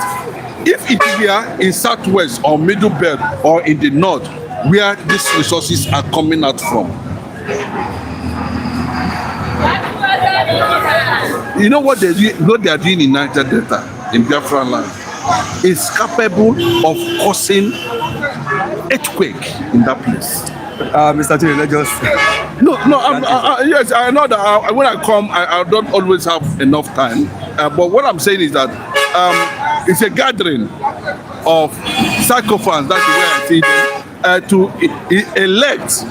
if it is here in Southwest or Middle Belt or in the North, where these resources are coming out from. You know what they are doing in Niger Delta, in Biafra land? Is capable of causing earthquake in that place. Mr. Tony, let's just... No, yes, I know that when I come, I don't always have enough time. But what I'm saying is that it's a gathering of sycophants, that's the way I see them, to elect,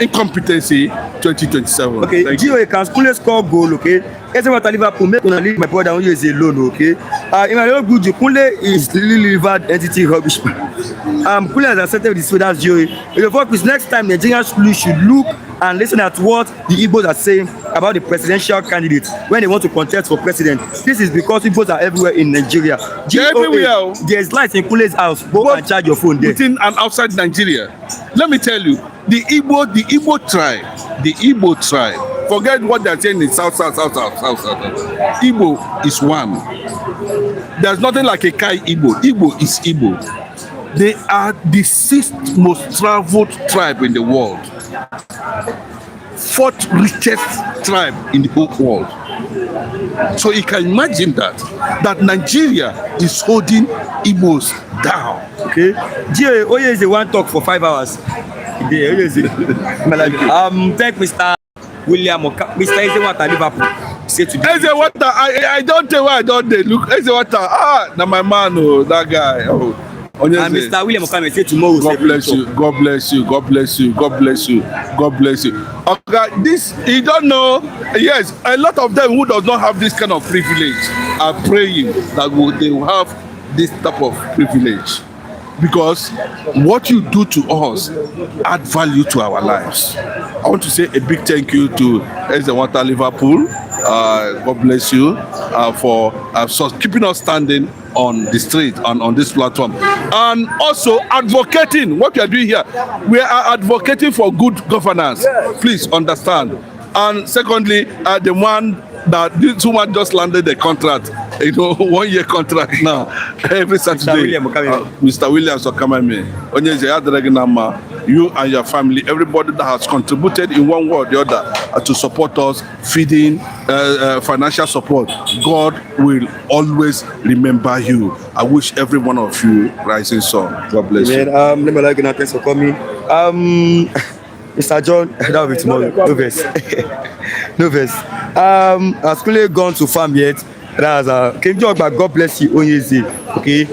incompetency 2027. Okay, Gio can Kule score goal, okay? Every what Liverpool make una leave my brother only is alone, okay? In my own good, Kule is really delivered entity rubbish. Kule has accepted this, so that's Gio. The fact is next time Nigerian schools should look and listen at what the Igbos are saying about the presidential candidates when they want to contest for president. This is because Igbos are everywhere in Nigeria. Everywhere. There's lights in Kule's house. Go and charge your phone there. Within and outside Nigeria. Let me tell you, the Igbo tribe, forget what they're saying in South. Igbo is one. There's nothing like a Kai Igbo. Igbo is Igbo. They are the 6th most traveled tribe in the world. 4th richest tribe in the whole world. So you can imagine that Nigeria is holding Igbos down. Okay. Gio, Oye is the one talk for 5 hours. Thank Mr. William Mr. Ezewata Liverpool. Say today. Ezewata, I don't tell why I don't look. Ezewata, now my man, that guy. And Mr. William Okame say tomorrow. God bless you. God bless you. God bless you. God bless you. God bless you. Okay, this you don't know. Yes, a lot of them who does not have this kind of privilege are praying that they will have this type of privilege, because what you do to us add value to our lives. I want to say a big thank you to Ezewata Liverpool. God bless you for keeping us standing on the street and on this platform, and also advocating what we are doing here. We are advocating for good governance. Please understand. And secondly, the one that this woman just landed the contract, 1 year contract now, every Saturday. Mr. Williams Okamame, you and your family, everybody that has contributed in one way or the other to support us, feeding, financial support. God will always remember you. I wish every one of you rising sun. God bless you. Thanks for coming. Mr. John, that will be tomorrow. No verse. No verse. Has Kule gone to farm yet? That's can you talk about God bless you, Onyeze? Okay.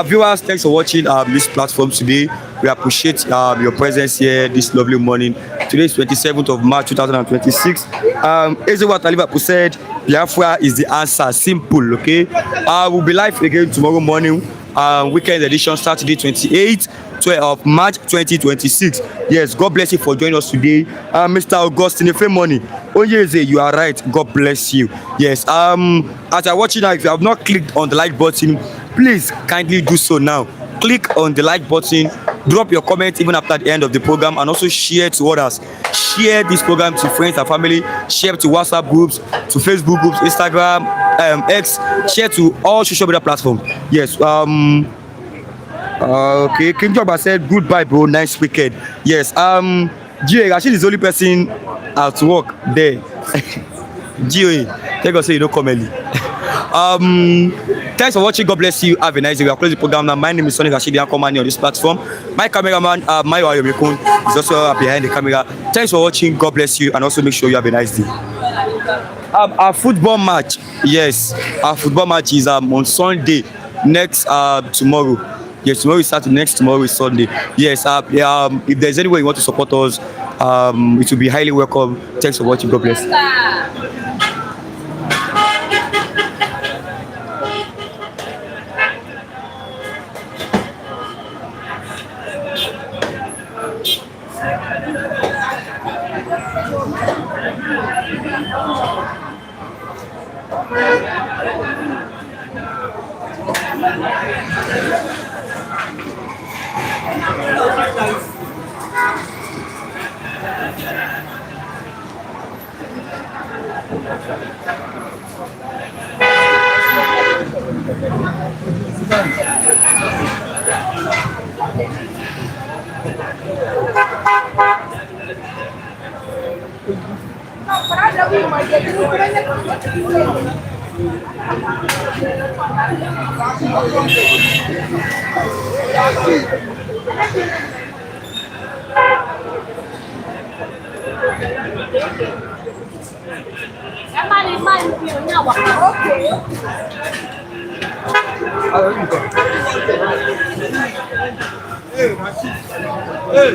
Viewers, thanks for watching this platform today. We appreciate your presence here this lovely morning. Today is 27th of March 2026. Ezewata Liverpool said Biafra is the answer. Simple, okay? We'll be live again tomorrow morning. Weekend edition, Saturday 28th of March 2026. Yes, God bless you for joining us today. Mr. Augustine Ifemoni, Onyeze, you are right. God bless you. Yes. As you're watching now, if you have not clicked on the like button, please kindly do so now. Click on the like button, drop your comment even after the end of the program, and also share to others. Share this program to friends and family. Share to WhatsApp groups, to Facebook groups, Instagram, X. Share to all social media platforms. Yes. Okay. King Joba said goodbye, bro. Nice weekend. Yes. Gio, Rashid is the only person at work there. Gio, thank God say you don't come early. Thanks for watching. God bless you. Have a nice day. We are closing the program now. My name is Sonny Rashid. I'm on this platform. My cameraman, Mayo Ayomikun, is also behind the camera. Thanks for watching. God bless you, and also make sure you have a nice day. Our football match, yes, our football match is on Sunday next tomorrow. Yes, tomorrow is Saturday. Next tomorrow is Sunday. Yes, if there's any way you want to support us, it will be highly welcome. Thanks for watching. God bless. Hey,